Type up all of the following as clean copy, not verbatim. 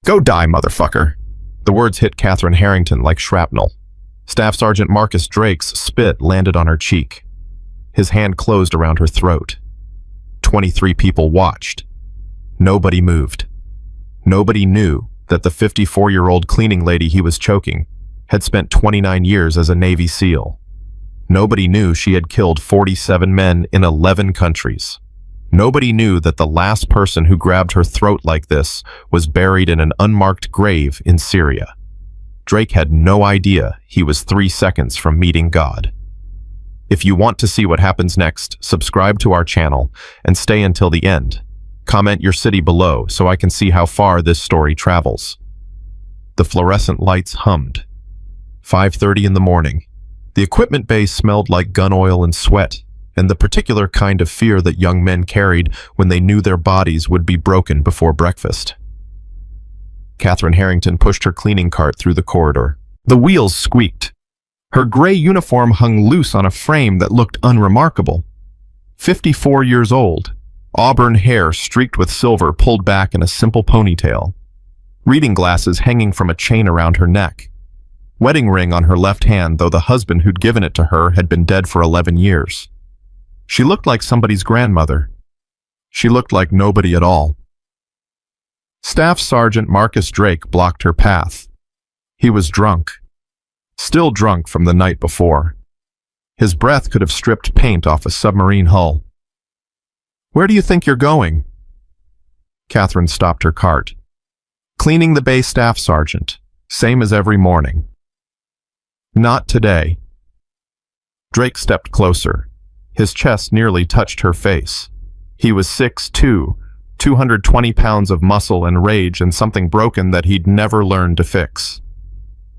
Go die, motherfucker. The words hit Catherine Harrington like shrapnel. Staff Sergeant Marcus Drake's spit landed on her cheek. His hand closed around her throat. 23 people watched. Nobody moved. Nobody knew that the 54-year-old cleaning lady he was choking had spent 29 years as a Navy SEAL. Nobody knew she had killed 47 men in 11 countries. Nobody knew that the last person who grabbed her throat like this was buried in an unmarked grave in Syria. Drake had no idea he was 3 seconds from meeting God. If you want to see what happens next, subscribe to our channel and stay until the end. Comment your city below so I can see how far this story travels. The fluorescent lights hummed. 5:30 in the morning. The equipment bay smelled like gun oil and sweat, and the particular kind of fear that young men carried when they knew their bodies would be broken before breakfast. Catherine Harrington pushed her cleaning cart through the corridor. The wheels squeaked. Her gray uniform hung loose on a frame that looked unremarkable. 54 years old, auburn hair streaked with silver pulled back in a simple ponytail. Reading glasses hanging from a chain around her neck. Wedding ring on her left hand, though the husband who'd given it to her had been dead for 11 years. She looked like somebody's grandmother. She looked like nobody at all. Staff Sergeant Marcus Drake blocked her path. He was drunk. Still drunk from the night before. His breath could have stripped paint off a submarine hull. "Where do you think you're going?" Catherine stopped her cart. "Cleaning the bay, Staff Sergeant. Same as every morning." "Not today." Drake stepped closer. His chest nearly touched her face. He was 6'2", 220 pounds of muscle and rage and something broken that he'd never learned to fix.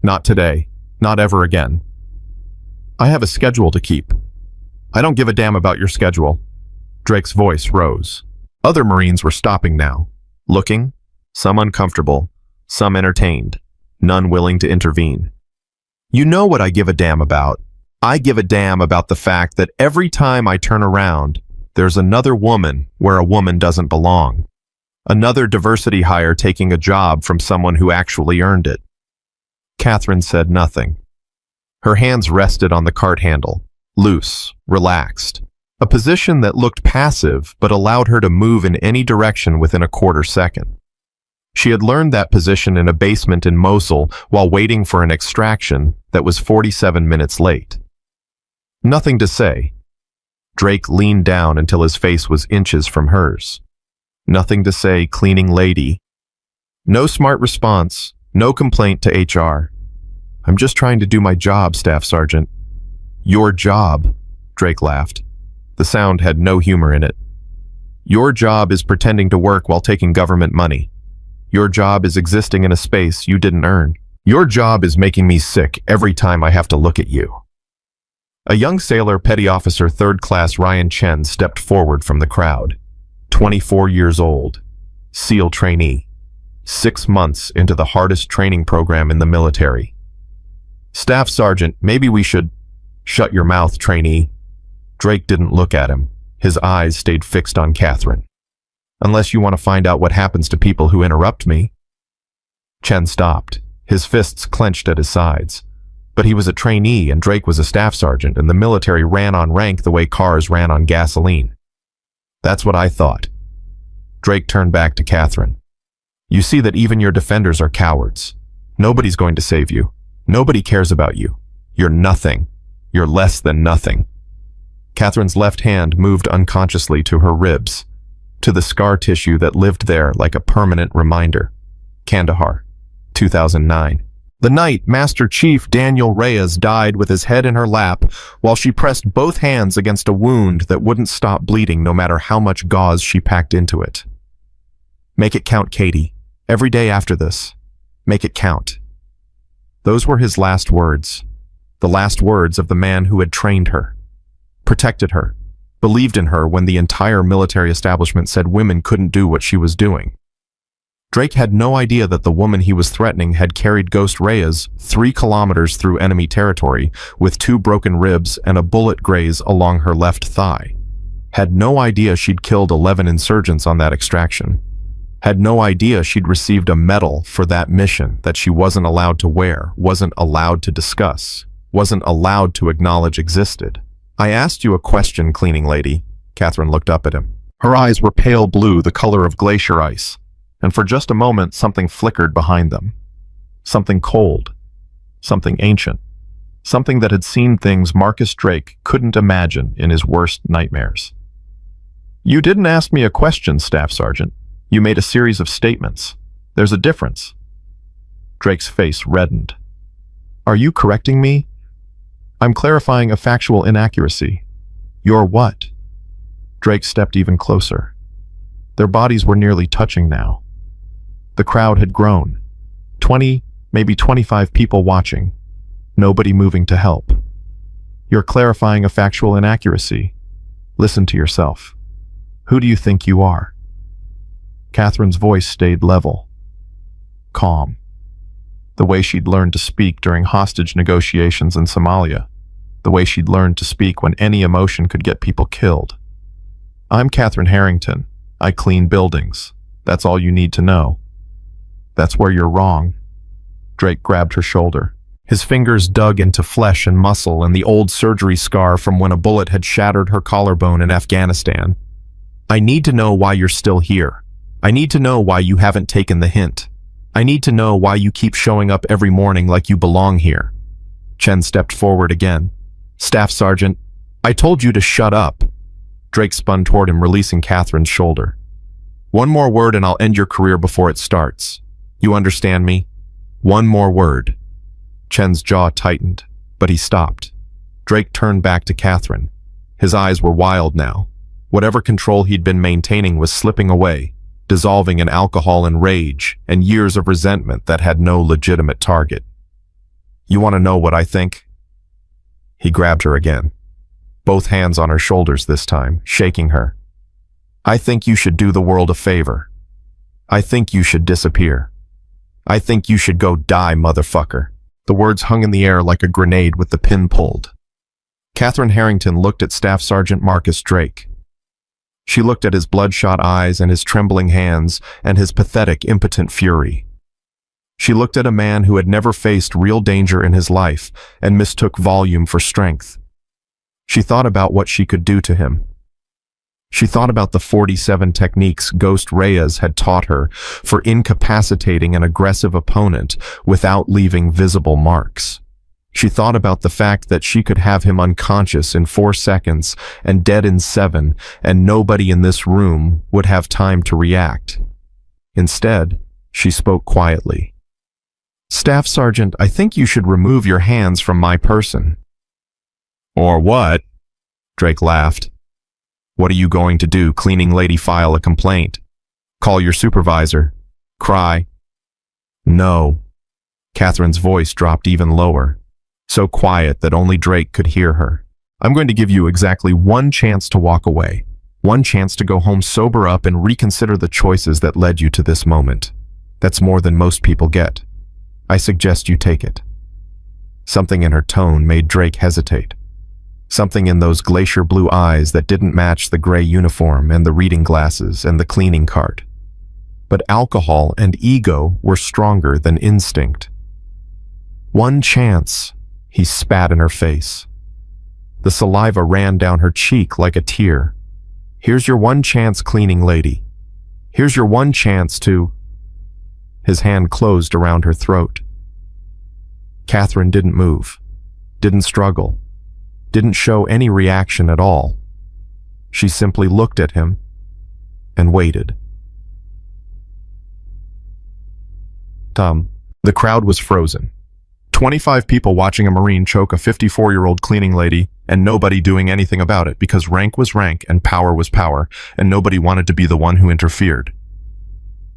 "Not today. Not ever again. I have a schedule to keep." "I don't give a damn about your schedule." Drake's voice rose. Other Marines were stopping now, looking, some uncomfortable, some entertained, none willing to intervene. "You know what I give a damn about. I give a damn about the fact that every time I turn around, there's another woman where a woman doesn't belong. Another diversity hire taking a job from someone who actually earned it." Catherine said nothing. Her hands rested on the cart handle, loose, relaxed, a position that looked passive but allowed her to move in any direction within a quarter second. She had learned that position in a basement in Mosul while waiting for an extraction that was 47 minutes late. Nothing to say. Drake leaned down until his face was inches from hers. Nothing to say, cleaning lady. No smart response, no complaint to HR. "I'm just trying to do my job, Staff Sergeant." "Your job," Drake laughed. The sound had no humor in it. "Your job is pretending to work while taking government money. Your job is existing in a space you didn't earn. Your job is making me sick every time I have to look at you." A young sailor, Petty Officer 3rd Class Ryan Chen, stepped forward from the crowd. 24 years old. SEAL trainee. 6 months into the hardest training program in the military. "Staff Sergeant, maybe we should—" "Shut your mouth, trainee." Drake didn't look at him. His eyes stayed fixed on Catherine. "Unless you want to find out what happens to people who interrupt me." Chen stopped, his fists clenched at his sides. But he was a trainee and Drake was a staff sergeant, and the military ran on rank the way cars ran on gasoline. "That's what I thought." Drake turned back to Catherine. "You see that even your defenders are cowards. Nobody's going to save you. Nobody cares about you. You're nothing. You're less than nothing." Catherine's left hand moved unconsciously to her ribs, to the scar tissue that lived there like a permanent reminder. Kandahar, 2009. The night Master Chief Daniel Reyes died with his head in her lap while she pressed both hands against a wound that wouldn't stop bleeding no matter how much gauze she packed into it. "Make it count, Katie. Every day after this. Make it count." Those were his last words. The last words of the man who had trained her, protected her, believed in her when the entire military establishment said women couldn't do what she was doing. Drake had no idea that the woman he was threatening had carried Ghost Reyes 3 kilometers through enemy territory with 2 broken ribs and a bullet graze along her left thigh. Had no idea she'd killed 11 insurgents on that extraction. Had no idea she'd received a medal for that mission that she wasn't allowed to wear, wasn't allowed to discuss, wasn't allowed to acknowledge existed. "I asked you a question, cleaning lady." Catherine looked up at him. Her eyes were pale blue, the color of glacier ice, and for just a moment something flickered behind them. Something cold, something ancient, something that had seen things Marcus Drake couldn't imagine in his worst nightmares. "You didn't ask me a question, Staff Sergeant. You made a series of statements. There's a difference." Drake's face reddened. "Are you correcting me?" "I'm clarifying a factual inaccuracy." "You're what?" Drake stepped even closer. Their bodies were nearly touching now. The crowd had grown. 20, maybe 25 people watching. Nobody moving to help. "You're clarifying a factual inaccuracy. Listen to yourself. Who do you think you are?" Catherine's voice stayed level, calm, the way she'd learned to speak during hostage negotiations in Somalia, the way she'd learned to speak when any emotion could get people killed. "I'm Catherine Harrington. I clean buildings. That's all you need to know." "That's where you're wrong." Drake grabbed her shoulder. His fingers dug into flesh and muscle and the old surgery scar from when a bullet had shattered her collarbone in Afghanistan. "I need to know why you're still here. I need to know why you haven't taken the hint. I need to know why you keep showing up every morning like you belong here." Chen stepped forward again. "Staff Sergeant, I told you to shut up." Drake spun toward him, releasing Catherine's shoulder. "One more word and I'll end your career before it starts. You understand me? One more word." Chen's jaw tightened, but he stopped. Drake turned back to Catherine. His eyes were wild now. Whatever control he'd been maintaining was slipping away, dissolving in alcohol and rage and years of resentment that had no legitimate target. "You want to know what I think?" He grabbed her again, both hands on her shoulders this time, shaking her. "I think you should do the world a favor. I think you should disappear. I think you should go die, motherfucker." The words hung in the air like a grenade with the pin pulled. Catherine Harrington looked at Staff Sergeant Marcus Drake. She looked at his bloodshot eyes and his trembling hands and his pathetic, impotent fury. She looked at a man who had never faced real danger in his life and mistook volume for strength. She thought about what she could do to him. She thought about the 47 techniques Ghost Reyes had taught her for incapacitating an aggressive opponent without leaving visible marks. She thought about the fact that she could have him unconscious in 4 seconds and dead in 7, and nobody in this room would have time to react. Instead, she spoke quietly. "Staff Sergeant, I think you should remove your hands from my person." "Or what?" Drake laughed. "What are you going to do, cleaning lady? File a complaint? Call your supervisor? Cry?" "No." Catherine's voice dropped even lower, so quiet that only Drake could hear her. "I'm going to give you exactly one chance to walk away, one chance to go home, sober up, and reconsider the choices that led you to this moment. That's more than most people get. I suggest you take it." Something in her tone made Drake hesitate. Something in those glacier blue eyes that didn't match the gray uniform and the reading glasses and the cleaning cart. But alcohol and ego were stronger than instinct. "One chance," he spat in her face. The saliva ran down her cheek like a tear. "Here's your one chance, cleaning lady. Here's your one chance to—" His hand closed around her throat. Catherine didn't move, didn't struggle, didn't show any reaction at all. She simply looked at him and waited. The crowd was frozen. 25 people watching a Marine choke a 54-year-old cleaning lady, and nobody doing anything about it because rank was rank and power was power, and nobody wanted to be the one who interfered.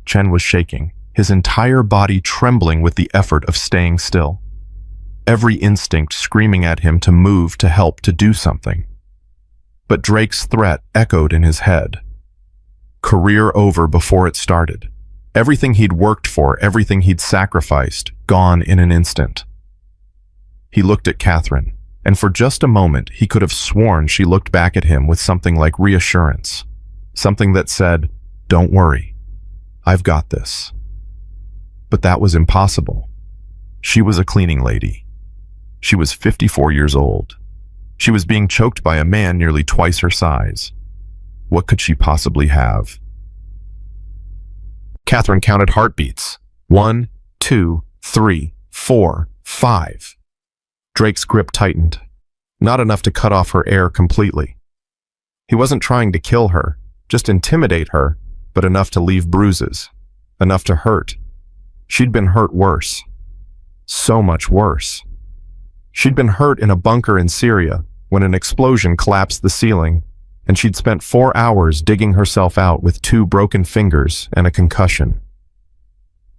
Chen was shaking, his entire body trembling with the effort of staying still. Every instinct screaming at him to move, to help, to do something. But Drake's threat echoed in his head. Career over before it started. Everything he'd worked for, everything he'd sacrificed, gone in an instant. He looked at Catherine, and for just a moment he could have sworn she looked back at him with something like reassurance. Something that said, "Don't worry. I've got this. But that was impossible. She was a cleaning lady. She was 54 years old. She was being choked by a man nearly twice her size. What could she possibly have? Catherine counted heartbeats. 1, 2, 3, 4, 5. Drake's grip tightened. Not enough to cut off her air completely. He wasn't trying to kill her, just intimidate her, but enough to leave bruises. Enough to hurt. She'd been hurt worse. So much worse. She'd been hurt in a bunker in Syria when an explosion collapsed the ceiling, and she'd spent 4 hours digging herself out with 2 broken fingers and a concussion.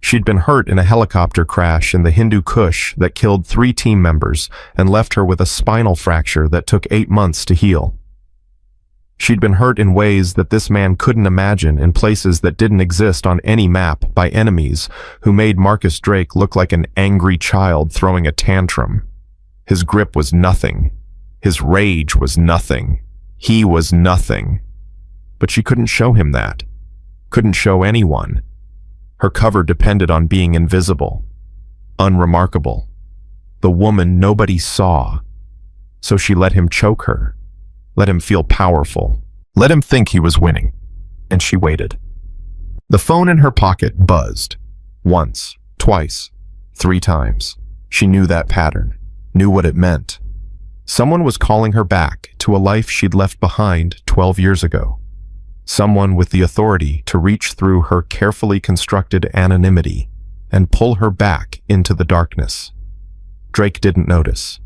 She'd been hurt in a helicopter crash in the Hindu Kush that killed 3 team members and left her with a spinal fracture that took 8 months to heal. She'd been hurt in ways that this man couldn't imagine, in places that didn't exist on any map, by enemies who made Marcus Drake look like an angry child throwing a tantrum. His grip was nothing. His rage was nothing. He was nothing. But she couldn't show him that. Couldn't show anyone. Her cover depended on being invisible. Unremarkable. The woman nobody saw. So she let him choke her. Let him feel powerful. Let him think he was winning. And she waited. The phone in her pocket buzzed. Once, twice, 3 times. She knew that pattern. Knew what it meant. Someone was calling her back to a life she'd left behind 12 years ago. Someone with the authority to reach through her carefully constructed anonymity and pull her back into the darkness. Drake didn't notice.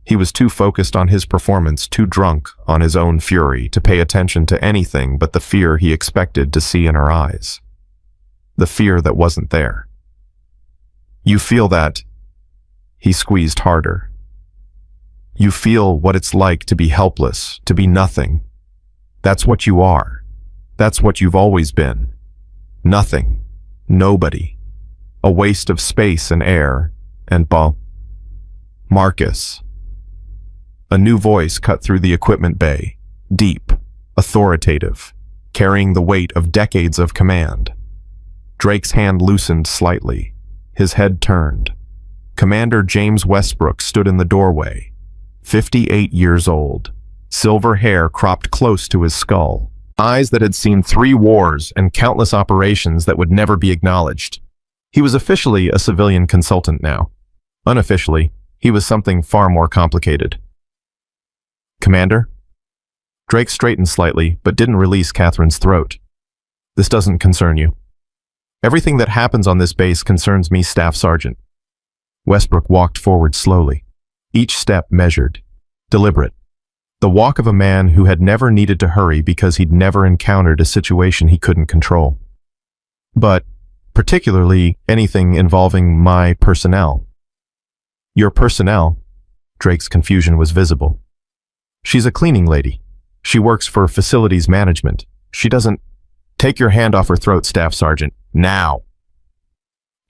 He was too focused on his performance, too drunk on his own fury to pay attention to anything but the fear he expected to see in her eyes. The fear that wasn't there. You feel that? He squeezed harder. You feel what it's like to be helpless, to be nothing. That's what you are. That's what you've always been. Nothing. Nobody. A waste of space and air, and Marcus. A new voice cut through the equipment bay, deep, authoritative, carrying the weight of decades of command. Drake's hand loosened slightly. His head turned. Commander James Westbrook stood in the doorway, 58 years old, silver hair cropped close to his skull, eyes that had seen 3 wars and countless operations that would never be acknowledged. He was officially a civilian consultant now. Unofficially, he was something far more complicated. Commander? Drake straightened slightly, but didn't release Catherine's throat. This doesn't concern you. Everything that happens on this base concerns me, Staff Sergeant. Westbrook walked forward slowly, each step measured, deliberate. The walk of a man who had never needed to hurry because he'd never encountered a situation he couldn't control. But, particularly, anything involving my personnel. Your personnel? Drake's confusion was visible. She's a cleaning lady. She works for facilities management. She doesn't... Take your hand off her throat, Staff Sergeant. Now!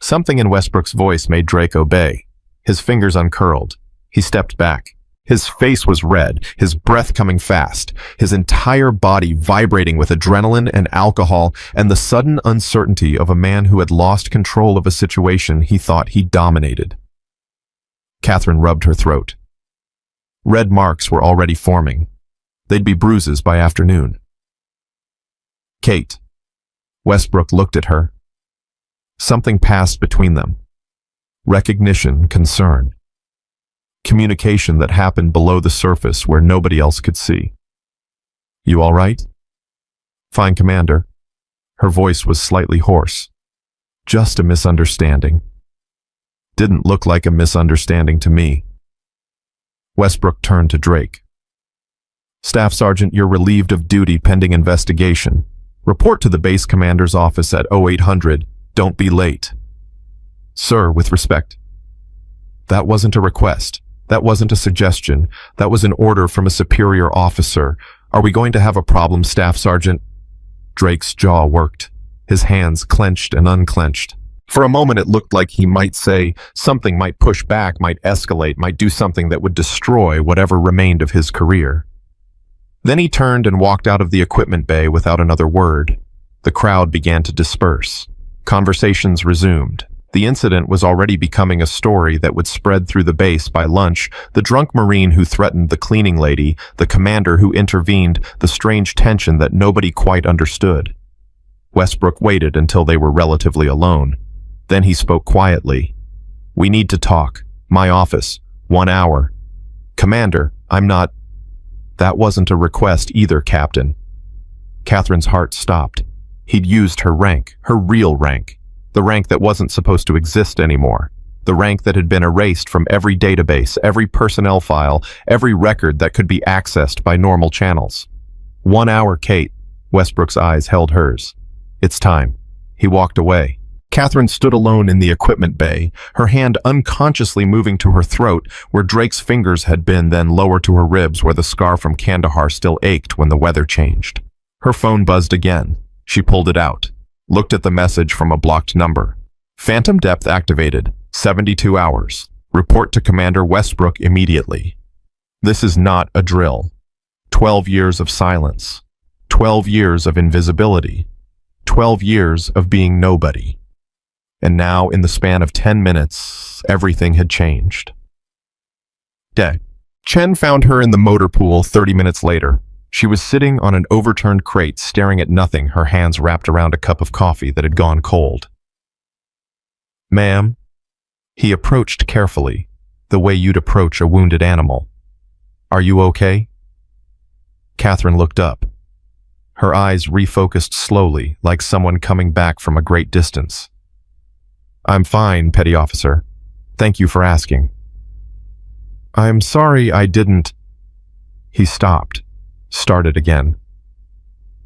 Something in Westbrook's voice made Drake obey. His fingers uncurled. He stepped back. His face was red, his breath coming fast, his entire body vibrating with adrenaline and alcohol and the sudden uncertainty of a man who had lost control of a situation he thought he dominated. Catherine rubbed her throat. Red marks were already forming. They'd be bruises by afternoon. Kate. Westbrook looked at her. Something passed between them. Recognition, concern. Communication that happened below the surface where nobody else could see. You all right? Fine, Commander. Her voice was slightly hoarse. Just a misunderstanding. Didn't look like a misunderstanding to me. Westbrook turned to Drake. Staff Sergeant, you're relieved of duty pending investigation. Report to the base commander's office at 0800. Don't be late. Sir, with respect. That wasn't a request. That wasn't a suggestion. That was an order from a superior officer. Are we going to have a problem, Staff Sergeant? Drake's jaw worked. His hands clenched and unclenched. For a moment it looked like he might say something, might push back, might escalate, might do something that would destroy whatever remained of his career. Then he turned and walked out of the equipment bay without another word. The crowd began to disperse. Conversations resumed. The incident was already becoming a story that would spread through the base by lunch. The drunk Marine who threatened the cleaning lady, the commander who intervened, the strange tension that nobody quite understood. Westbrook waited until they were relatively alone. Then he spoke quietly. "We need to talk. My office. 1 hour." "Commander, I'm not—" "That wasn't a request either, Captain." Catherine's heart stopped. He'd used her rank, her real rank. The rank that wasn't supposed to exist anymore. The rank that had been erased from every database, every personnel file, every record that could be accessed by normal channels. 1 hour, Kate. Westbrook's eyes held hers. "It's time." He walked away. Catherine stood alone in the equipment bay, her hand unconsciously moving to her throat where Drake's fingers had been, then lower to her ribs where the scar from Kandahar still ached when the weather changed. Her phone buzzed again. She pulled it out, looked at the message from a blocked number. "Phantom depth activated, 72 hours. Report to Commander Westbrook immediately." This is not a drill. 12 years of silence. 12 years of invisibility. 12 years of being nobody. And now, in the span of 10 minutes, everything had changed. Chen found her in the motor pool 30 minutes later. She was sitting on an overturned crate, staring at nothing, her hands wrapped around a cup of coffee that had gone cold. "Ma'am?" He approached carefully, the way you'd approach a wounded animal. "Are you okay?" Catherine looked up. Her eyes refocused slowly, like someone coming back from a great distance. "I'm fine, Petty Officer. Thank you for asking." "I'm sorry I didn't—" He stopped, started again.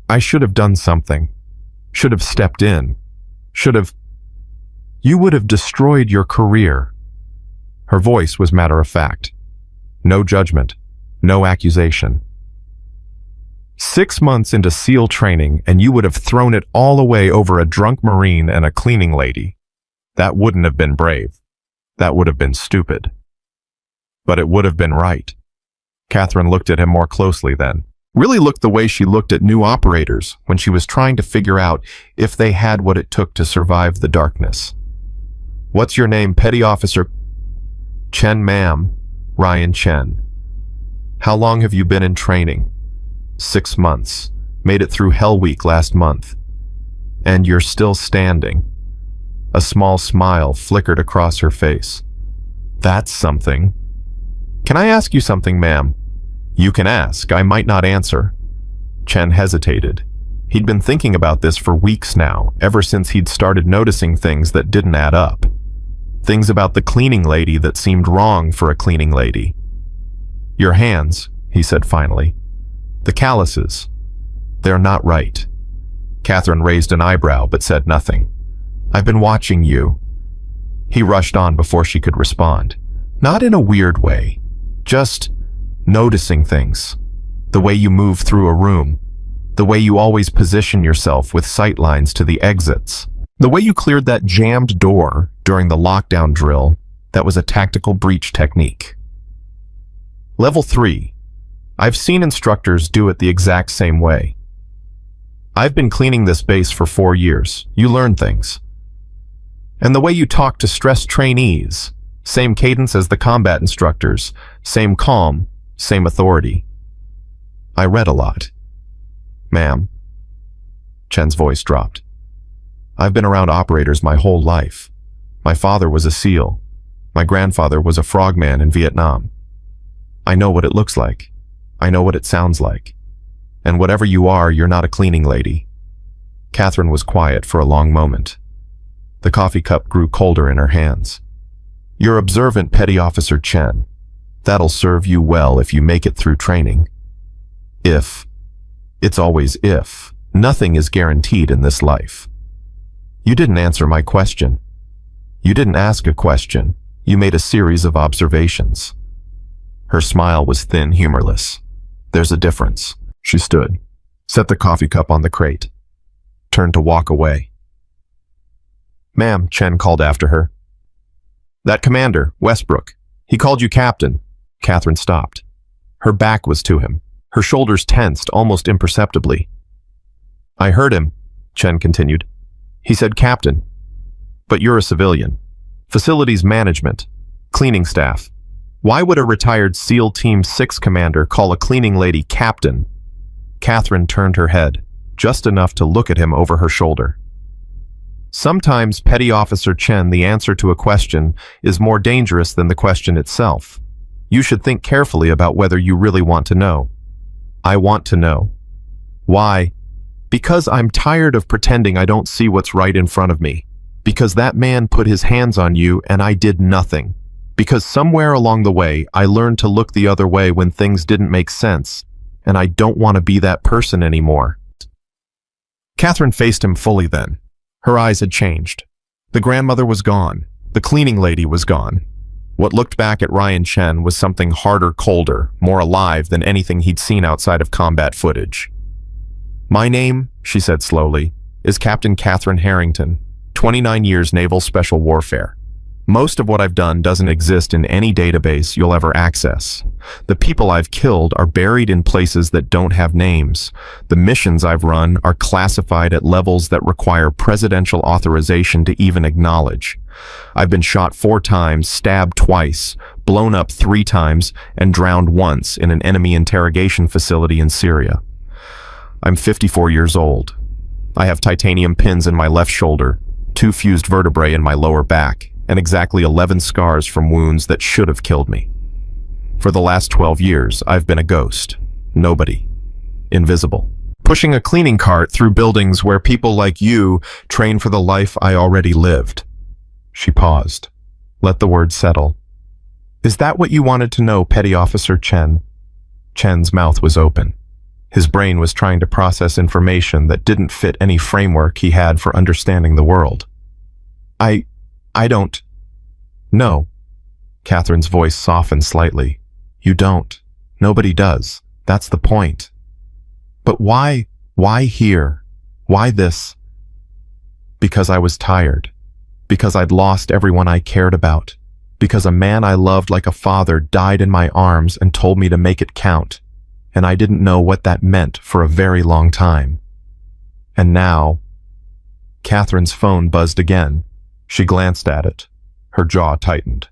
"I should have done something. Should have stepped in. Should have— You would have destroyed your career." Her voice was matter-of-fact. No judgment, no accusation. 6 months into SEAL training, and you would have thrown it all away over a drunk Marine and a cleaning lady. That wouldn't have been brave. That would have been stupid. But it would have been right. Catherine looked at him more closely then. Really looked the way she looked at new operators when she was trying to figure out if they had what it took to survive the darkness. "What's your name, Petty Officer?" "Chen, ma'am. Ryan Chen." "How long have you been in training?" 6 months. Made it through Hell Week last month. "And you're still standing." A small smile flickered across her face. "That's something." "Can I ask you something, ma'am?" "You can ask. I might not answer." Chen hesitated. He'd been thinking about this for weeks now, ever since he'd started noticing things that didn't add up. Things about the cleaning lady that seemed wrong for a cleaning lady. "Your hands," he said finally. "The calluses. They're not right." Catherine raised an eyebrow but said nothing. "I've been watching you." He rushed on before she could respond. "Not in a weird way. Just noticing things. The way you move through a room. The way you always position yourself with sight lines to the exits. The way you cleared that jammed door during the lockdown drill. That was a tactical breach technique. Level 3. I've seen instructors do it the exact same way. I've been cleaning this base for 4 years. You learn things. And the way you talk to stressed trainees. Same cadence as the combat instructors. Same calm. Same authority. I read a lot. Ma'am. Chen's voice dropped. I've been around operators my whole life. My father was a SEAL. My grandfather was a frogman in Vietnam. I know what it looks like. I know what it sounds like. And whatever you are, you're not a cleaning lady. Catherine was quiet for a long moment. The coffee cup grew colder in her hands. You're observant, Petty Officer Chen. That'll serve you well if you make it through training. If. It's always if. Nothing is guaranteed in this life. You didn't answer my question. You didn't ask a question. You made a series of observations. Her smile was thin, humorless. There's a difference. She stood, set the coffee cup on the crate, turned to walk away. Ma'am, Chen called after her. That commander, Westbrook. He called you captain. Catherine stopped. Her back was to him. Her shoulders tensed almost imperceptibly. I heard him, Chen continued. He said captain. But you're a civilian. Facilities management. Cleaning staff. Why would a retired SEAL Team 6 commander call a cleaning lady captain? Catherine turned her head, just enough to look at him over her shoulder. Sometimes, Petty Officer Chen, the answer to a question is more dangerous than the question itself. You should think carefully about whether you really want to know. I want to know. Why? Because I'm tired of pretending I don't see what's right in front of me. Because that man put his hands on you and I did nothing. Because somewhere along the way, I learned to look the other way when things didn't make sense, and I don't want to be that person anymore. Catherine faced him fully then. Her eyes had changed. The grandmother was gone. The cleaning lady was gone. What looked back at Ryan Chen was something harder, colder, more alive than anything he'd seen outside of combat footage. My name, she said slowly, is Captain Catherine Harrington, 29 years Naval Special Warfare. Most of what I've done doesn't exist in any database you'll ever access. The people I've killed are buried in places that don't have names. The missions I've run are classified at levels that require presidential authorization to even acknowledge. I've been shot 4 times, stabbed twice, blown up 3 times, and drowned once in an enemy interrogation facility in Syria. I'm 54 years old. I have titanium pins in my left shoulder, 2 fused vertebrae in my lower back, and exactly 11 scars from wounds that should have killed me. For the last 12 years, I've been a ghost. Nobody. Invisible. Pushing a cleaning cart through buildings where people like you train for the life I already lived. She paused. Let the words settle. Is that what you wanted to know, Petty Officer Chen? Chen's mouth was open. His brain was trying to process information that didn't fit any framework he had for understanding the world. I don't. No. Catherine's voice softened slightly. You don't. Nobody does. That's the point. But why here? Why this? Because I was tired. Because I'd lost everyone I cared about. Because a man I loved like a father died in my arms and told me to make it count. And I didn't know what that meant for a very long time. And now... Catherine's phone buzzed again. She glanced at it. Her jaw tightened.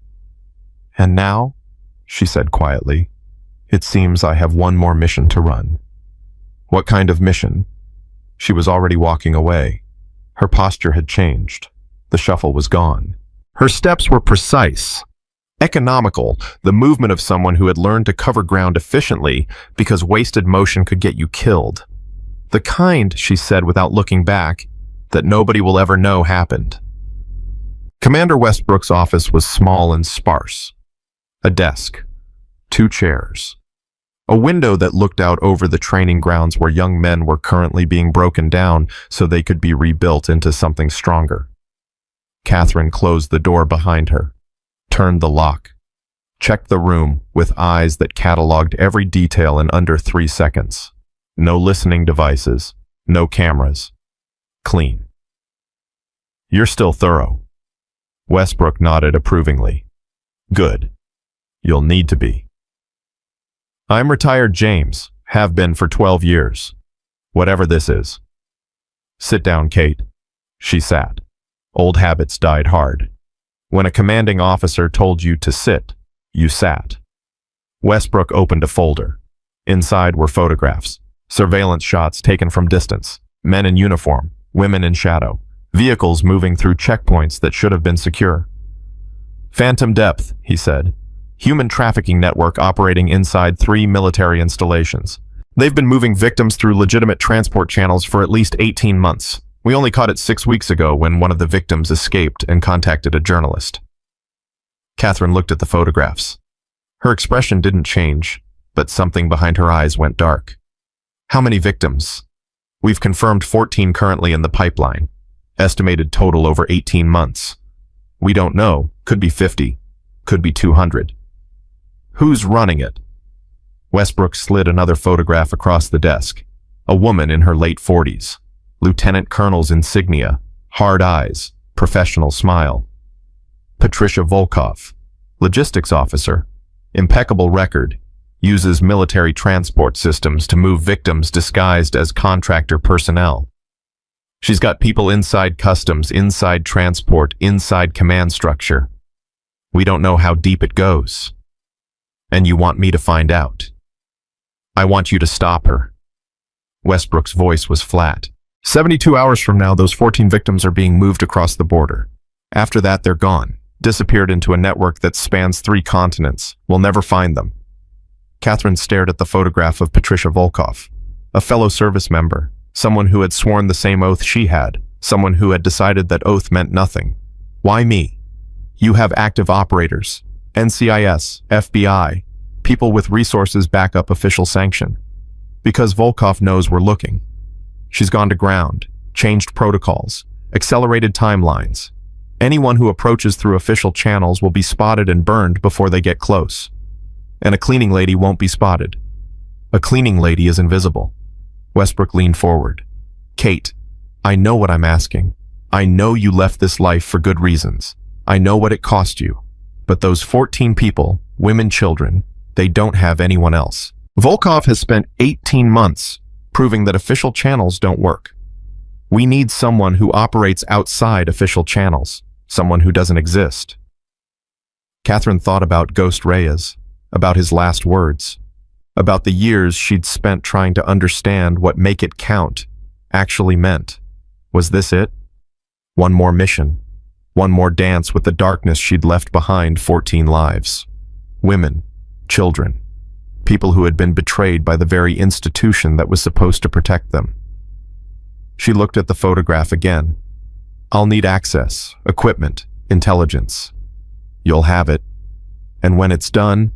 And now, she said quietly, it seems I have one more mission to run. What kind of mission? She was already walking away. Her posture had changed. The shuffle was gone. Her steps were precise, economical, the movement of someone who had learned to cover ground efficiently because wasted motion could get you killed. The kind, she said without looking back, that nobody will ever know happened. Commander Westbrook's office was small and sparse. A desk, 2 chairs, a window that looked out over the training grounds where young men were currently being broken down so they could be rebuilt into something stronger. Catherine closed the door behind her, turned the lock, checked the room with eyes that cataloged every detail in under 3 seconds. No listening devices, no cameras. Clean. You're still thorough. Westbrook nodded approvingly. Good. You'll need to be. I'm retired James, have been for 12 years. Whatever this is. Sit down, Kate. She sat. Old habits died hard. When a commanding officer told you to sit, you sat. Westbrook opened a folder. Inside were photographs, surveillance shots taken from distance, men in uniform, women in shadow, vehicles moving through checkpoints that should have been secure. Phantom Depth, he said. Human trafficking network operating inside 3 military installations. They've been moving victims through legitimate transport channels for at least 18 months. We only caught it 6 weeks ago when one of the victims escaped and contacted a journalist. Catherine looked at the photographs. Her expression didn't change, but something behind her eyes went dark. How many victims? We've confirmed 14 currently in the pipeline. Estimated total over 18 months. We don't know. Could be 50. Could be 200. Who's running it? Westbrook slid another photograph across the desk. A woman in her late 40s. Lieutenant Colonel's insignia. Hard eyes. Professional smile. Patricia Volkov. Logistics officer. Impeccable record. Uses military transport systems to move victims disguised as contractor personnel. She's got people inside customs, inside transport, inside command structure. We don't know how deep it goes. And you want me to find out. I want you to stop her. Westbrook's voice was flat. 72 hours from now, those 14 victims are being moved across the border. After that, they're gone. Disappeared into a network that spans 3 continents. We'll never find them. Catherine stared at the photograph of Patricia Volkov, a fellow service member, someone who had sworn the same oath she had, someone who had decided that oath meant nothing. Why me? You have active operators, NCIS, FBI, people with resources back up official sanction. Because Volkov knows we're looking. She's gone to ground, changed protocols, accelerated timelines. Anyone who approaches through official channels will be spotted and burned before they get close. And a cleaning lady won't be spotted. A cleaning lady is invisible. Westbrook leaned forward. Kate, I know what I'm asking. I know you left this life for good reasons. I know what it cost you. But those 14 people, women, children, they don't have anyone else. Volkov has spent 18 months proving that official channels don't work. We need someone who operates outside official channels, someone who doesn't exist. Catherine thought about Ghost Reyes, about his last words, about the years she'd spent trying to understand what make it count actually meant. Was this it? One more mission, one more dance with the darkness she'd left behind. 14 lives. Women, children, people who had been betrayed by the very institution that was supposed to protect them. She looked at the photograph again. I'll need access, equipment, intelligence. You'll have it. And when it's done,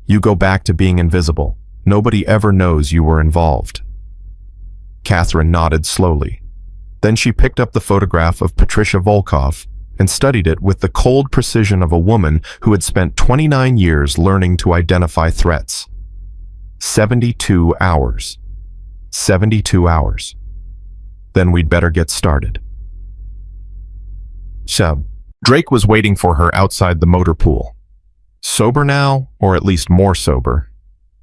you go back to being invisible. Nobody ever knows you were involved. Catherine nodded slowly. Then she picked up the photograph of Patricia Volkov and studied it with the cold precision of a woman who had spent 29 years learning to identify threats. 72 hours. 72 hours. Then we'd better get started. Drake was waiting for her outside the motor pool. Sober now, or at least more sober.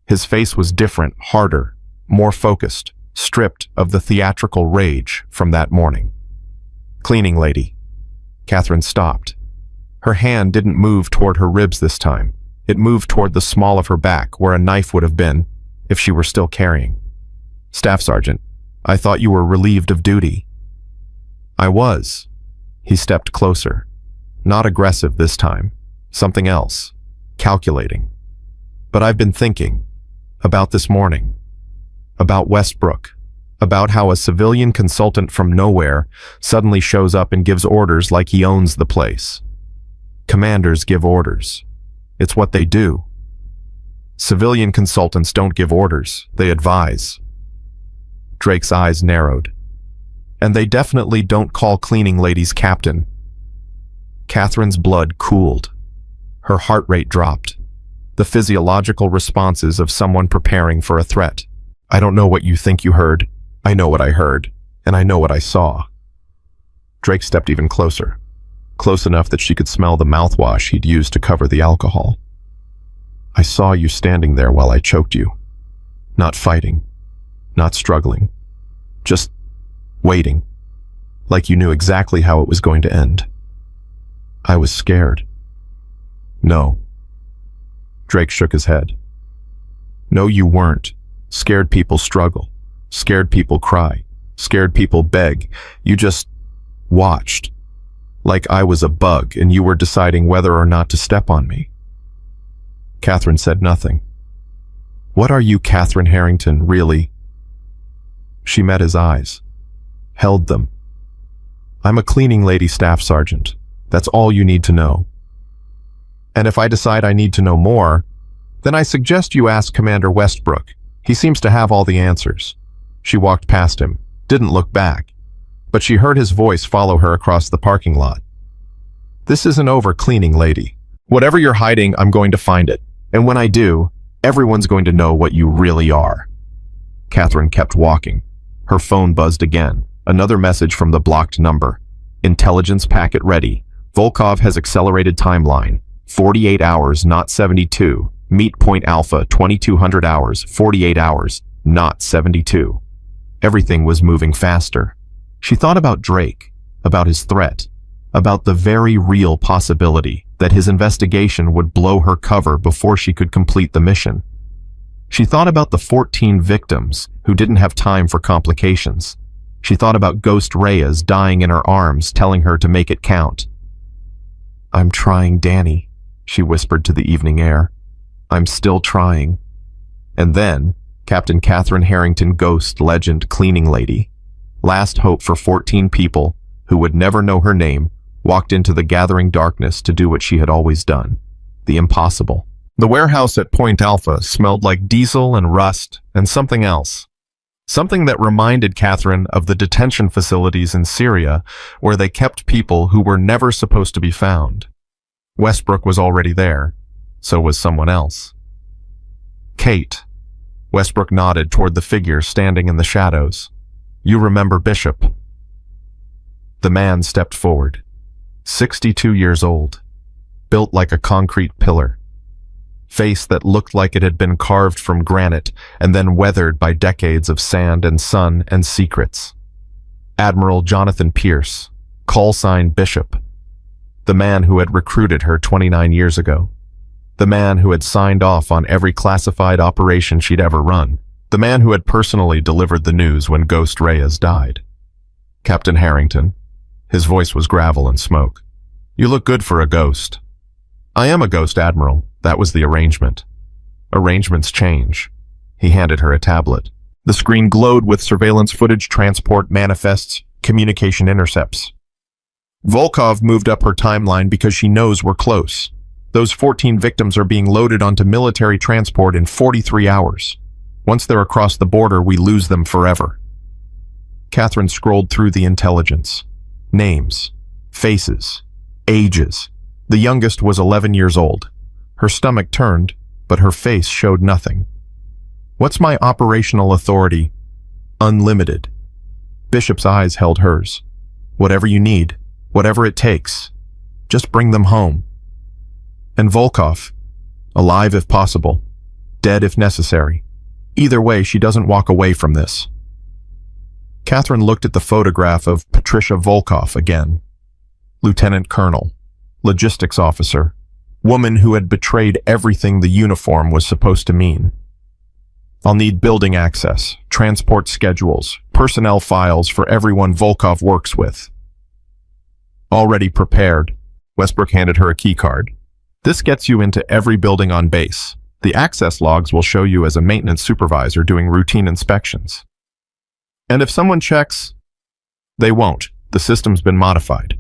His face was different, harder, more focused, stripped of the theatrical rage from that morning. Cleaning lady. Catherine stopped. Her hand didn't move toward her ribs this time. It moved toward the small of her back, where a knife would have been, if she were still carrying. Staff Sergeant, I thought you were relieved of duty. I was. He stepped closer. Not aggressive this time. Something else. Calculating. But I've been thinking. About this morning. About Westbrook. About how a civilian consultant from nowhere suddenly shows up and gives orders like he owns the place. Commanders give orders. It's what they do. Civilian consultants don't give orders, they advise. Drake's eyes narrowed. And they definitely don't call cleaning ladies captain. Catherine's blood cooled. Her heart rate dropped. The physiological responses of someone preparing for a threat. I don't know what you think you heard. I know what I heard, and I know what I saw. Drake stepped even closer, close enough that she could smell the mouthwash he'd used to cover the alcohol. I saw you standing there while I choked you. Not fighting, not struggling, just waiting, like you knew exactly how it was going to end. I was scared. No. Drake shook his head. No, you weren't. Scared people struggle. Scared people cry. Scared people beg. You just watched. Like I was a bug and you were deciding whether or not to step on me. Catherine said nothing. What are you, Catherine Harrington, really? She met his eyes. Held them. I'm a cleaning lady staff sergeant. That's all you need to know. And if I decide I need to know more, then I suggest you ask Commander Westbrook. He seems to have all the answers. She walked past him, didn't look back, but she heard his voice follow her across the parking lot. This isn't over, cleaning lady. Whatever you're hiding, I'm going to find it. And when I do, everyone's going to know what you really are. Catherine kept walking. Her phone buzzed again. Another message from the blocked number. Intelligence packet ready. Volkov has accelerated timeline. 48 hours, not 72. Meet point alpha, 2200 hours, 48 hours, not 72. Everything was moving faster. She thought about Drake, about his threat, about the very real possibility that his investigation would blow her cover before she could complete the mission. She thought about the 14 victims who didn't have time for complications. She thought about Ghost Reyes dying in her arms, telling her to make it count. "I'm trying, Danny," she whispered to the evening air. "I'm still trying." And then, Captain Catherine Harrington, ghost legend cleaning lady, last hope for 14 people who would never know her name, walked into the gathering darkness to do what she had always done, the impossible. The warehouse at Point Alpha smelled like diesel and rust and something else. Something that reminded Catherine of the detention facilities in Syria where they kept people who were never supposed to be found. Westbrook was already there. So was someone else. "Kate." Westbrook nodded toward the figure standing in the shadows. "You remember Bishop." The man stepped forward. 62 years old. Built like a concrete pillar. Face that looked like it had been carved from granite and then weathered by decades of sand and sun and secrets. Admiral Jonathan Pierce, call sign Bishop. The man who had recruited her 29 years ago. The man who had signed off on every classified operation she'd ever run. The man who had personally delivered the news when Ghost Reyes died. "Captain Harrington." His voice was gravel and smoke. "You look good for a ghost." "I am a ghost, Admiral. That was the arrangement." "Arrangements change." He handed her a tablet. The screen glowed with surveillance footage, transport manifests, communication intercepts. Volkov moved up her timeline because she knows we're close. Those 14 victims are being loaded onto military transport in 43 hours. Once they're across the border, we lose them forever. Catherine scrolled through the intelligence. Names, faces, ages. The youngest was 11 years old. Her stomach turned, but her face showed nothing. "What's my operational authority?" "Unlimited." Bishop's eyes held hers. "Whatever you need, whatever it takes. Just bring them home." "And Volkov, alive if possible, dead if necessary. Either way, she doesn't walk away from this." Catherine looked at the photograph of Patricia Volkov again. Lieutenant Colonel, logistics officer, woman who had betrayed everything the uniform was supposed to mean. "I'll need building access, transport schedules, personnel files for everyone Volkov works with." "Already prepared." Westbrook handed her a key card. "This gets you into every building on base. The access logs will show you as a maintenance supervisor doing routine inspections. And if someone checks, they won't. The system's been modified."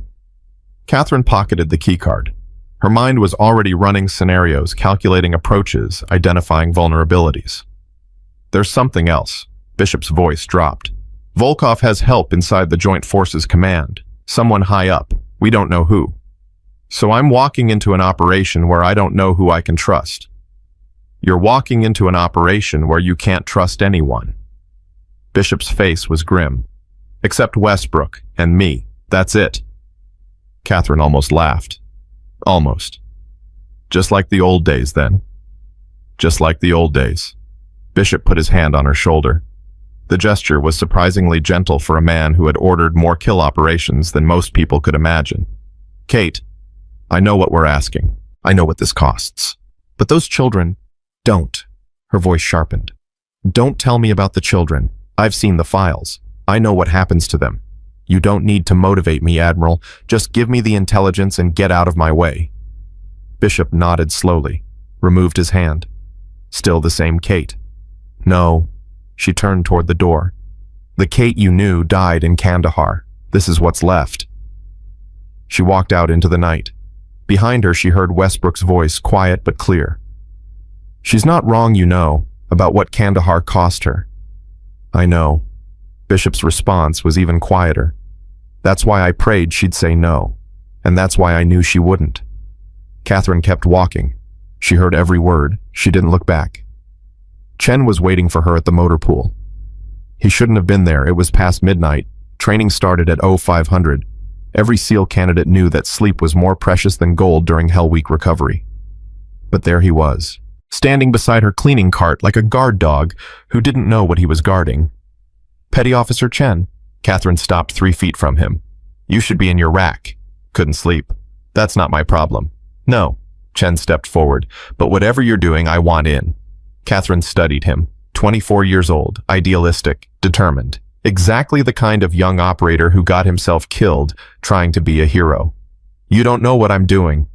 Catherine pocketed the key card. Her mind was already running scenarios, calculating approaches, identifying vulnerabilities. "There's something else." Bishop's voice dropped. "Volkov has help inside the Joint Forces Command. Someone high up. We don't know who. So I'm walking into an operation where I don't know who I can trust." "You're walking into an operation where you can't trust anyone." Bishop's face was grim. "Except Westbrook and me. That's it." Catherine almost laughed. "Almost. Just like the old days, then." "Just like the old days." Bishop put his hand on her shoulder. The gesture was surprisingly gentle for a man who had ordered more kill operations than most people could imagine. "Kate, I know what we're asking. I know what this costs. But those children, don't." Her voice sharpened. "Don't tell me about the children. I've seen the files. I know what happens to them. You don't need to motivate me, Admiral. Just give me the intelligence and get out of my way." Bishop nodded slowly, removed his hand. Still the same Kate. "No." She turned toward the door. "The Kate you knew died in Kandahar. This is what's left." She walked out into the night. Behind her, she heard Westbrook's voice, quiet but clear. "She's not wrong, you know, about what Kandahar cost her." "I know." Bishop's response was even quieter. "That's why I prayed she'd say no, and that's why I knew she wouldn't." Catherine kept walking. She heard every word. She didn't look back. Chen was waiting for her at the motor pool. He shouldn't have been there. It was past midnight. Training started at 0500. Every SEAL candidate knew that sleep was more precious than gold during Hell Week recovery. But there he was, standing beside her cleaning cart like a guard dog who didn't know what he was guarding. "Petty Officer Chen." Catherine stopped 3 feet from him. You should be in your rack. Couldn't sleep. That's not my problem. No. Chen stepped forward. But whatever you're doing, I want in. Catherine studied him. 24 years old, idealistic, determined. Exactly the kind of young operator who got himself killed trying to be a hero. You don't know what I'm doing.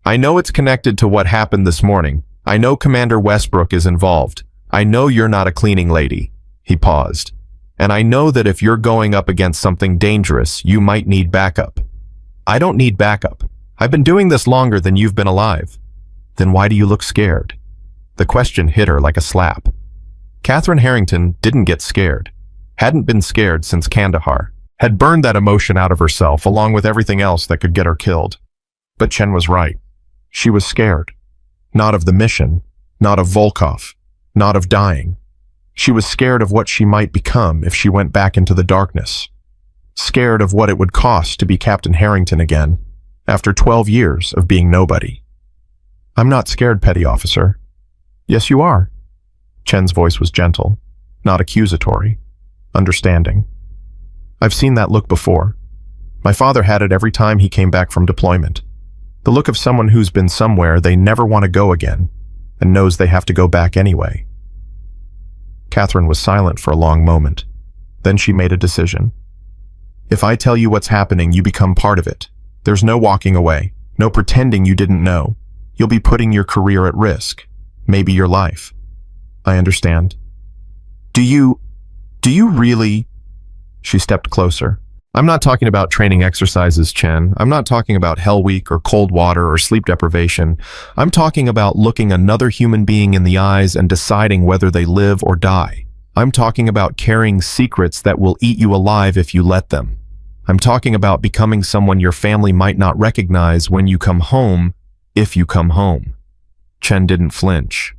I know it's connected to what happened this morning. I know Commander Westbrook is involved. I know you're not a cleaning lady. He paused. And I know that if you're going up against something dangerous, you might need backup. I don't need backup. I've been doing this longer than you've been alive. Then why do you look scared? The question hit her like a slap. Catherine Harrington didn't get scared. Hadn't been scared since Kandahar. Had burned that emotion out of herself along with everything else that could get her killed. But Chen was right. She was scared. Not of the mission, not of Volkov, not of dying. She was scared of what she might become if she went back into the darkness. Scared of what it would cost to be Captain Harrington again, after 12 years of being nobody. I'm not scared, Petty Officer. Yes, you are. Chen's voice was gentle, not accusatory, understanding. I've seen that look before. My father had it every time he came back from deployment. The look of someone who's been somewhere they never want to go again, and knows they have to go back anyway. Catherine was silent for a long moment. Then she made a decision. If I tell you what's happening, you become part of it. There's no walking away, no pretending you didn't know. You'll be putting your career at risk, maybe your life. I understand. Do you really? She stepped closer. I'm not talking about training exercises, Chen. I'm not talking about Hell Week or cold water or sleep deprivation. I'm talking about looking another human being in the eyes and deciding whether they live or die. I'm talking about carrying secrets that will eat you alive if you let them. I'm talking about becoming someone your family might not recognize when you come home, if you come home. Chen didn't flinch.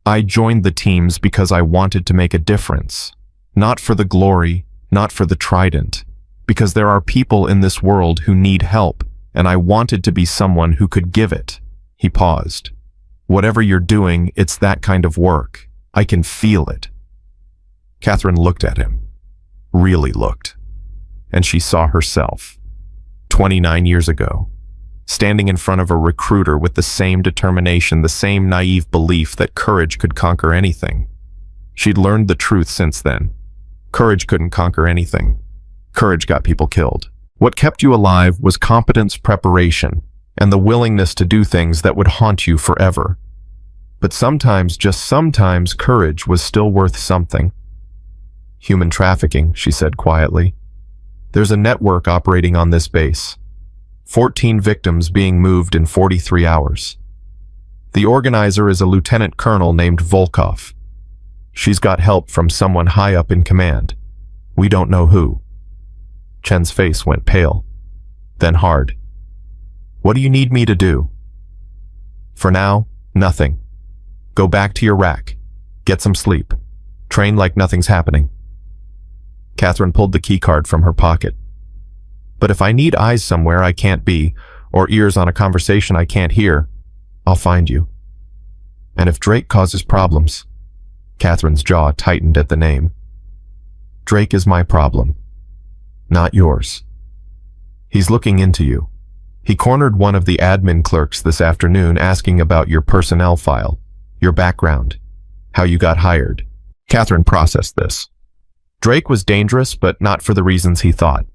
I joined the teams because I wanted to make a difference. Not for the glory, not for the trident. Because there are people in this world who need help, and I wanted to be someone who could give it. He paused. Whatever you're doing, it's that kind of work. I can feel it. Catherine looked at him. Really looked. And she saw herself, 29 years ago, standing in front of a recruiter with the same determination, the same naive belief that courage could conquer anything. She'd learned the truth since then. Courage couldn't conquer anything. Courage got people killed. What kept you alive was competence, preparation, and the willingness to do things that would haunt you forever. But sometimes, just sometimes, courage was still worth something. Human trafficking, she said quietly. There's a network operating on this base. 14 victims being moved in 43 hours. The organizer is a lieutenant colonel named Volkov. She's got help from someone high up in command. We don't know who. Chen's face went pale, then hard. What do you need me to do? For now, nothing. Go back to your rack. Get some sleep. Train like nothing's happening. Catherine pulled the keycard from her pocket. But if I need eyes somewhere I can't be, or ears on a conversation I can't hear, I'll find you. And if Drake causes problems, Catherine's jaw tightened at the name. Drake is my problem. Not yours. He's looking into you. He cornered one of the admin clerks this afternoon asking about your personnel file, your background, how you got hired. Catherine processed this. Drake was dangerous, but not for the reasons he thought.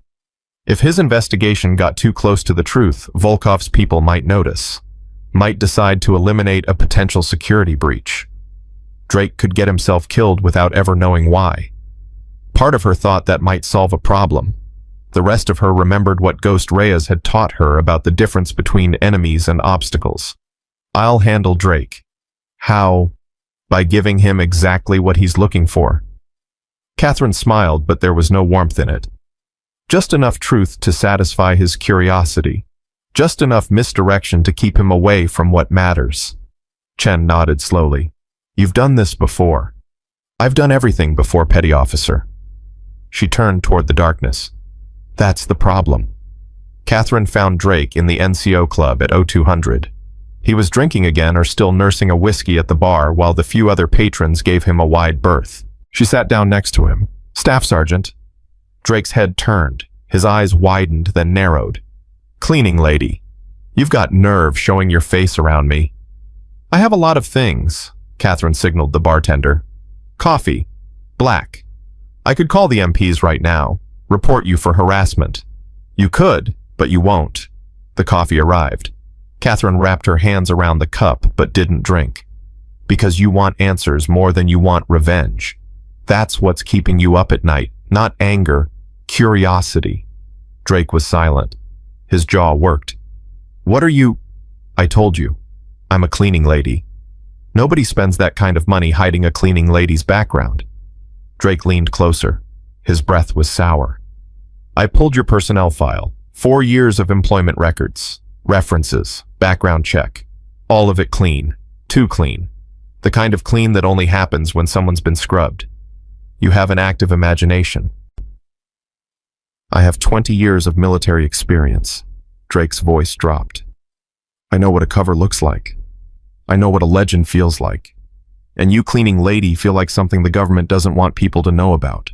If his investigation got too close to the truth, Volkov's people might notice, might decide to eliminate a potential security breach. Drake could get himself killed without ever knowing why. Part of her thought that might solve a problem. The rest of her remembered what Ghost Reyes had taught her about the difference between enemies and obstacles. I'll handle Drake. How? By giving him exactly what he's looking for. Catherine smiled, but there was no warmth in it. Just enough truth to satisfy his curiosity. Just enough misdirection to keep him away from what matters. Chen nodded slowly. You've done this before. I've done everything before, Petty Officer. She turned toward the darkness. That's the problem. Catherine found Drake in the NCO club at 0200. He was drinking again or still nursing a whiskey at the bar while the few other patrons gave him a wide berth. She sat down next to him. Staff Sergeant. Drake's head turned, his eyes widened, then narrowed. Cleaning lady. You've got nerve showing your face around me. I have a lot of things, Catherine signaled the bartender. Coffee. Black. I could call the MPs right now, report you for harassment. You could, but you won't. The coffee arrived. Catherine wrapped her hands around the cup, but didn't drink. Because you want answers more than you want revenge. That's what's keeping you up at night, not anger, curiosity. Drake was silent. His jaw worked. What are you? I told you. I'm a cleaning lady. Nobody spends that kind of money hiding a cleaning lady's background. Drake leaned closer. His breath was sour. I pulled your personnel file. 4 years of employment records, references, background check. All of it clean. Too clean. The kind of clean that only happens when someone's been scrubbed. You have an active imagination. I have 20 years of military experience. Drake's voice dropped. I know what a cover looks like. I know what a legend feels like. And you cleaning lady feel like something the government doesn't want people to know about.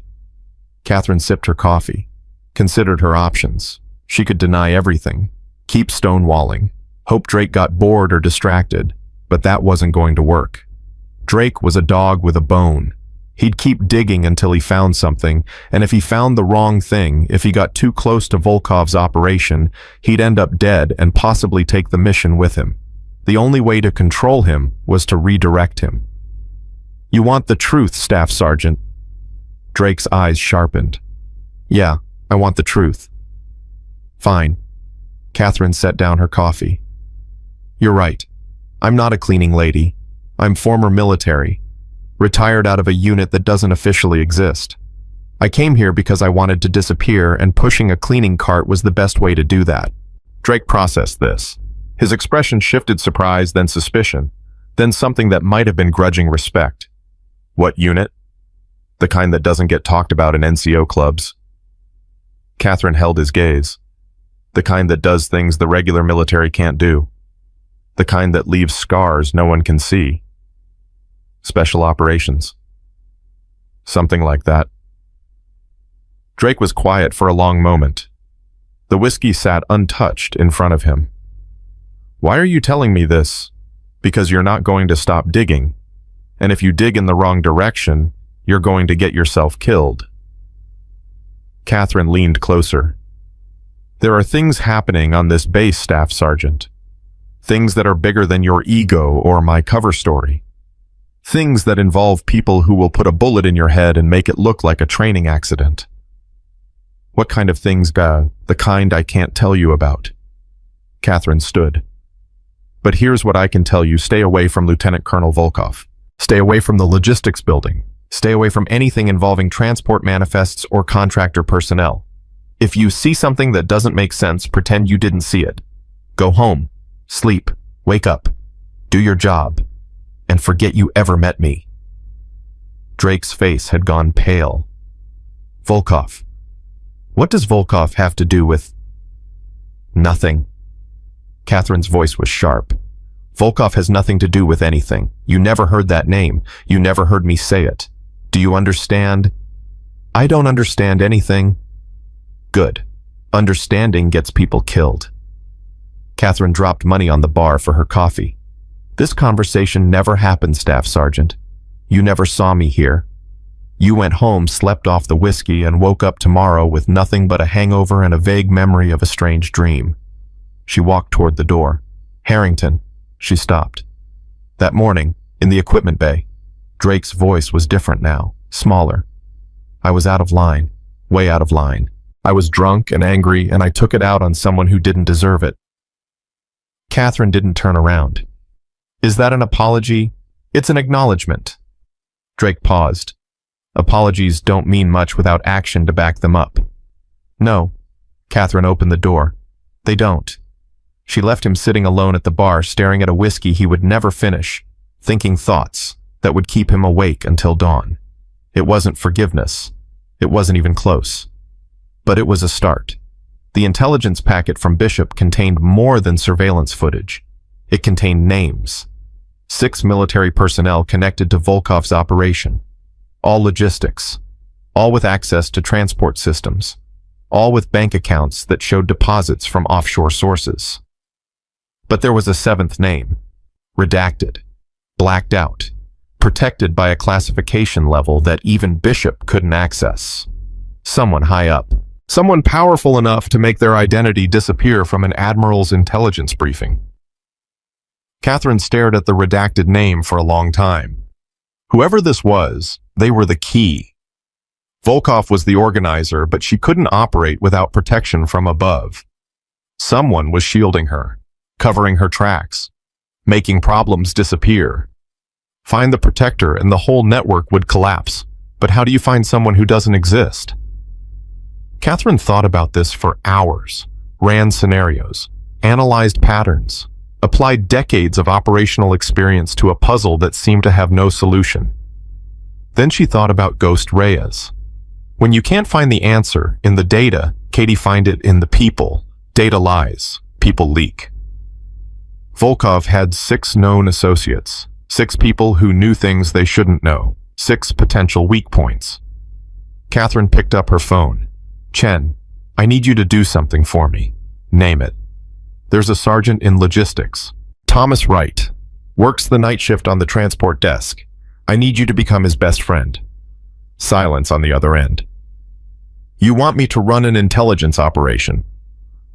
Catherine sipped her coffee, considered her options. She could deny everything, keep stonewalling, hope Drake got bored or distracted, but that wasn't going to work. Drake was a dog with a bone. He'd keep digging until he found something, and if he found the wrong thing, if he got too close to Volkov's operation, he'd end up dead and possibly take the mission with him. The only way to control him was to redirect him. You want the truth, Staff Sergeant. Drake's eyes sharpened. Yeah, I want the truth. Fine. Catherine set down her coffee. You're right. I'm not a cleaning lady. I'm former military. Retired out of a unit that doesn't officially exist. I came here because I wanted to disappear, and pushing a cleaning cart was the best way to do that. Drake processed this. His expression shifted surprise, then suspicion, then something that might have been grudging respect. What unit? The kind that doesn't get talked about in NCO clubs. Catherine held his gaze. The kind that does things the regular military can't do. The kind that leaves scars no one can see. Special operations. Something like that. Drake was quiet for a long moment. The whiskey sat untouched in front of him. Why are you telling me this? Because you're not going to stop digging. And if you dig in the wrong direction, you're going to get yourself killed. Catherine leaned closer. There are things happening on this base, Staff Sergeant. Things that are bigger than your ego or my cover story. Things that involve people who will put a bullet in your head and make it look like a training accident. What kind of things, the kind I can't tell you about? Catherine stood. But here's what I can tell you. Stay away from Lieutenant Colonel Volkov. Stay away from the logistics building. Stay away from anything involving transport manifests or contractor personnel. If you see something that doesn't make sense, pretend you didn't see it. Go home, sleep, wake up, do your job, and forget you ever met me. Drake's face had gone pale. Volkov. What does Volkov have to do with... Nothing. Catherine's voice was sharp. Volkov has nothing to do with anything. You never heard that name. You never heard me say it. Do you understand? I don't understand anything. Good. Understanding gets people killed. Catherine dropped money on the bar for her coffee. This conversation never happened, Staff Sergeant. You never saw me here. You went home, slept off the whiskey, and woke up tomorrow with nothing but a hangover and a vague memory of a strange dream. She walked toward the door. Harrington. She stopped. That morning, in the equipment bay, Drake's voice was different now, smaller. I was out of line, way out of line. I was drunk and angry, and I took it out on someone who didn't deserve it. Catherine didn't turn around. Is that an apology? It's an acknowledgement. Drake paused. Apologies don't mean much without action to back them up. No. Catherine opened the door. They don't. She left him sitting alone at the bar, staring at a whiskey he would never finish, thinking thoughts that would keep him awake until dawn. It wasn't forgiveness. It wasn't even close. But it was a start. The intelligence packet from Bishop contained more than surveillance footage. It contained names. 6 military personnel connected to Volkov's operation. All logistics. all with access to transport systems, all with bank accounts that showed deposits from offshore sources. But there was a seventh name, redacted, blacked out, protected by a classification level that even Bishop couldn't access. Someone high up, someone powerful enough to make their identity disappear from an admiral's intelligence briefing. Catherine stared at the redacted name for a long time. Whoever this was, they were the key. Volkov was the organizer, but she couldn't operate without protection from above. Someone was shielding her, covering her tracks, making problems disappear. Find the protector and the whole network would collapse. But how do you find someone who doesn't exist? Catherine thought about this for hours, ran scenarios, analyzed patterns, applied decades of operational experience to a puzzle that seemed to have no solution. Then she thought about Ghost Reyes. When you can't find the answer in the data, Katie find it in the people. Data lies, people leak. Volkov had 6 known associates, 6 people who knew things they shouldn't know, 6 potential weak points. Catherine picked up her phone. Chen, I need you to do something for me. Name it. There's a sergeant in logistics. Thomas Wright. Works the night shift on the transport desk. I need you to become his best friend. Silence on the other end. You want me to run an intelligence operation.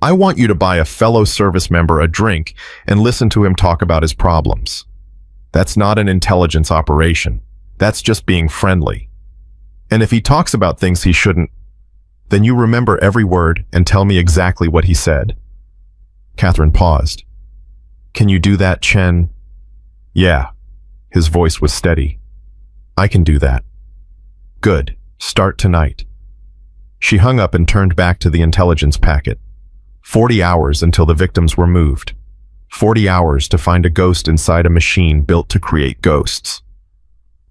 I want you to buy a fellow service member a drink and listen to him talk about his problems. That's not an intelligence operation. That's just being friendly. And if he talks about things he shouldn't, then you remember every word and tell me exactly what he said. Catherine paused. Can you do that, Chen? Yeah. His voice was steady. I can do that. Good. Start tonight. She hung up and turned back to the intelligence packet. 40 hours until the victims were moved. 40 hours to find a ghost inside a machine built to create ghosts.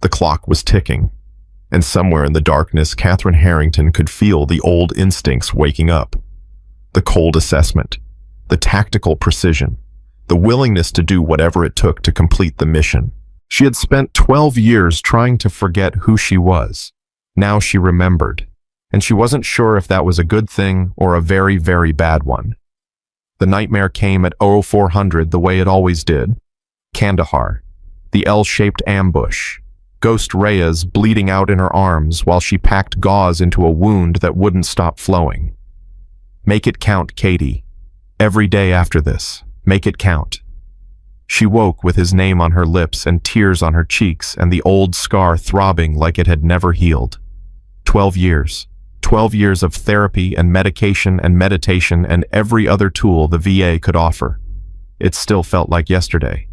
The clock was ticking, and somewhere in the darkness, Catherine Harrington could feel the old instincts waking up. The cold assessment, the tactical precision, the willingness to do whatever it took to complete the mission. She had spent 12 years trying to forget who she was. Now she remembered, and she wasn't sure if that was a good thing or a very, very bad one. The nightmare came at 0400 the way it always did. Kandahar, the L-shaped ambush, Ghost Reyes bleeding out in her arms while she packed gauze into a wound that wouldn't stop flowing. Make it count, Katie. Every day after this, make it count. She woke with his name on her lips and tears on her cheeks and the old scar throbbing like it had never healed. 12 years. 12 years of therapy and medication and meditation and every other tool the VA could offer. It still felt like yesterday.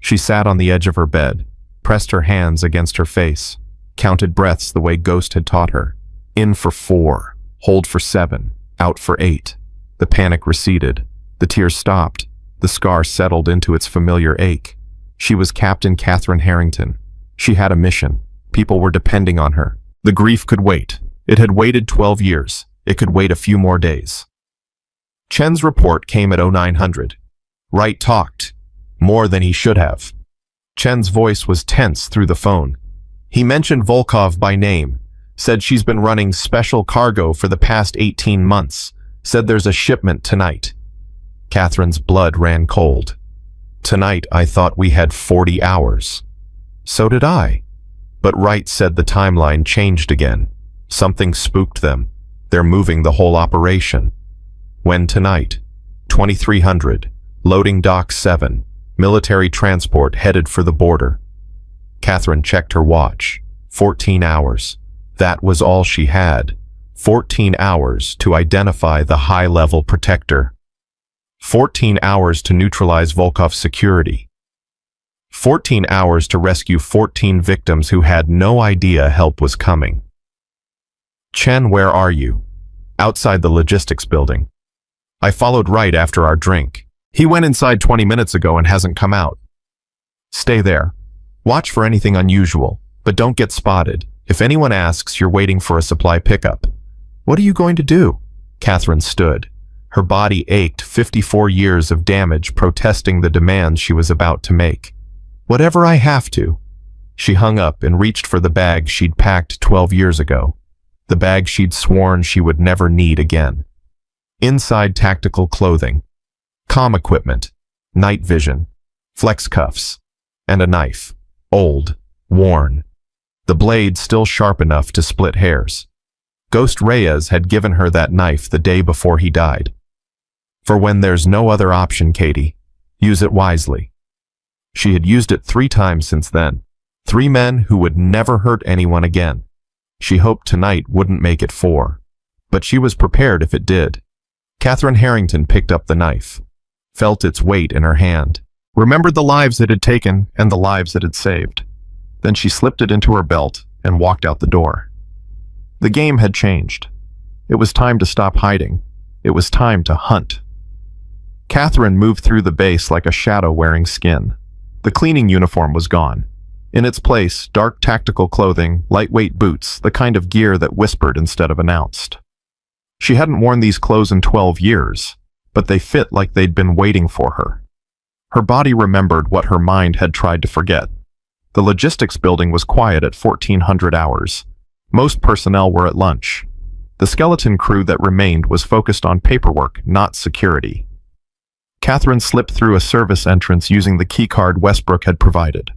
She sat on the edge of her bed, pressed her hands against her face, counted breaths the way Ghost had taught her. In for 4, hold for 7, out for 8. The panic receded. The tears stopped. The scar settled into its familiar ache. She was Captain Catherine Harrington. She had a mission. People were depending on her. The grief could wait. It had waited 12 years. It could wait a few more days. Chen's report came at 0900. Wright talked. More than he should have. Chen's voice was tense through the phone. He mentioned Volkov by name, said she's been running special cargo for the past 18 months, said there's a shipment tonight. Catherine's blood ran cold. Tonight I thought we had 40 hours. So did I. But Wright said the timeline changed again. Something spooked them. They're moving the whole operation. When tonight? 2300. Loading dock 7. Military transport headed for the border. Catherine checked her watch. 14 hours. That was all she had. 14 hours to identify the high-level protector. 14 hours to neutralize Volkov's security. 14 hours to rescue 14 victims who had no idea help was coming. Chen, where are you? Outside the logistics building. I followed Wright after our drink. He went inside 20 minutes ago and hasn't come out. Stay there. Watch for anything unusual, but don't get spotted. If anyone asks, you're waiting for a supply pickup. What are you going to do? Catherine stood. Her body ached, 54 years of damage protesting the demands she was about to make. Whatever I have to. She hung up and reached for the bag she'd packed 12 years ago. the bag she'd sworn she would never need again. Inside tactical clothing, comm equipment, night vision, flex cuffs, and a knife, old, worn, the blade still sharp enough to split hairs. Ghost Reyes had given her that knife the day before he died. For when there's no other option, Katie, use it wisely. She had used it 3 times since then. 3 men who would never hurt anyone again. She hoped tonight wouldn't make it 4. But she was prepared if it did. Catherine Harrington picked up the knife, felt its weight in her hand, remembered the lives it had taken and the lives it had saved. Then she slipped it into her belt and walked out the door. The game had changed. It was time to stop hiding. It was time to hunt. Catherine moved through the base like a shadow wearing skin. The cleaning uniform was gone. In its place, dark tactical clothing, lightweight boots, the kind of gear that whispered instead of announced. She hadn't worn these clothes in 12 years, but they fit like they'd been waiting for her. Her body remembered what her mind had tried to forget. The logistics building was quiet at 1400 hours. Most personnel were at lunch. The skeleton crew that remained was focused on paperwork, not security. Catherine slipped through a service entrance using the keycard Westbrook had provided.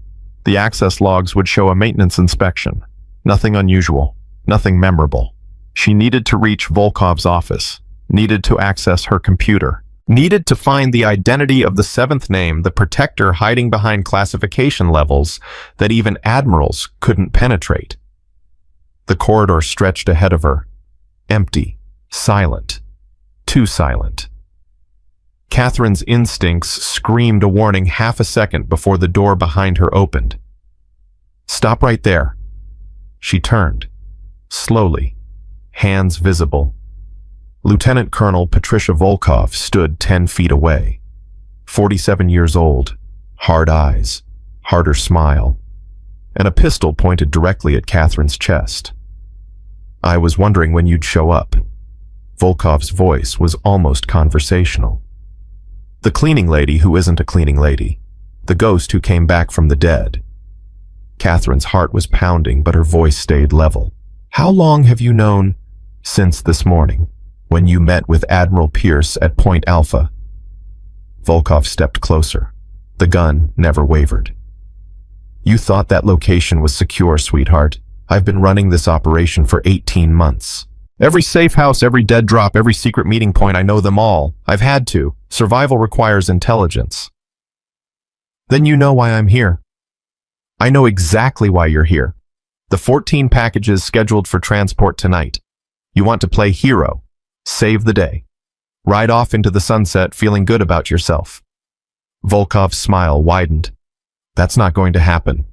The access logs would show a maintenance inspection. Nothing unusual, nothing memorable. She needed to reach Volkov's office, needed to access her computer, needed to find the identity of the 7th name, the protector hiding behind classification levels that even admirals couldn't penetrate. The corridor stretched ahead of her, empty, silent, too silent. Catherine's instincts screamed a warning half a second before the door behind her opened. Stop right there. She turned, slowly, hands visible. Lieutenant Colonel Patricia Volkov stood 10 feet away. 47 years old, hard eyes, harder smile, and a pistol pointed directly at Catherine's chest. I was wondering when you'd show up. Volkov's voice was almost conversational. The cleaning lady who isn't a cleaning lady. The ghost who came back from the dead. Catherine's heart was pounding, but her voice stayed level. How long have you known? Since this morning, when you met with Admiral Pierce at Point Alpha. Volkov stepped closer. The gun never wavered. You thought that location was secure, sweetheart. I've been running this operation for 18 months. Every safe house, every dead drop, every secret meeting point, I know them all. I've had to. Survival requires intelligence. Then you know why I'm here. I know exactly why you're here. The 14 packages scheduled for transport tonight. You want to play hero. Save the day. Ride off into the sunset feeling good about yourself. Volkov's smile widened. That's not going to happen.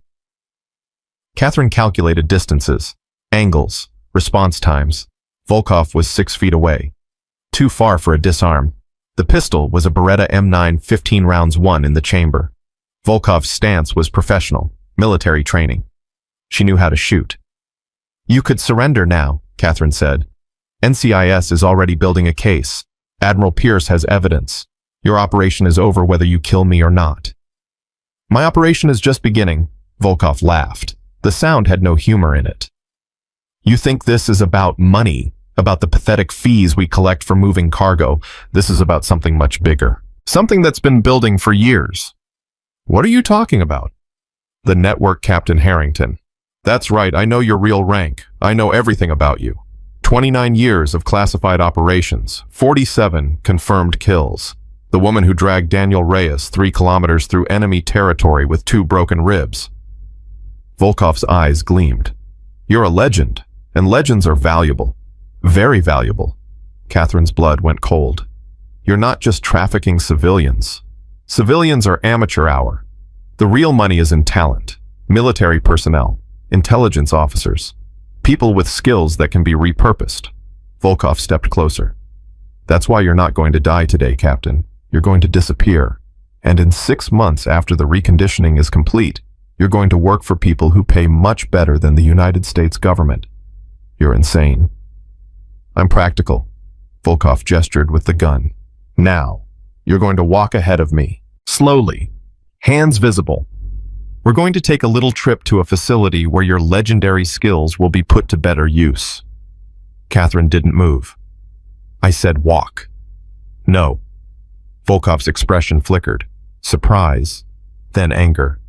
Catherine calculated distances, angles, response times. Volkov was 6 feet away. Too far for a disarm. The pistol was a Beretta M9 15 rounds 1 in the chamber. Volkov's stance was professional, military training. She knew how to shoot. You could surrender now, Catherine said. NCIS is already building a case. Admiral Pierce has evidence. Your operation is over whether you kill me or not. My operation is just beginning, Volkov laughed. The sound had no humor in it. You think this is about money, about the pathetic fees we collect for moving cargo. This is about something much bigger. Something that's been building for years. What are you talking about? The network, Captain Harrington. That's right, I know your real rank. I know everything about you. 29 years of classified operations, 47 confirmed kills. The woman who dragged Daniel Reyes 3 kilometers through enemy territory with 2 broken ribs. Volkov's eyes gleamed. You're a legend, and legends are valuable. Very valuable. Catherine's blood went cold. You're not just trafficking civilians. Civilians are amateur hour. The real money is in talent, military personnel, intelligence officers, people with skills that can be repurposed. Volkov stepped closer. That's why you're not going to die today, Captain. You're going to disappear. And in 6 months after the reconditioning is complete, you're going to work for people who pay much better than the United States government. You're insane. I'm practical. Volkov gestured with the gun. Now, you're going to walk ahead of me. Slowly. Hands visible. We're going to take a little trip to a facility where your legendary skills will be put to better use. Catherine didn't move. I said walk. No. Volkov's expression flickered. Surprise, then anger.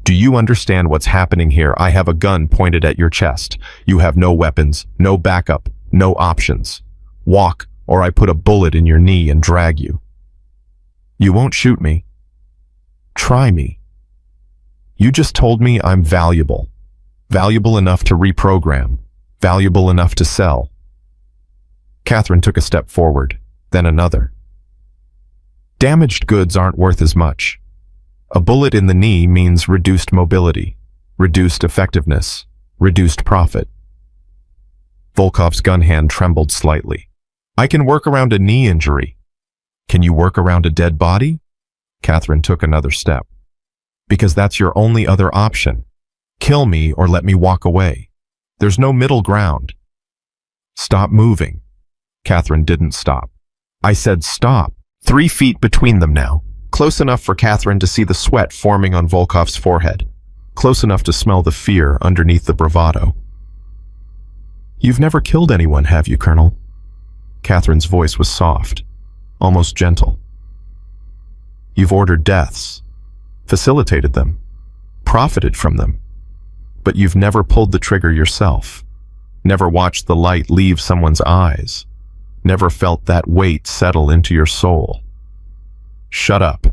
Do you understand what's happening here? I have a gun pointed at your chest. You have no weapons, no backup, no options. Walk, or I put a bullet in your knee and drag you. You won't shoot me. Try me. You just told me I'm valuable. Valuable enough to reprogram. Valuable enough to sell. Catherine took a step forward, then another. Damaged goods aren't worth as much. A bullet in the knee means reduced mobility, reduced effectiveness, reduced profit. Volkov's gun hand trembled slightly. I can work around a knee injury. Can you work around a dead body? Catherine took another step. Because that's your only other option. Kill me or let me walk away. There's no middle ground. Stop moving. Catherine didn't stop. I said stop. 3 feet between them now. Close enough for Catherine to see the sweat forming on Volkov's forehead. Close enough to smell the fear underneath the bravado. You've never killed anyone, have you, Colonel? Catherine's voice was soft, almost gentle. You've ordered deaths, facilitated them, profited from them. But you've never pulled the trigger yourself, never watched the light leave someone's eyes, never felt that weight settle into your soul. Shut up.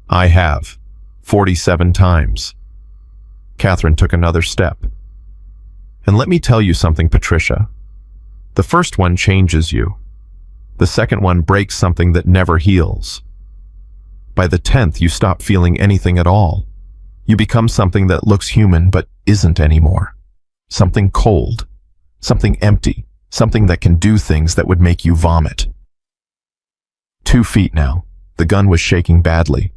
I have, 47 times. Catherine took another step. And let me tell you something, Patricia. The first one changes you. The second one breaks something that never heals. By the 10th, you stop feeling anything at all. You become something that looks human but isn't anymore. Something cold, something empty, something that can do things that would make you vomit. 2 feet now. The gun was shaking badly.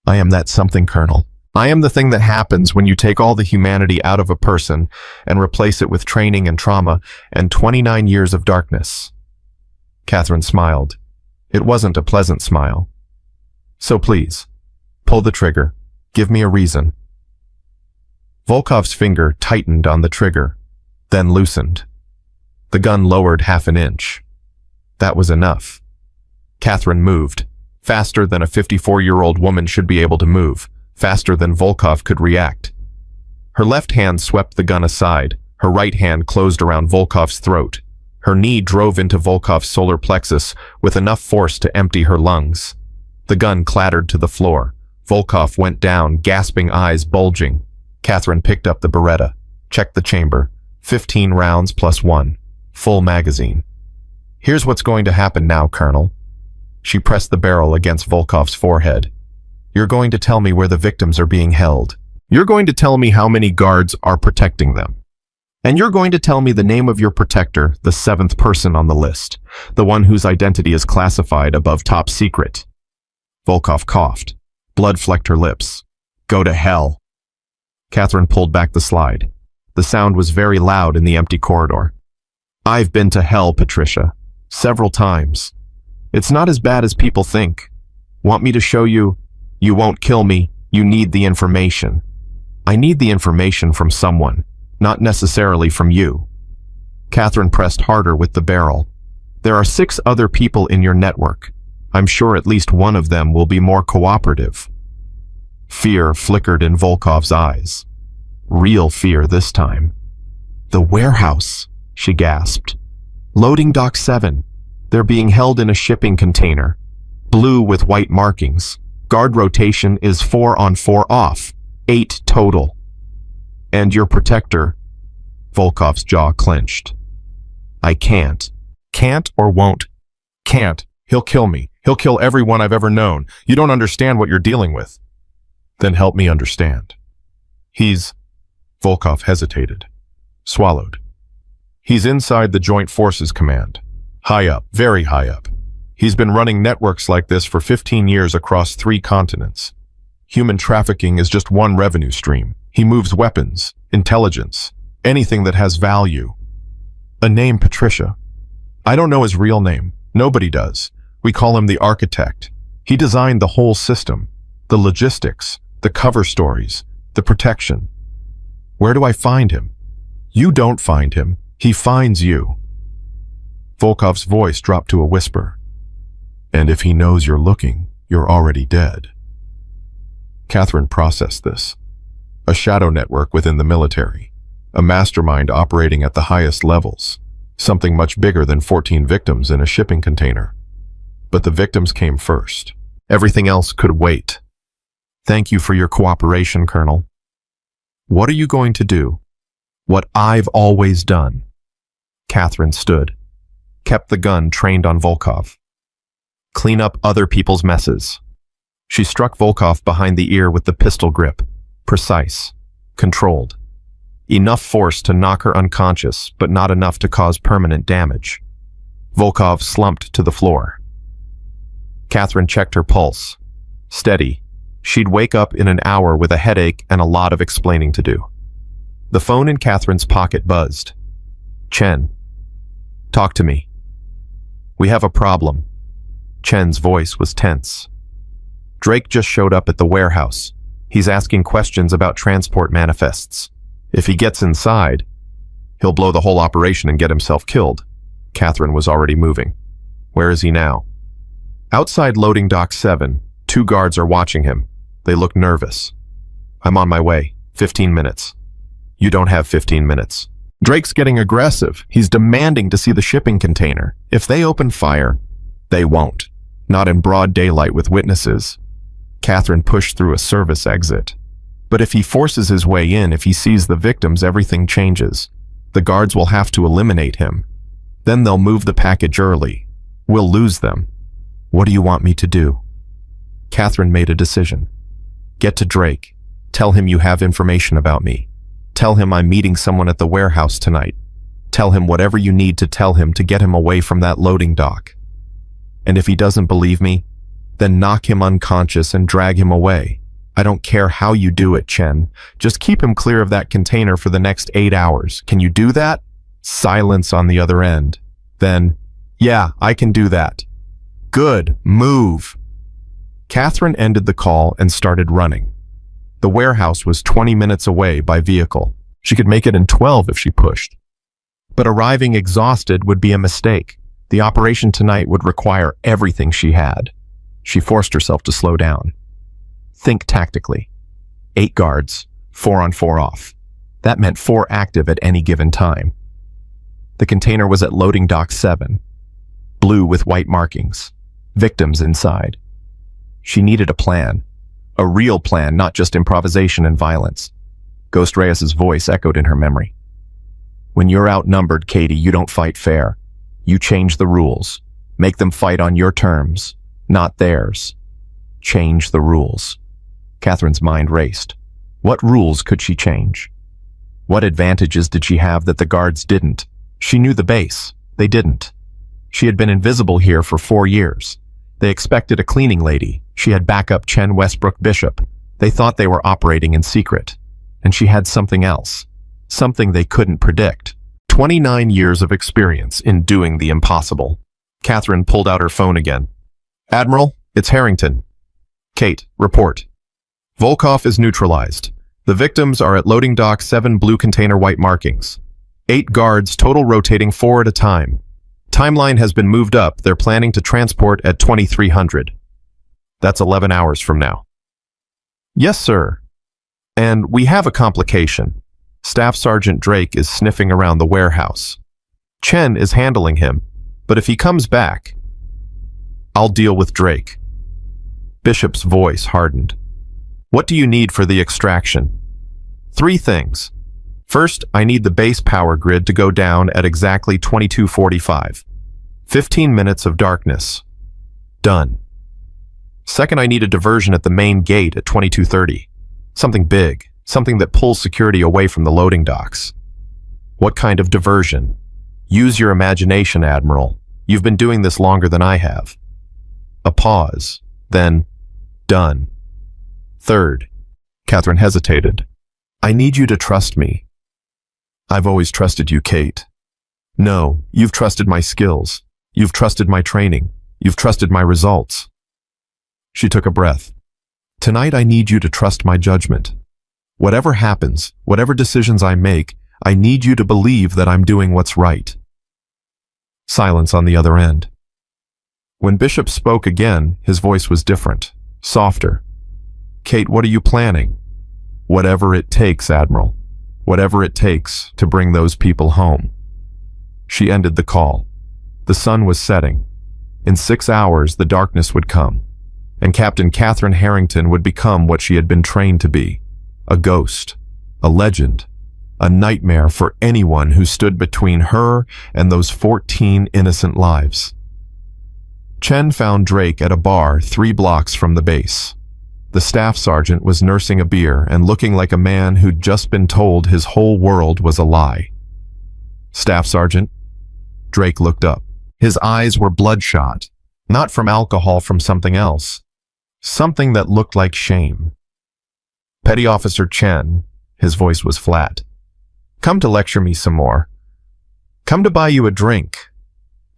I am that something, Colonel. I am the thing that happens when you take all the humanity out of a person and replace it with training and trauma and 29 years of darkness. Catherine smiled. It wasn't a pleasant smile. So please, pull the trigger. Give me a reason. Volkov's finger tightened on the trigger, then loosened. The gun lowered half an inch. That was enough. Catherine moved, faster than a 54-year-old woman should be able to move, faster than Volkov could react. Her left hand swept the gun aside, her right hand closed around Volkov's throat. Her knee drove into Volkov's solar plexus with enough force to empty her lungs. The gun clattered to the floor. Volkov went down, gasping eyes bulging. Catherine picked up the Beretta, checked the chamber. 15 rounds plus 1. Full magazine. Here's what's going to happen now, Colonel. She pressed the barrel against Volkov's forehead. You're going to tell me where the victims are being held. You're going to tell me how many guards are protecting them. And you're going to tell me the name of your protector, the 7th person on the list, the one whose identity is classified above top secret. Volkov coughed. Blood flecked her lips. Go to hell. Catherine pulled back the slide. The sound was very loud in the empty corridor. I've been to hell, Patricia. Several times. It's not as bad as people think. Want me to show you? You won't kill me. You need the information. I need the information from someone, not necessarily from you. Catherine pressed harder with the barrel. There are 6 other people in your network. I'm sure at least one of them will be more cooperative. Fear flickered in Volkov's eyes. Real fear this time. The warehouse, she gasped. Loading dock 7. They're being held in a shipping container. Blue with white markings. Guard rotation is 4 on 4 off. 8 total. And your protector? Volkov's jaw clenched. I can't. Can't or won't? Can't. He'll kill me. He'll kill everyone I've ever known. You don't understand what you're dealing with. Then help me understand. Volkov hesitated. Swallowed. He's inside the Joint Forces Command. High up, very high up. He's been running networks like this for 15 years across 3 continents. Human trafficking is just one revenue stream. He moves weapons, intelligence, anything that has value. A name, Patricia. I don't know his real name. Nobody does. We call him the architect. He designed the whole system, the logistics, the cover stories, the protection. Where do I find him? You don't find him. He finds you. Volkov's voice dropped to a whisper. And if he knows you're looking, you're already dead. Catherine processed this. A shadow network within the military. A mastermind operating at the highest levels. Something much bigger than 14 victims in a shipping container. But the victims came first. Everything else could wait. Thank you for your cooperation, Colonel. What are you going to do? What I've always done. Catherine stood, kept the gun trained on Volkov. Clean up other people's messes. She struck Volkov behind the ear with the pistol grip, precise, controlled. Enough force to knock her unconscious, but not enough to cause permanent damage. Volkov slumped to the floor. Catherine checked her pulse. Steady. She'd wake up in an hour with a headache and a lot of explaining to do. The phone in Catherine's pocket buzzed. Chen. Talk to me. We have a problem. Chen's voice was tense. Drake just showed up at the warehouse. He's asking questions about transport manifests. If he gets inside, he'll blow the whole operation and get himself killed. Catherine was already moving. Where is he now? Outside loading dock 7, 2 guards are watching him. They look nervous. I'm on my way. 15 minutes. You don't have 15 minutes. Drake's getting aggressive. He's demanding to see the shipping container. If they open fire, they won't. Not in broad daylight with witnesses. Catherine pushed through a service exit. But if he forces his way in, if he sees the victims, everything changes. The guards will have to eliminate him. Then they'll move the package early. We'll lose them. What do you want me to do? Catherine made a decision. Get to Drake. Tell him you have information about me. Tell him I'm meeting someone at the warehouse tonight. Tell him whatever you need to tell him to get him away from that loading dock. And if he doesn't believe me, then knock him unconscious and drag him away. I don't care how you do it, Chen. Just keep him clear of that container for the next 8 hours. Can you do that? Silence on the other end. Then, yeah, I can do that. Good, move. Catherine ended the call and started running. The warehouse was 20 minutes away by vehicle. She could make it in 12 if she pushed. But arriving exhausted would be a mistake. The operation tonight would require everything she had. She forced herself to slow down. Think tactically. 8 guards, 4 on 4 off. That meant 4 active at any given time. The container was at loading dock 7. Blue with white markings. Victims inside. She needed a plan. A real plan, not just improvisation and violence. Ghost Reyes's voice echoed in her memory. When you're outnumbered, Katie, you don't fight fair. You change the rules. Make them fight on your terms, not theirs. Change the rules. Catherine's mind raced. What rules could she change? What advantages did she have that the guards didn't? She knew the base. They didn't. She had been invisible here for 4 years. They expected a cleaning lady. She had backup Chen Westbrook Bishop. They thought they were operating in secret. And she had something else. Something they couldn't predict. 29 years of experience in doing the impossible. Catherine pulled out her phone again. Admiral, it's Harrington. Kate, report. Volkov is neutralized. The victims are at loading dock 7, blue container, white markings. 8 guards, total rotating 4 at a time. Timeline has been moved up. They're planning to transport at 2300. That's 11 hours from now. Yes, sir. And we have a complication. Staff Sergeant Drake is sniffing around the warehouse. Chen is handling him, but if he comes back, I'll deal with Drake. Bishop's voice hardened. What do you need for the extraction? 3 things. First, I need the base power grid to go down at exactly 22:45. 15 minutes of darkness. Done. Second, I need a diversion at the main gate at 22:30. Something big, something that pulls security away from the loading docks. What kind of diversion? Use your imagination, Admiral. You've been doing this longer than I have. A pause. Then, done. Third, Catherine hesitated. I need you to trust me. I've always trusted you, Kate. No, you've trusted my skills. You've trusted my training. You've trusted my results. She took a breath. Tonight I need you to trust my judgment. Whatever happens, whatever decisions I make, I need you to believe that I'm doing what's right." Silence on the other end. When Bishop spoke again, his voice was different, softer. "Kate, what are you planning?" "Whatever it takes, Admiral. Whatever it takes to bring those people home." She ended the call. The sun was setting. In 6 hours, the darkness would come, and Captain Catherine Harrington would become what she had been trained to be: a ghost, a legend, a nightmare for anyone who stood between her and those 14 innocent lives. Chen found Drake at a bar 3 blocks from the base. The staff sergeant was nursing a beer and looking like a man who'd just been told his whole world was a lie. "Staff Sergeant?" Drake looked up. His eyes were bloodshot, not from alcohol, from something else. Something that looked like shame. "Petty Officer Chen," his voice was flat. "Come to lecture me some more. Come to buy you a drink."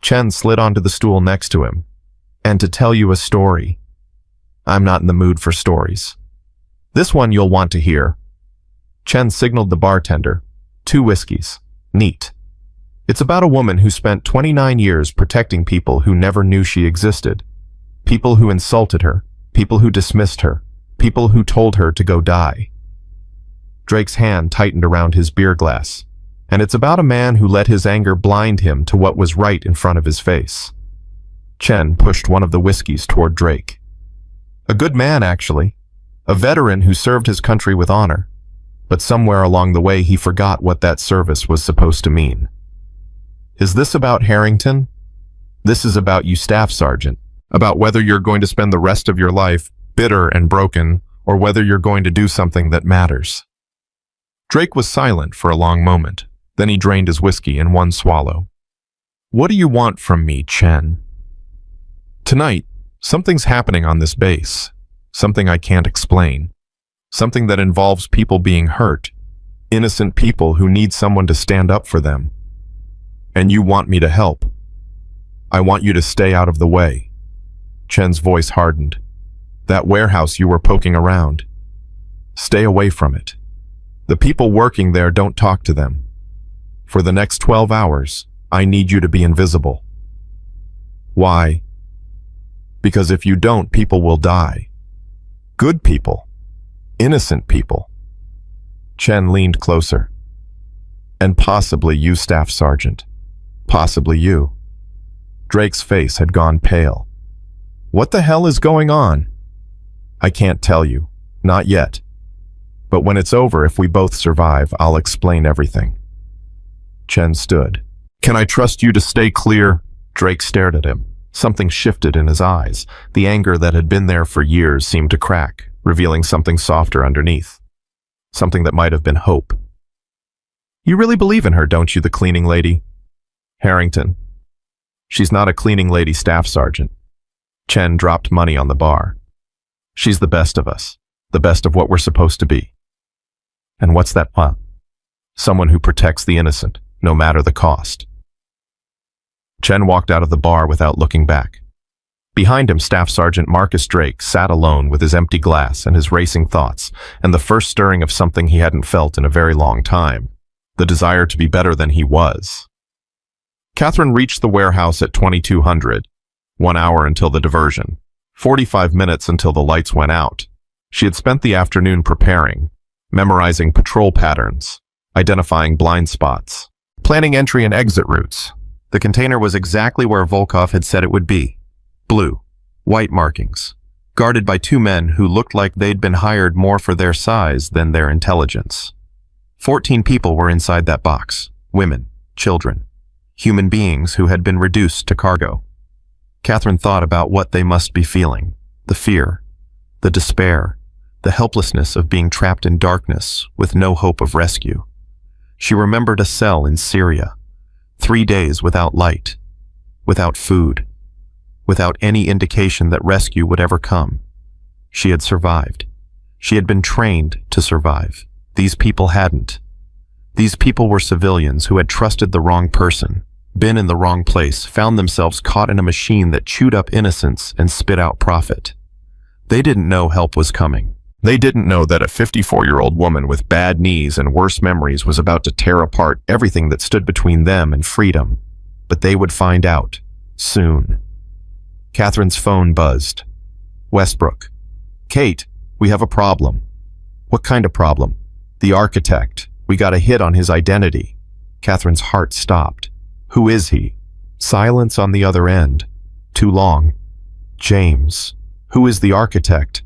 Chen slid onto the stool next to him. "And to tell you a story." "I'm not in the mood for stories. This one you'll want to hear." Chen signaled the bartender. 2 whiskeys. Neat. "It's about a woman who spent 29 years protecting people who never knew she existed. People who insulted her, people who dismissed her, people who told her to go die." Drake's hand tightened around his beer glass. "And it's about a man who let his anger blind him to what was right in front of his face." Chen pushed one of the whiskeys toward Drake. "A good man, actually. A veteran who served his country with honor. But somewhere along the way he forgot what that service was supposed to mean." "Is this about Harrington?" "This is about you, Staff Sergeant. About whether you're going to spend the rest of your life bitter and broken, or whether you're going to do something that matters." Drake was silent for a long moment. Then he drained his whiskey in one swallow. "What do you want from me, Chen?" "Tonight, something's happening on this base. Something I can't explain. Something that involves people being hurt. Innocent people who need someone to stand up for them. And you want me to help. I want you to stay out of the way." Chen's voice hardened. "That warehouse you were poking around. Stay away from it. The people working there, don't talk to them. For the next 12 hours, I need you to be invisible." "Why?" "Because if you don't, people will die. Good people. Innocent people." Chen leaned closer. "And possibly you, Staff Sergeant. Possibly you." Drake's face had gone pale. "What the hell is going on?" "I can't tell you. Not yet. But when it's over, if we both survive, I'll explain everything." Chen stood. "Can I trust you to stay clear?" Drake stared at him. Something shifted in his eyes. The anger that had been there for years seemed to crack, revealing something softer underneath. Something that might have been hope. "You really believe in her, don't you, the cleaning lady?" "Harrington. She's not a cleaning lady, Staff Sergeant." Chen dropped money on the bar. "She's the best of us. The best of what we're supposed to be." "And what's that? Someone who protects the innocent, no matter the cost." Chen walked out of the bar without looking back. Behind him, Staff Sergeant Marcus Drake sat alone with his empty glass and his racing thoughts, and the first stirring of something he hadn't felt in a very long time, the desire to be better than he was. Catherine reached the warehouse at 2200, 1 hour until the diversion, 45 minutes until the lights went out. She had spent the afternoon preparing, memorizing patrol patterns, identifying blind spots, planning entry and exit routes. The container was exactly where Volkov had said it would be. Blue, white markings, guarded by 2 men who looked like they'd been hired more for their size than their intelligence. 14 people were inside that box. Women, children, human beings who had been reduced to cargo. Catherine thought about what they must be feeling. The fear, the despair, the helplessness of being trapped in darkness with no hope of rescue. She remembered a cell in Syria, 3 days without light, without food, without any indication that rescue would ever come. She had survived. She had been trained to survive. These people hadn't. These people were civilians who had trusted the wrong person, been in the wrong place, found themselves caught in a machine that chewed up innocence and spit out profit. They didn't know help was coming. They didn't know that a 54-year-old woman with bad knees and worse memories was about to tear apart everything that stood between them and freedom. But they would find out. Soon. Catherine's phone buzzed. Westbrook. Kate, we have a problem. What kind of problem? The architect. We got a hit on his identity. Catherine's heart stopped. Who is he? Silence on the other end. Too long. James. Who is the architect?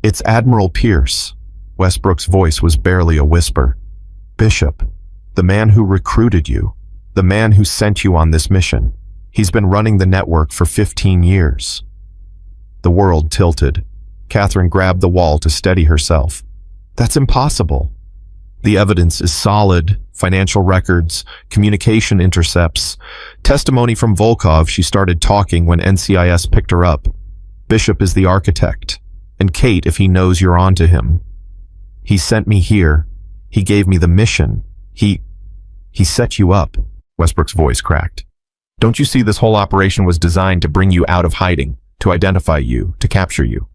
It's Admiral Pierce. Westbrook's voice was barely a whisper. Bishop. The man who recruited you. The man who sent you on this mission. He's been running the network for 15 years. The world tilted. Catherine grabbed the wall to steady herself. That's impossible. The evidence is solid. Financial records, communication intercepts, testimony from Volkov. She started talking when NCIS picked her up. Bishop is the architect. And Kate, if he knows you're onto him. He sent me here. He gave me the mission. He set you up. Westbrook's voice cracked. Don't you see this whole operation was designed to bring you out of hiding, to identify you, to capture you?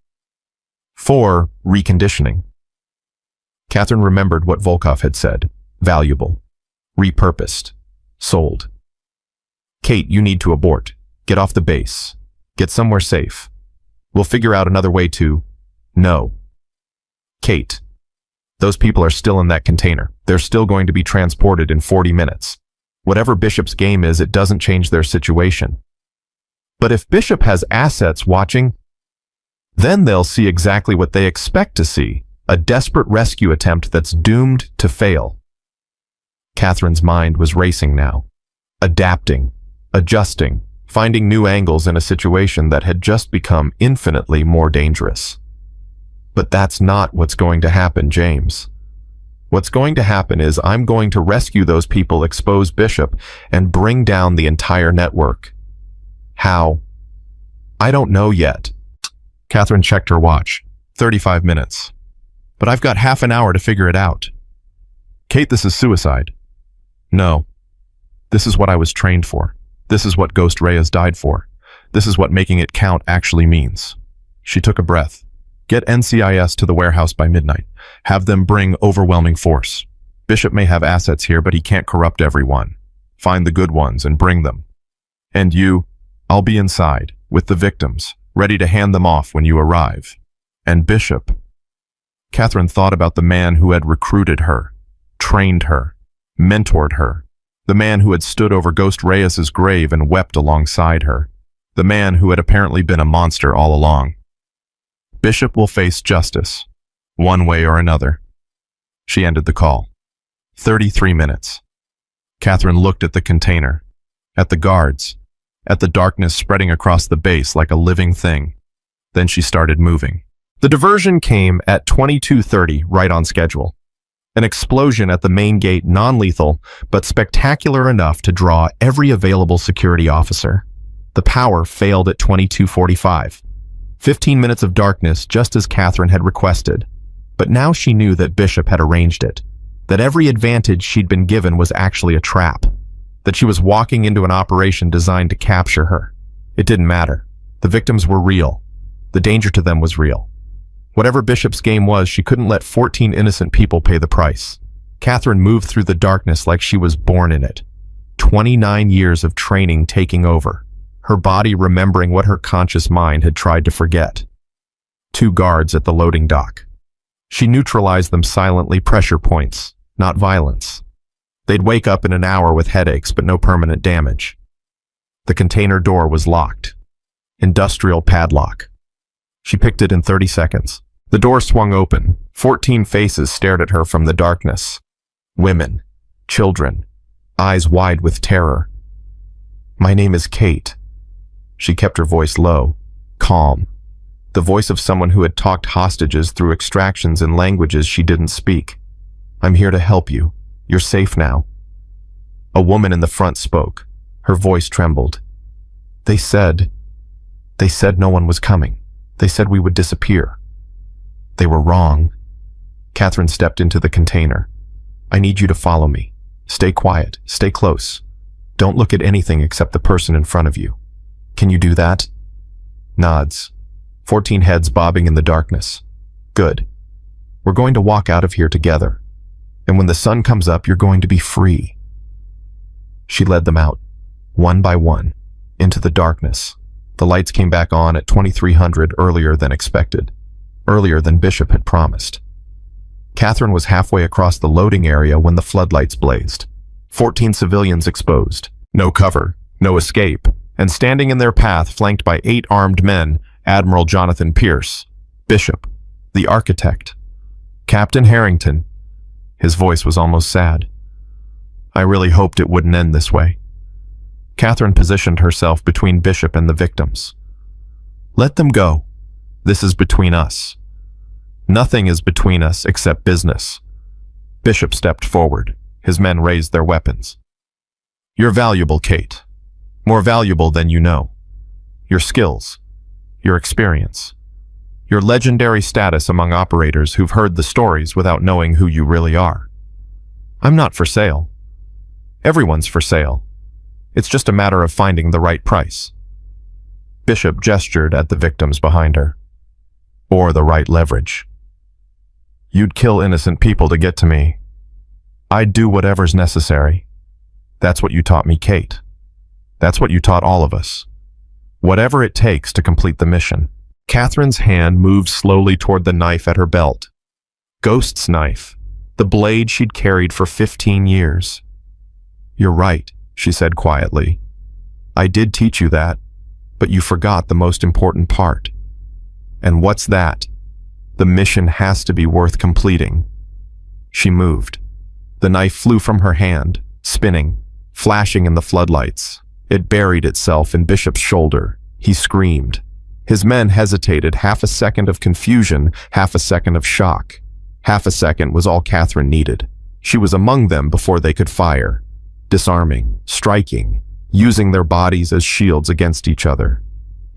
For reconditioning. Catherine remembered what Volkov had said. Valuable. Repurposed. Sold. Kate, you need to abort. Get off the base. Get somewhere safe. We'll figure out another way to... No. Kate. Those people are still in that container. They're still going to be transported in 40 minutes. Whatever Bishop's game is, it doesn't change their situation. But if Bishop has assets watching, then they'll see exactly what they expect to see. A desperate rescue attempt that's doomed to fail. Catherine's mind was racing now. Adapting. Adjusting. Finding new angles in a situation that had just become infinitely more dangerous. But that's not what's going to happen, James. What's going to happen is I'm going to rescue those people, expose Bishop, and bring down the entire network. How? I don't know yet. Catherine checked her watch. 35 minutes. But I've got half an hour to figure it out. Kate, this is suicide. No. This is what I was trained for. This is what Ghost Reyes died for. This is what making it count actually means. She took a breath. Get NCIS to the warehouse by midnight. Have them bring overwhelming force. Bishop may have assets here, but he can't corrupt everyone. Find the good ones and bring them. And you, I'll be inside, with the victims, ready to hand them off when you arrive. And Bishop. Catherine thought about the man who had recruited her, trained her, mentored her. The man who had stood over Ghost Reyes's grave and wept alongside her. The man who had apparently been a monster all along. Bishop will face justice, one way or another. She ended the call. 33 minutes. Catherine looked at the container, at the guards, at the darkness spreading across the base like a living thing. Then she started moving. The diversion came at 22:30, right on schedule. An explosion at the main gate, non-lethal, but spectacular enough to draw every available security officer. The power failed at 22:45. 15 minutes of darkness, just as Catherine had requested. But now she knew that Bishop had arranged it, that every advantage she'd been given was actually a trap, that she was walking into an operation designed to capture her. It didn't matter. The victims were real. The danger to them was real. Whatever Bishop's game was, she couldn't let 14 innocent people pay the price. Catherine moved through the darkness like she was born in it. 29 years of training taking over. Her body remembering what her conscious mind had tried to forget. 2 guards at the loading dock. She neutralized them silently, pressure points, not violence. They'd wake up in an hour with headaches, but no permanent damage. The container door was locked. Industrial padlock. She picked it in 30 seconds. The door swung open. 14 faces stared at her from the darkness. Women. Children. Eyes wide with terror. My name is Kate. She kept her voice low, calm. The voice of someone who had talked hostages through extractions in languages she didn't speak. I'm here to help you. You're safe now. A woman in the front spoke. Her voice trembled. They said no one was coming. They said we would disappear. They were wrong. Catherine stepped into the container. I need you to follow me. Stay quiet. Stay close. Don't look at anything except the person in front of you. Can you do that? Nods. 14 heads bobbing in the darkness. Good. We're going to walk out of here together. And when the sun comes up, you're going to be free." She led them out, one by one, into the darkness. The lights came back on at 2300 earlier than expected, earlier than Bishop had promised. Catherine was halfway across the loading area when the floodlights blazed. 14 civilians exposed. No cover, no escape, and standing in their path, flanked by 8 armed men, Admiral Jonathan Pierce, Bishop, the architect, Captain Harrington. His voice was almost sad. "I really hoped it wouldn't end this way." Catherine positioned herself between Bishop and the victims. "Let them go. This is between us. Nothing is between us except business." Bishop stepped forward. His men raised their weapons. "You're valuable, Kate. More valuable than you know. Your skills, your experience, your legendary status among operators who've heard the stories without knowing who you really are. I'm not for sale. Everyone's for sale. It's just a matter of finding the right price." Bishop gestured at the victims behind her. "Or the right leverage. You'd kill innocent people to get to me. I'd do whatever's necessary. That's what you taught me, Kate. That's what you taught all of us. Whatever it takes to complete the mission." Catherine's hand moved slowly toward the knife at her belt. Ghost's knife, the blade she'd carried for 15 years. "You're right," she said quietly. "I did teach you that, but you forgot the most important part. And what's that? The mission has to be worth completing." She moved. The knife flew from her hand, spinning, flashing in the floodlights. It buried itself in Bishop's shoulder. He screamed. His men hesitated, half a second of confusion, half a second of shock. Half a second was all Catherine needed. She was among them before they could fire, disarming, striking, using their bodies as shields against each other.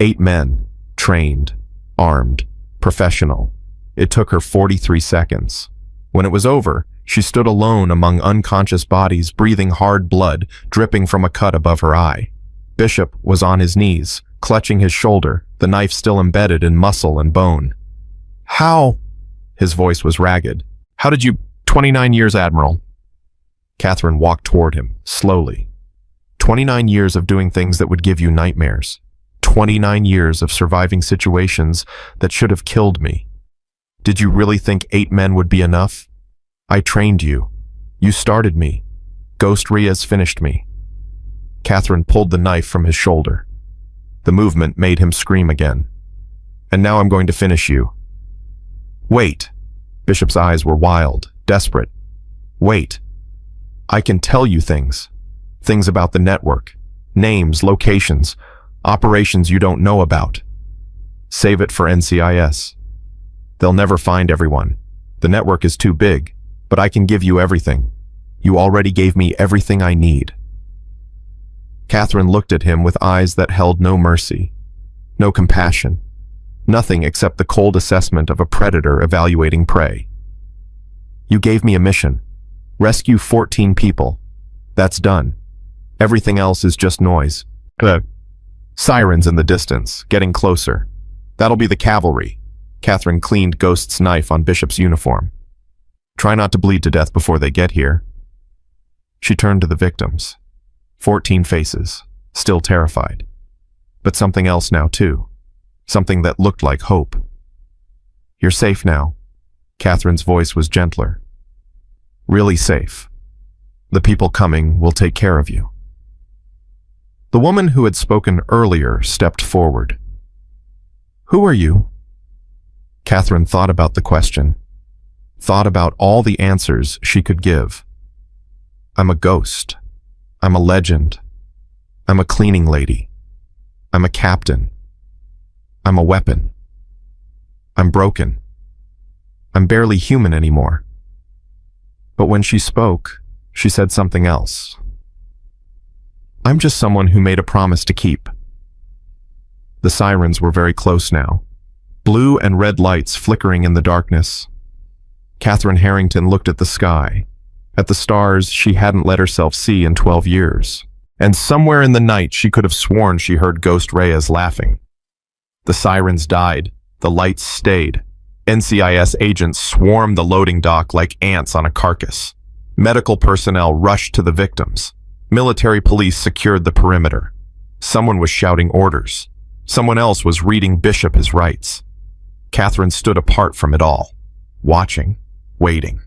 8 men, trained, armed, professional. It took her 43 seconds. When it was over, she stood alone among unconscious bodies, breathing hard blood dripping from a cut above her eye. Bishop was on his knees, clutching his shoulder, the knife still embedded in muscle and bone. "How?" His voice was ragged. "How did you— 29 years, Admiral." Catherine walked toward him, slowly. 29 years of doing things that would give you nightmares. 29 years of surviving situations that should have killed me. Did you really think 8 men would be enough? I trained you. You started me. Ghost Riaz finished me. Catherine pulled the knife from his shoulder. The movement made him scream again. "And now I'm going to finish you." "Wait." Bishop's eyes were wild, desperate. "Wait. I can tell you things. Things about the network. Names, locations, operations you don't know about. Save it for NCIS. They'll never find everyone. The network is too big, but I can give you everything. You already gave me everything I need." Catherine looked at him with eyes that held no mercy, no compassion, nothing except the cold assessment of a predator evaluating prey. "You gave me a mission. Rescue 14 people. That's done. Everything else is just noise." Sirens in the distance, getting closer. "That'll be the cavalry." Catherine cleaned Ghost's knife on Bishop's uniform. "Try not to bleed to death before they get here." She turned to the victims. 14 faces, still terrified. But something else now too. Something that looked like hope. "You're safe now." Catherine's voice was gentler. "Really safe. The people coming will take care of you." The woman who had spoken earlier stepped forward. "Who are you?" Catherine thought about the question, thought about all the answers she could give. "I'm a ghost. I'm a legend. I'm a cleaning lady. I'm a captain. I'm a weapon. I'm broken. I'm barely human anymore." But when she spoke, she said something else. "I'm just someone who made a promise to keep." The sirens were very close now, blue and red lights flickering in the darkness. Catherine Harrington looked at the sky, at the stars she hadn't let herself see in 12 years. And somewhere in the night she could have sworn she heard Ghost Riaz laughing. The sirens died, the lights stayed, NCIS agents swarmed the loading dock like ants on a carcass. Medical personnel rushed to the victims. Military police secured the perimeter. Someone was shouting orders. Someone else was reading Bishop his rights. Catherine stood apart from it all, watching, waiting.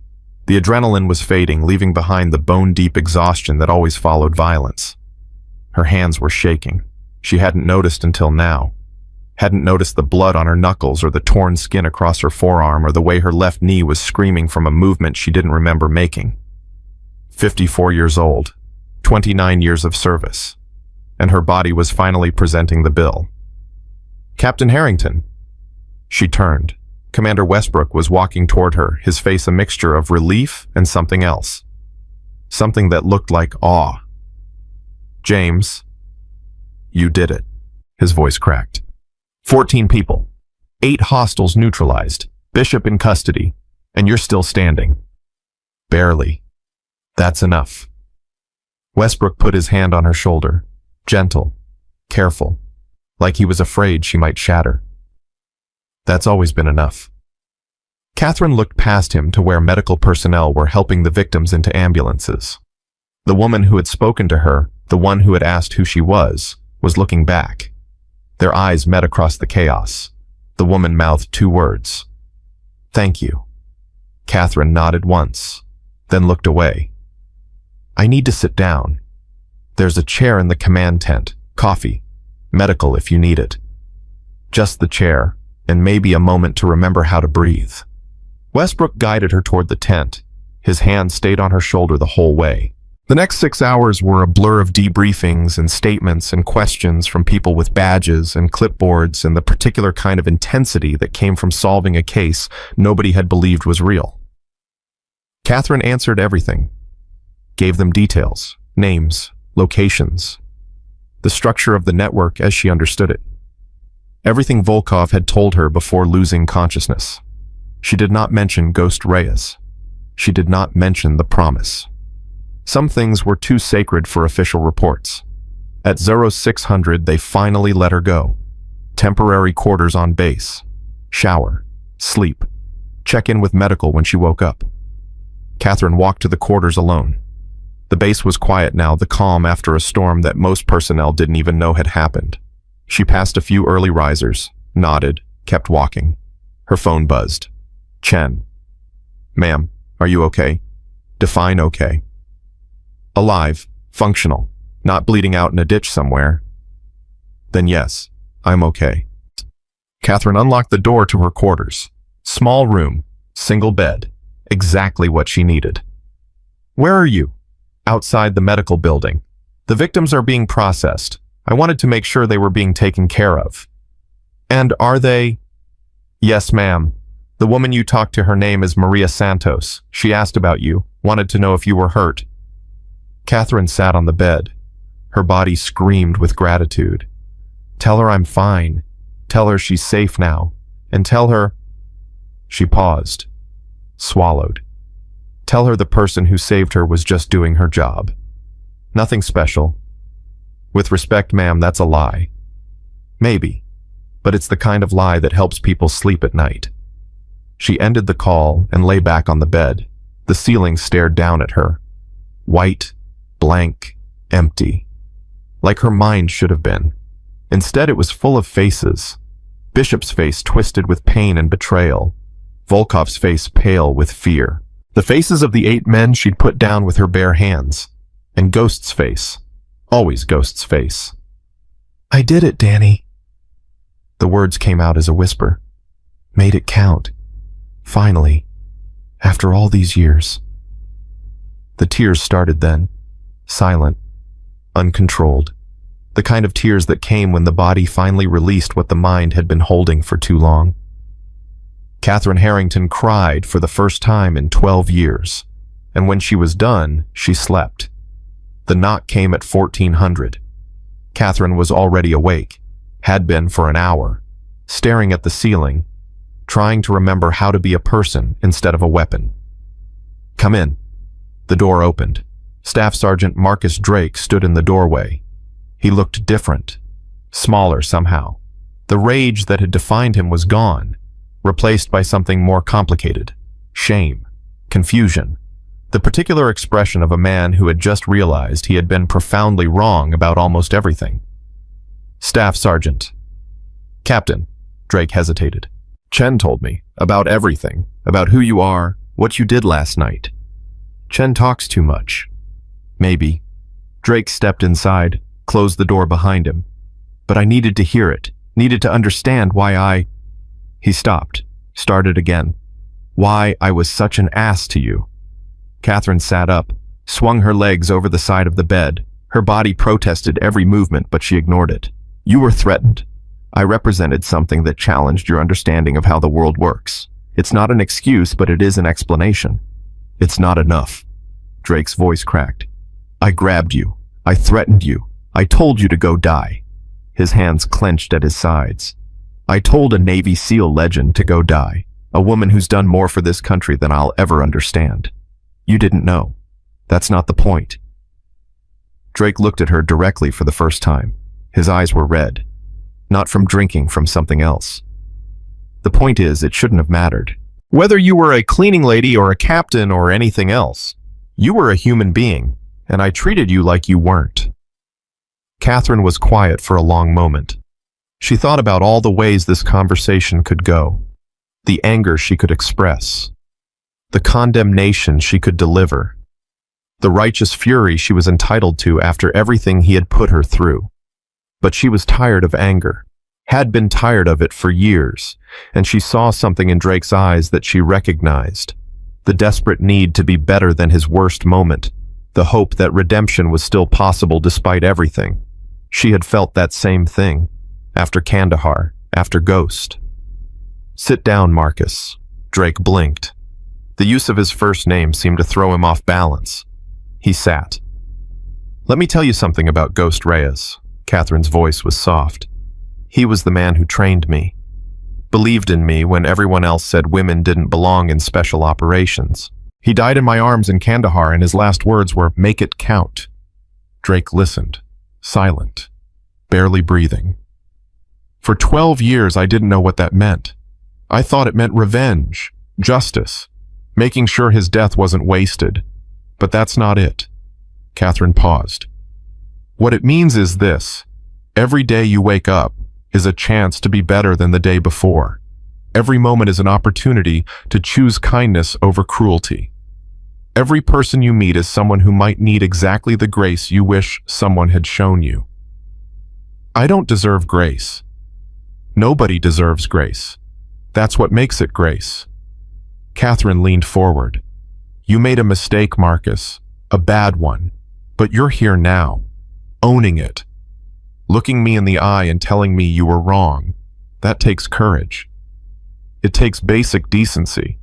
The adrenaline was fading, leaving behind the bone-deep exhaustion that always followed violence. Her hands were shaking. She hadn't noticed until now. Hadn't noticed the blood on her knuckles or the torn skin across her forearm or the way her left knee was screaming from a movement she didn't remember making. 54 years old, 29 years of service, and her body was finally presenting the bill. "Captain Harrington." She turned. Commander Westbrook was walking toward her, his face a mixture of relief and something else. Something that looked like awe. "James, you did it." His voice cracked. 14 people. 8 hostiles neutralized. Bishop in custody. And you're still standing. Barely. That's enough. Westbrook put his hand on her shoulder. Gentle. Careful. Like he was afraid she might shatter. That's always been enough. Catherine looked past him to where medical personnel were helping the victims into ambulances. The woman who had spoken to her, the one who had asked who she was looking back. Their eyes met across the chaos. The woman mouthed 2 words. "Thank you." Catherine nodded once, then looked away. "I need to sit down. There's a chair in the command tent, coffee, medical if you need it. Just the chair, and maybe a moment to remember how to breathe." Westbrook guided her toward the tent. His hand stayed on her shoulder the whole way. The next 6 hours were a blur of debriefings and statements and questions from people with badges and clipboards and the particular kind of intensity that came from solving a case nobody had believed was real. Catherine answered everything, gave them details, names, locations, the structure of the network as she understood it. Everything Volkov had told her before losing consciousness. She did not mention Ghost Reyes. She did not mention the promise. Some things were too sacred for official reports. At 0600, they finally let her go. Temporary quarters on base. Shower. Sleep. Check in with medical when she woke up. Catherine walked to the quarters alone. The base was quiet now, the calm after a storm that most personnel didn't even know had happened. She passed a few early risers, nodded, kept walking. Her phone buzzed. Chen. "Ma'am, are you okay?" Define okay. "Alive, functional, not bleeding out in a ditch somewhere." "Then yes, I'm okay." Catherine unlocked the door to her quarters. Small room, single bed, exactly what she needed. "Where are you?" "Outside the medical building. The victims are being processed. I wanted to make sure they were being taken care of." "And are they?" "Yes, ma'am. The woman you talked to, her name is Maria Santos. She asked about you, wanted to know if you were hurt." Catherine sat on the bed. Her body screamed with gratitude. "Tell her I'm fine. Tell her she's safe now. And tell her..." She paused, swallowed. "Tell her the person who saved her was just doing her job. Nothing special. With respect, ma'am, that's a lie. Maybe, but it's the kind of lie that helps people sleep at night." She ended the call and lay back on the bed. The ceiling stared down at her. White, blank, empty. Like her mind should have been. Instead, it was full of faces. Bishop's face twisted with pain and betrayal. Volkov's face pale with fear. The faces of the 8 men she'd put down with her bare hands. And Ghost's face. Always Ghost's face. "I did it, Danny." The words came out as a whisper. "Made it count. Finally. After all these years." The tears started then. Silent. Uncontrolled. The kind of tears that came when the body finally released what the mind had been holding for too long. Catherine Harrington cried for the first time in 12 years, and when she was done, she slept. The knock came at 1400. Catherine was already awake, had been for an hour, staring at the ceiling, trying to remember how to be a person instead of a weapon. "Come in." The door opened. Staff Sergeant Marcus Drake stood in the doorway. He looked different, smaller somehow. The rage that had defined him was gone. replaced by something more complicated: shame, confusion, the particular expression of a man who had just realized he had been profoundly wrong about almost everything. Staff Sergeant. Captain, Drake hesitated. Chen told me about everything, about who you are, what you did last night. Chen talks too much. Maybe. Drake stepped inside, closed the door behind him. But I needed to hear it, needed to understand why He stopped, started again. Why I was such an ass to you. Catherine sat up, swung her legs over the side of the bed. Her body protested every movement, but she ignored it. You were threatened. I represented something that challenged your understanding of how the world works. It's not an excuse, but it is an explanation. It's not enough. Drake's voice cracked. I grabbed you. I threatened you. I told you to go die. His hands clenched at his sides. I told a Navy SEAL legend to go die, a woman who's done more for this country than I'll ever understand. You didn't know. That's not the point. Drake looked at her directly for the first time. His eyes were red. Not from drinking, from something else. The point is, it shouldn't have mattered. Whether you were a cleaning lady or a captain or anything else, you were a human being, and I treated you like you weren't. Catherine was quiet for a long moment. She thought about all the ways this conversation could go, the anger she could express, the condemnation she could deliver, the righteous fury she was entitled to after everything he had put her through. But she was tired of anger, had been tired of it for years, and she saw something in Drake's eyes that she recognized, the desperate need to be better than his worst moment, the hope that redemption was still possible despite everything. She had felt that same thing, after Kandahar, after Ghost. Sit down, Marcus. Drake blinked. The use of his first name seemed to throw him off balance. He sat. Let me tell you something about Ghost Reyes. Catherine's voice was soft. He was the man who trained me, believed in me when everyone else said women didn't belong in special operations. He died in my arms in Kandahar, and his last words were, "Make it count." Drake listened, silent, barely breathing. For 12 years, I didn't know what that meant. I thought it meant revenge, justice, making sure his death wasn't wasted. But that's not it. Catherine paused. What it means is this. Every day you wake up is a chance to be better than the day before. Every moment is an opportunity to choose kindness over cruelty. Every person you meet is someone who might need exactly the grace you wish someone had shown you. I don't deserve grace. Nobody deserves grace. That's what makes it grace. Catherine leaned forward. You made a mistake, Marcus, a bad one, but you're here now, owning it, looking me in the eye and telling me you were wrong. That takes courage. It takes basic decency.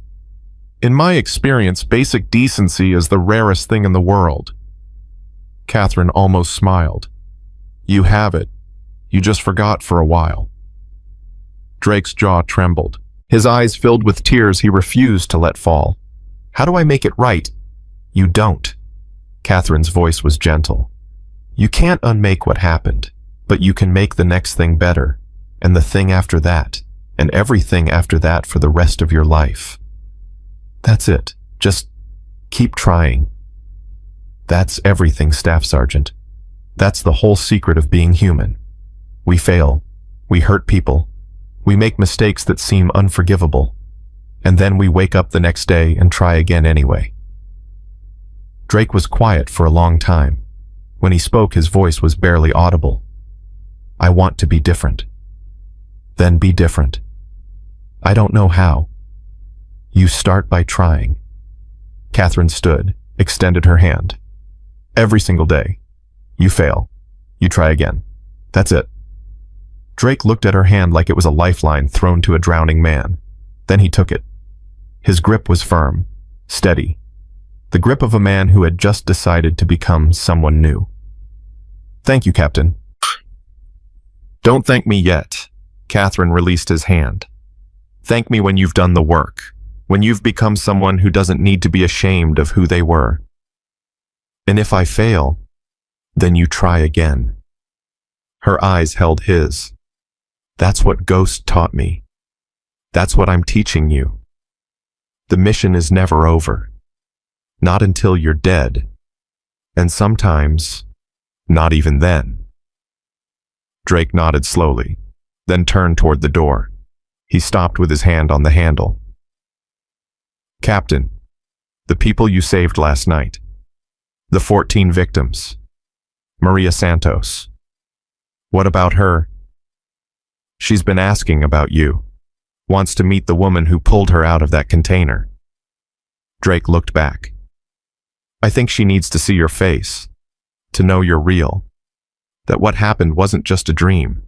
In my experience, basic decency is the rarest thing in the world. Catherine almost smiled. You have it. You just forgot for a while. Drake's jaw trembled. His eyes filled with tears he refused to let fall. How do I make it right? You don't. Catherine's voice was gentle. You can't unmake what happened, but you can make the next thing better, and the thing after that, and everything after that for the rest of your life. That's it. Just keep trying. That's everything, Staff Sergeant. That's the whole secret of being human. We fail. We hurt people. We make mistakes that seem unforgivable. And then we wake up the next day and try again anyway. Drake was quiet for a long time. When he spoke, his voice was barely audible. I want to be different. Then be different. I don't know how. You start by trying. Catherine stood, extended her hand. Every single day. You fail. You try again. That's it. Drake looked at her hand like it was a lifeline thrown to a drowning man. Then he took it. His grip was firm, steady. The grip of a man who had just decided to become someone new. Thank you, Captain. Don't thank me yet. Catherine released his hand. Thank me when you've done the work, when you've become someone who doesn't need to be ashamed of who they were. And if I fail, then you try again. Her eyes held his. That's what Ghost taught me. That's what I'm teaching you. The mission is never over. Not until you're dead. And sometimes, not even then. Drake nodded slowly, then turned toward the door. He stopped with his hand on the handle. Captain, the people you saved last night. The 14 victims. Maria Santos. What about her? She's been asking about you. Wants to meet the woman who pulled her out of that container. Drake looked back. I think she needs to see your face, to know you're real, that what happened wasn't just a dream.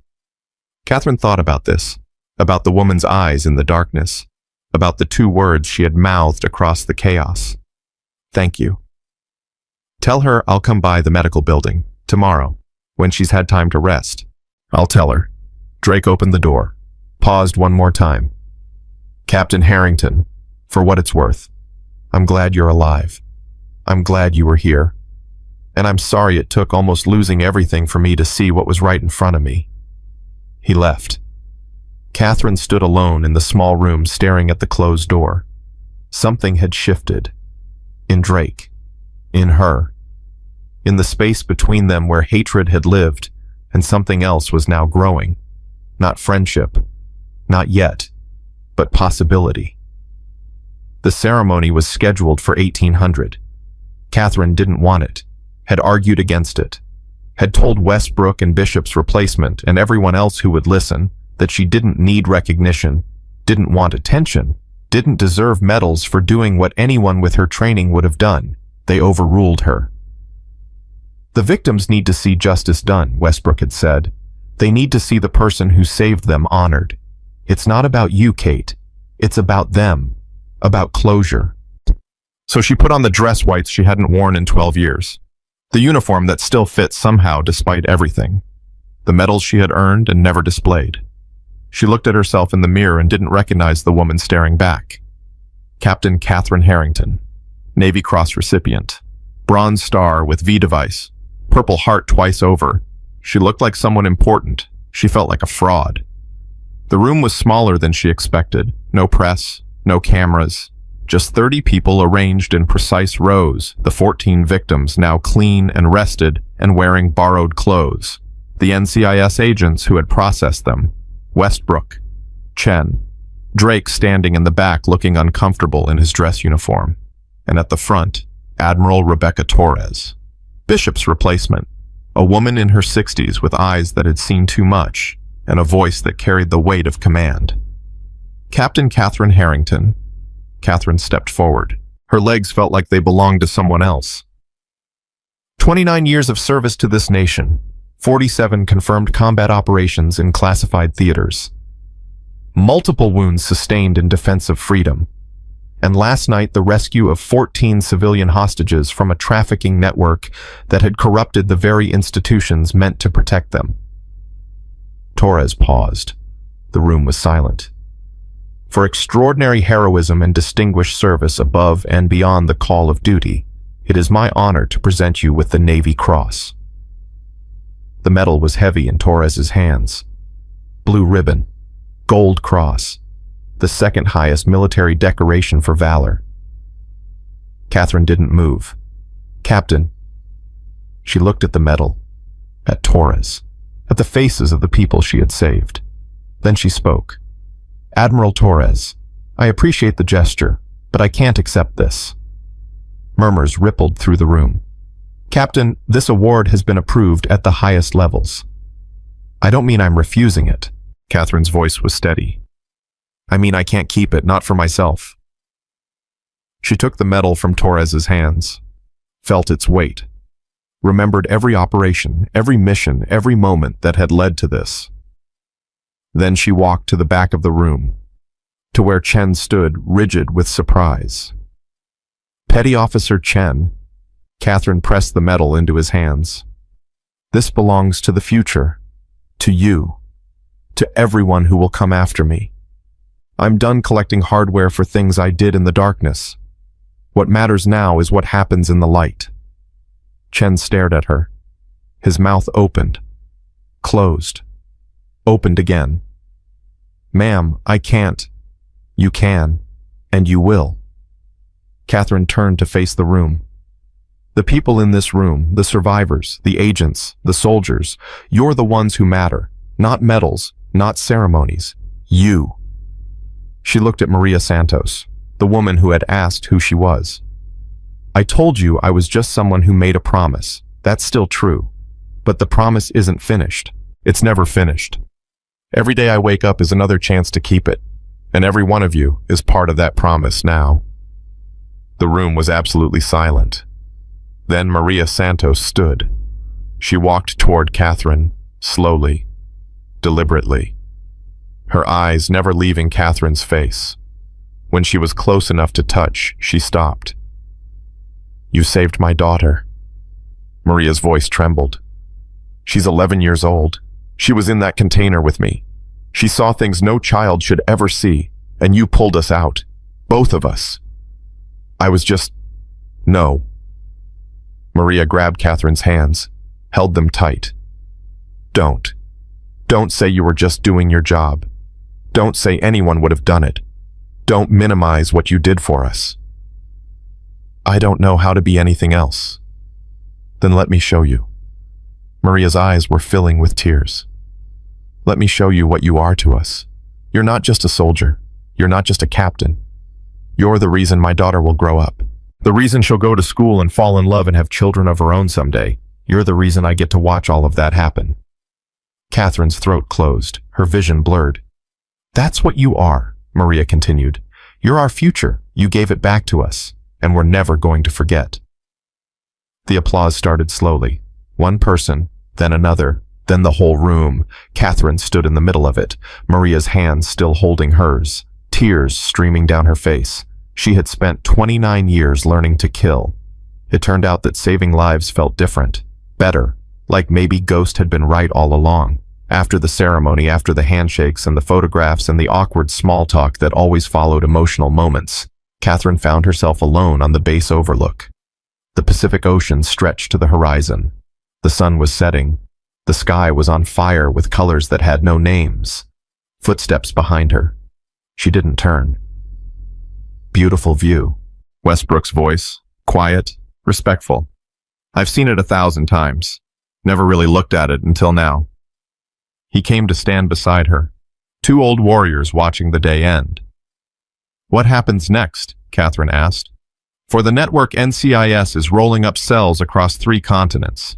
Catherine thought about this, about the woman's eyes in the darkness, about the 2 words she had mouthed across the chaos. Thank you. Tell her I'll come by the medical building, tomorrow, when she's had time to rest. I'll tell her. Drake opened the door, paused one more time. Captain Harrington, for what it's worth, I'm glad you're alive. I'm glad you were here. And I'm sorry it took almost losing everything for me to see what was right in front of me. He left. Catherine stood alone in the small room staring at the closed door. Something had shifted. In Drake. In her. In the space between them where hatred had lived, and something else was now growing. Not friendship. Not yet. But possibility. The ceremony was scheduled for 1800. Catherine didn't want it, had argued against it, had told Westbrook and Bishop's replacement and everyone else who would listen that she didn't need recognition, didn't want attention, didn't deserve medals for doing what anyone with her training would have done. They overruled her. The victims need to see justice done, Westbrook had said. They need to see the person who saved them honored. It's not about you, Kate. It's about them. About closure. So she put on the dress whites she hadn't worn in 12 years. The uniform that still fit somehow despite everything. The medals she had earned and never displayed. She looked at herself in the mirror and didn't recognize the woman staring back. Captain Catherine Harrington. Navy Cross recipient. Bronze Star with V device. Purple Heart twice over. She looked like someone important. She felt like a fraud. The room was smaller than she expected. No press, no cameras. Just 30 people arranged in precise rows, the 14 victims now clean and rested and wearing borrowed clothes. The NCIS agents who had processed them. Westbrook. Chen. Drake standing in the back looking uncomfortable in his dress uniform. And at the front, Admiral Rebecca Torres. Bishop's replacement. A woman in her 60s with eyes that had seen too much and a voice that carried the weight of command. Captain Catherine Harrington. Catherine stepped forward. Her legs felt like they belonged to someone else. 29 years of service to this nation. 47 confirmed combat operations in classified theaters. Multiple wounds sustained in defense of freedom. And last night the rescue of 14 civilian hostages from a trafficking network that had corrupted the very institutions meant to protect them. Torres paused. The room was silent. For extraordinary heroism and distinguished service above and beyond the call of duty, it is my honor to present you with the Navy Cross. The medal was heavy in Torres's hands. Blue ribbon, gold cross, the second highest military decoration for valor. Catherine didn't move. Captain. She looked at the medal, at Torres, at the faces of the people she had saved. Then she spoke. Admiral Torres, I appreciate the gesture, but I can't accept this. Murmurs rippled through the room. Captain, this award has been approved at the highest levels. I don't mean I'm refusing it. Catherine's voice was steady. I mean I can't keep it, not for myself. She took the medal from Torres's hands, felt its weight, remembered every operation, every mission, every moment that had led to this. Then she walked to the back of the room, to where Chen stood, rigid with surprise. Petty Officer Chen. Catherine pressed the medal into his hands. This belongs to the future, to you, to everyone who will come after me. I'm done collecting hardware for things I did in the darkness. What matters now is what happens in the light. Chen stared at her. His mouth opened, closed, opened again. Ma'am, I can't. You can, and you will. Catherine turned to face the room. The people in this room, the survivors, the agents, the soldiers, you're the ones who matter. Not medals, not ceremonies. You. She looked at Maria Santos, the woman who had asked who she was. I told you I was just someone who made a promise. That's still true. But the promise isn't finished. It's never finished. Every day I wake up is another chance to keep it. And every one of you is part of that promise now. The room was absolutely silent. Then Maria Santos stood. She walked toward Catherine, slowly, deliberately, her eyes never leaving Catherine's face. When she was close enough to touch, she stopped. You saved my daughter. Maria's voice trembled. She's 11 years old. She was in that container with me. She saw things no child should ever see, and you pulled us out. Both of us. I was just... No. Maria grabbed Catherine's hands, held them tight. Don't. Don't say you were just doing your job. Don't say anyone would have done it. Don't minimize what you did for us. I don't know how to be anything else. Then let me show you. Maria's eyes were filling with tears. Let me show you what you are to us. You're not just a soldier. You're not just a captain. You're the reason my daughter will grow up. The reason she'll go to school and fall in love and have children of her own someday. You're the reason I get to watch all of that happen. Catherine's throat closed, her vision blurred. That's what you are, Maria continued. You're our future. You gave it back to us, and we're never going to forget. The applause started slowly. One person, then another, then the whole room. Catherine stood in the middle of it, Maria's hands still holding hers, tears streaming down her face. She had spent 29 years learning to kill. It turned out that saving lives felt different, better, like maybe Ghost had been right all along. After the ceremony, after the handshakes and the photographs and the awkward small talk that always followed emotional moments, Catherine found herself alone on the base overlook. The Pacific Ocean stretched to the horizon. The sun was setting. The sky was on fire with colors that had no names. Footsteps behind her. She didn't turn. Beautiful view. Westbrook's voice, quiet, respectful. I've seen it 1,000 times. Never really looked at it until now. He came to stand beside her. Two old warriors watching the day end. What happens next? Catherine asked. For the network, NCIS is rolling up cells across 3 continents.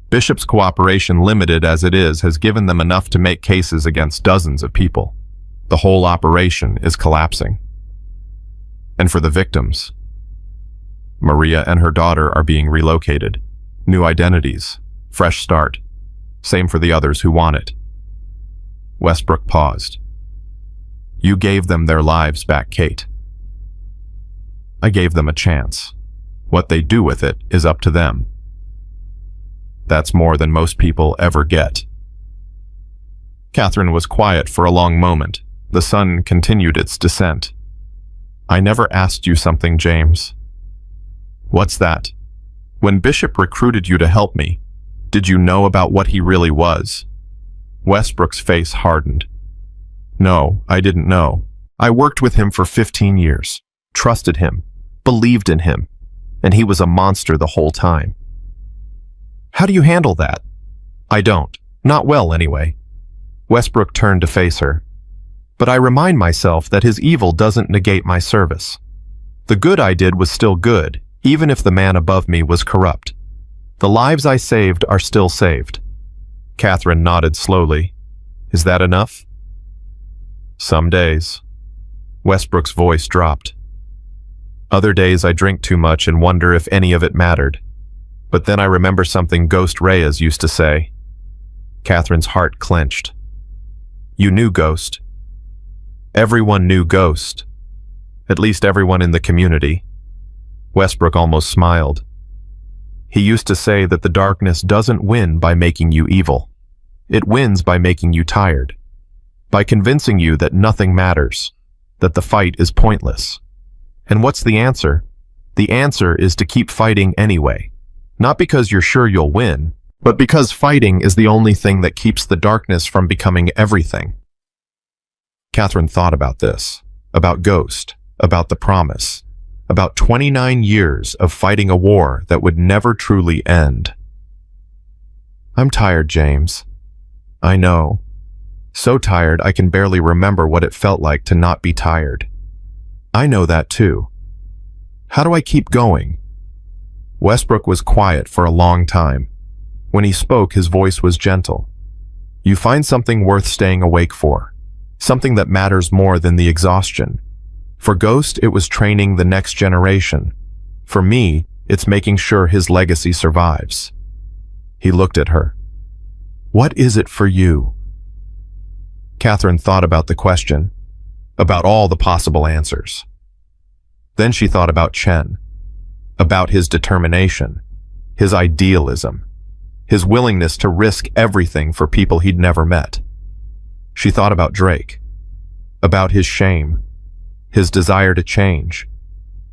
Bishop's cooperation, limited as it is, has given them enough to make cases against dozens of people. The whole operation is collapsing. And for the victims, Maria and her daughter are being relocated. New identities, fresh start. Same for the others who want it. Westbrook paused. You gave them their lives back, Kate. I gave them a chance. What they do with it is up to them. That's more than most people ever get. Catherine was quiet for a long moment. The sun continued its descent. I never asked you something, James. What's that? When Bishop recruited you to help me, did you know about what he really was? Westbrook's face hardened. No, I didn't know. I worked with him for 15 years, trusted him, believed in him, and he was a monster the whole time. How do you handle that? I don't. Not well, anyway. Westbrook turned to face her. But I remind myself that his evil doesn't negate my service. The good I did was still good, even if the man above me was corrupt. The lives I saved are still saved. Catherine nodded slowly. Is that enough? Some days. Westbrook's voice dropped. Other days I drink too much and wonder if any of it mattered. But then I remember something Ghost Reyes used to say. Catherine's heart clenched. You knew Ghost. Everyone knew Ghost. At least everyone in the community. Westbrook almost smiled. He used to say that the darkness doesn't win by making you evil. It wins by making you tired. By convincing you that nothing matters, that the fight is pointless. And what's the answer? The answer is to keep fighting anyway. Not because you're sure you'll win, but because fighting is the only thing that keeps the darkness from becoming everything. Catherine thought about this. about Ghost, about the promise, about 29 years of fighting a war that would never truly end. I'm tired, James. I know. So tired I can barely remember what it felt like to not be tired. I know that too. How do I keep going? Westbrook was quiet for a long time. When he spoke, his voice was gentle. You find something worth staying awake for, something that matters more than the exhaustion. For Ghost, it was training the next generation. For me, it's making sure his legacy survives. He looked at her. What is it for you? Catherine thought about the question, about all the possible answers. Then she thought about Chen, about his determination, his idealism, his willingness to risk everything for people he'd never met. She thought about Drake, about his shame, his desire to change,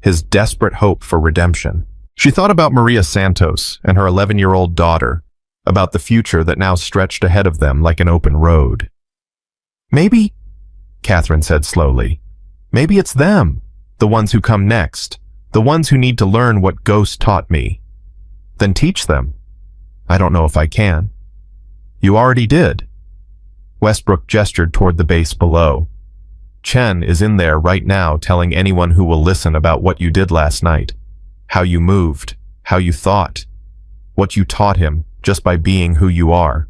his desperate hope for redemption. She thought about Maria Santos and her 11-year-old daughter, about the future that now stretched ahead of them like an open road. Maybe, Catherine said slowly, maybe it's them, the ones who come next, the ones who need to learn what Ghost taught me. Then teach them. I don't know if I can. You already did. Westbrook gestured toward the base below. Chen is in there right now telling anyone who will listen about what you did last night, how you moved, how you thought, what you taught him just by being who you are.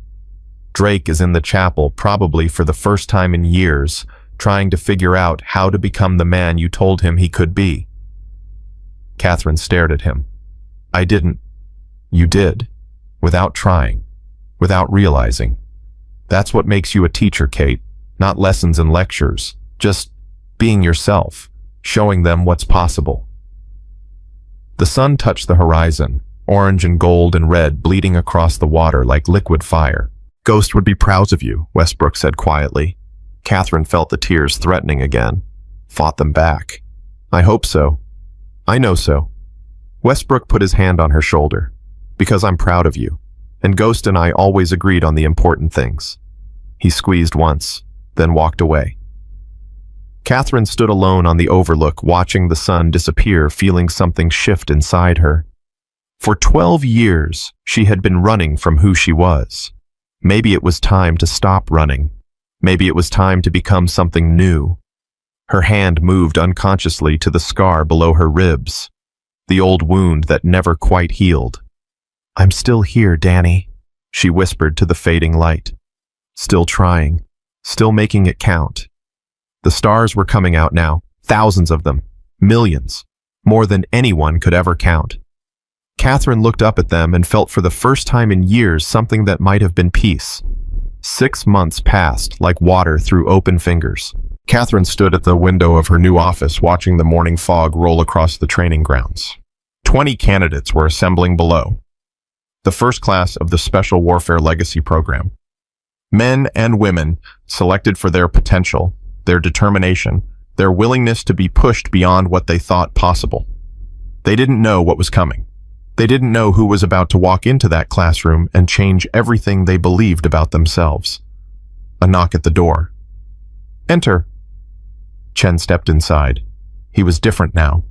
Drake is in the chapel, probably for the first time in years, trying to figure out how to become the man you told him he could be. Catherine stared at him. I didn't. You did. Without trying. Without realizing. That's what makes you a teacher, Kate. Not lessons and lectures. Just being yourself. Showing them what's possible. The sun touched the horizon, orange and gold and red bleeding across the water like liquid fire. Ghost would be proud of you, Westbrook said quietly. Catherine felt the tears threatening again. Fought them back. I hope so. I know so. Westbrook put his hand on her shoulder. Because I'm proud of you. And Ghost and I always agreed on the important things. He squeezed once, then walked away. Catherine stood alone on the overlook, watching the sun disappear, feeling something shift inside her. For 12 years, she had been running from who she was. Maybe it was time to stop running. Maybe it was time to become something new. Her hand moved unconsciously to the scar below her ribs, the old wound that never quite healed. I'm still here, Danny, she whispered to the fading light. Still trying, still making it count. The stars were coming out now, thousands of them, millions, more than anyone could ever count. Catherine looked up at them and felt for the first time in years something that might have been peace. 6 months passed like water through open fingers. Catherine stood at the window of her new office watching the morning fog roll across the training grounds. 20 candidates were assembling below. The first class of the Special Warfare Legacy Program. Men and women selected for their potential, their determination, their willingness to be pushed beyond what they thought possible. They didn't know what was coming. They didn't know who was about to walk into that classroom and change everything they believed about themselves. A knock at the door. Enter. Chen stepped inside. He was different now.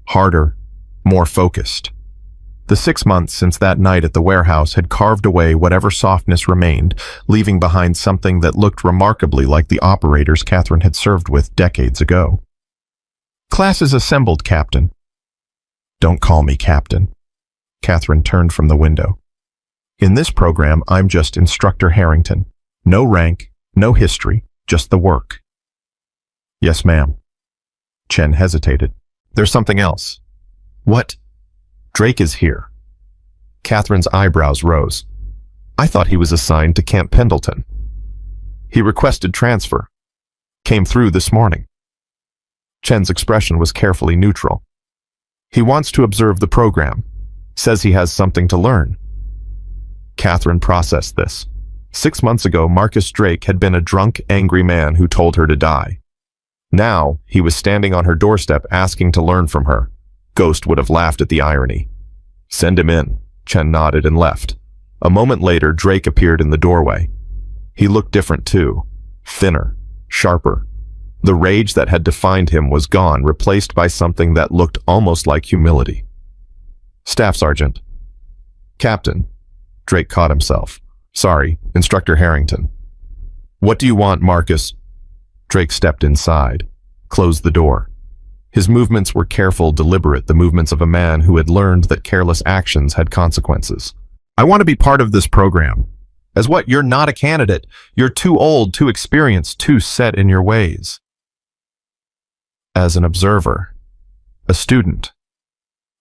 Harder, more focused. The 6 months since that night at the warehouse had carved away whatever softness remained, leaving behind something that looked remarkably like the operators Catherine had served with decades ago. Class is assembled, Captain. Don't call me Captain. Catherine turned from the window. In this program, I'm just Instructor Harrington. No rank, no history, just the work. Yes, ma'am. Chen hesitated. There's something else. What? Drake is here. Catherine's eyebrows rose. I thought he was assigned to Camp Pendleton. He requested transfer. Came through this morning. Chen's expression was carefully neutral. He wants to observe the program. Says he has something to learn. Catherine processed this. 6 months ago, Marcus Drake had been a drunk, angry man who told her to die. Now, he was standing on her doorstep asking to learn from her. Ghost would have laughed at the irony. Send him in. Chen nodded and left. A moment later, Drake appeared in the doorway. He looked different too. Thinner, sharper. The rage that had defined him was gone, replaced by something that looked almost like humility. Staff Sergeant. Captain. Drake caught himself. Sorry, Instructor Harrington. What do you want, Marcus? Drake stepped inside, closed the door. His movements were careful, deliberate, the movements of a man who had learned that careless actions had consequences. I want to be part of this program. As what? You're not a candidate. You're too old, too experienced, too set in your ways. As an observer, a student,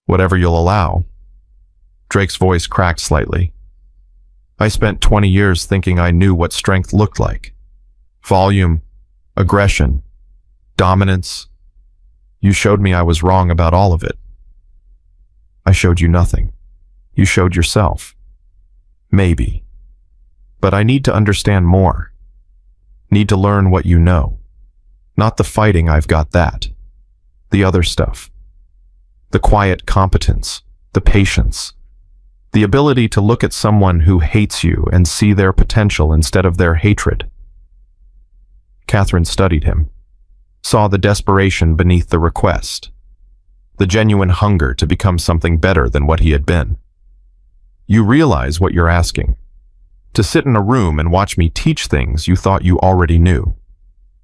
whatever you'll allow. Drake's voice cracked slightly. I spent 20 years thinking I knew what strength looked like. Volume, aggression, dominance. You showed me I was wrong about all of it. I showed you nothing. You showed yourself. Maybe. But I need to understand more. Need to learn what you know. Not the fighting, I've got that. The other stuff. The quiet competence, the patience. The ability to look at someone who hates you and see their potential instead of their hatred. Catherine studied him, saw the desperation beneath the request, the genuine hunger to become something better than what he had been. You realize what you're asking. To sit in a room and watch me teach things you thought you already knew.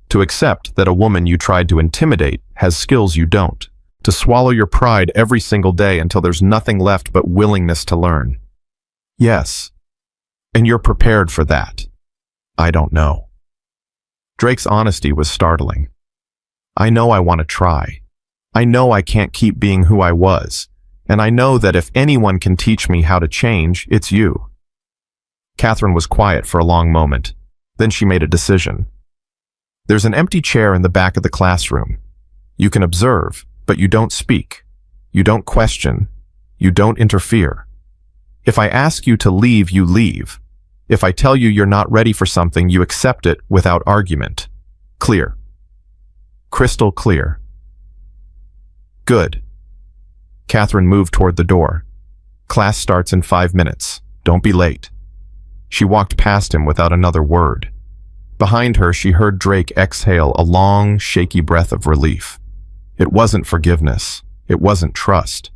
To accept that a woman you tried to intimidate has skills you don't. To swallow your pride every single day until there's nothing left but willingness to learn. Yes. And you're prepared for that. I don't know. Drake's honesty was startling. I know I want to try. I know I can't keep being who I was. And I know that if anyone can teach me how to change, it's you. Catherine was quiet for a long moment. Then she made a decision. There's an empty chair in the back of the classroom. You can observe, but you don't speak. You don't question. You don't interfere. If I ask you to leave, you leave. If I tell you you're not ready for something, you accept it without argument. Clear. Crystal clear. Good. Catherine moved toward the door. Class starts in 5 minutes. Don't be late. She walked past him without another word. Behind her, she heard Drake exhale a long, shaky breath of relief. It wasn't forgiveness. It wasn't trust.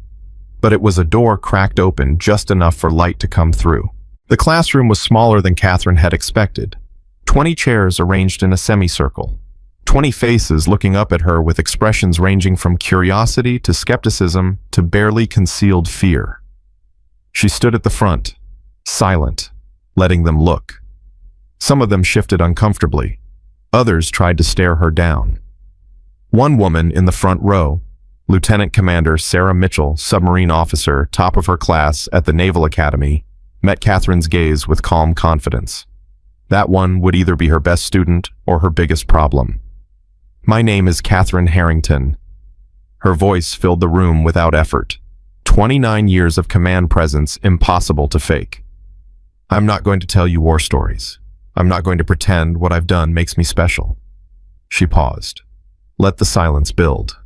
But it was a door cracked open just enough for light to come through. The classroom was smaller than Catherine had expected. 20 chairs arranged in a semicircle. 20 faces looking up at her with expressions ranging from curiosity to skepticism to barely concealed fear. She stood at the front, silent, letting them look. Some of them shifted uncomfortably. Others tried to stare her down. One woman in the front row, Lieutenant Commander Sarah Mitchell, submarine officer, top of her class at the Naval Academy, met Catherine's gaze with calm confidence. That one would either be her best student or her biggest problem. My name is Catherine Harrington. Her voice filled the room without effort. 29 years of command presence impossible to fake. I'm not going to tell you war stories. I'm not going to pretend what I've done makes me special. She paused. Let the silence build.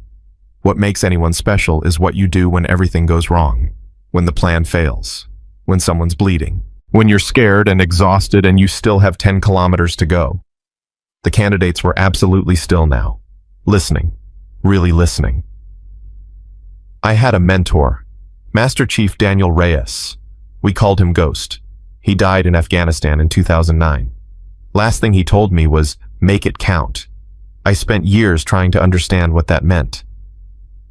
What makes anyone special is what you do when everything goes wrong, when the plan fails, when someone's bleeding, when you're scared and exhausted and you still have 10 kilometers to go. The candidates were absolutely still now, listening, really listening. I had a mentor, Master Chief Daniel Reyes. We called him Ghost. He died in Afghanistan in 2009. Last thing he told me was, make it count. I spent years trying to understand what that meant.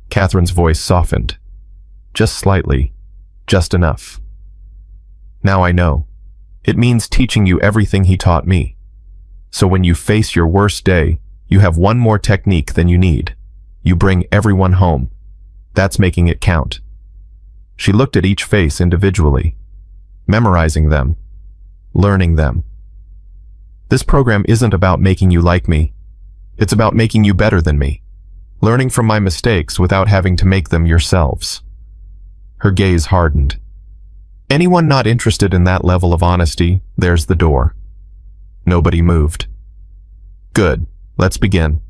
Catherine's voice softened. Just slightly, just enough. Now I know. It means teaching you everything he taught me. So when you face your worst day, you have one more technique than you need. You bring everyone home. That's making it count. She looked at each face individually, memorizing them, learning them. This program isn't about making you like me. It's about making you better than me, learning from my mistakes without having to make them yourselves. Her gaze hardened. Anyone not interested in that level of honesty, there's the door. Nobody moved. Good, let's begin.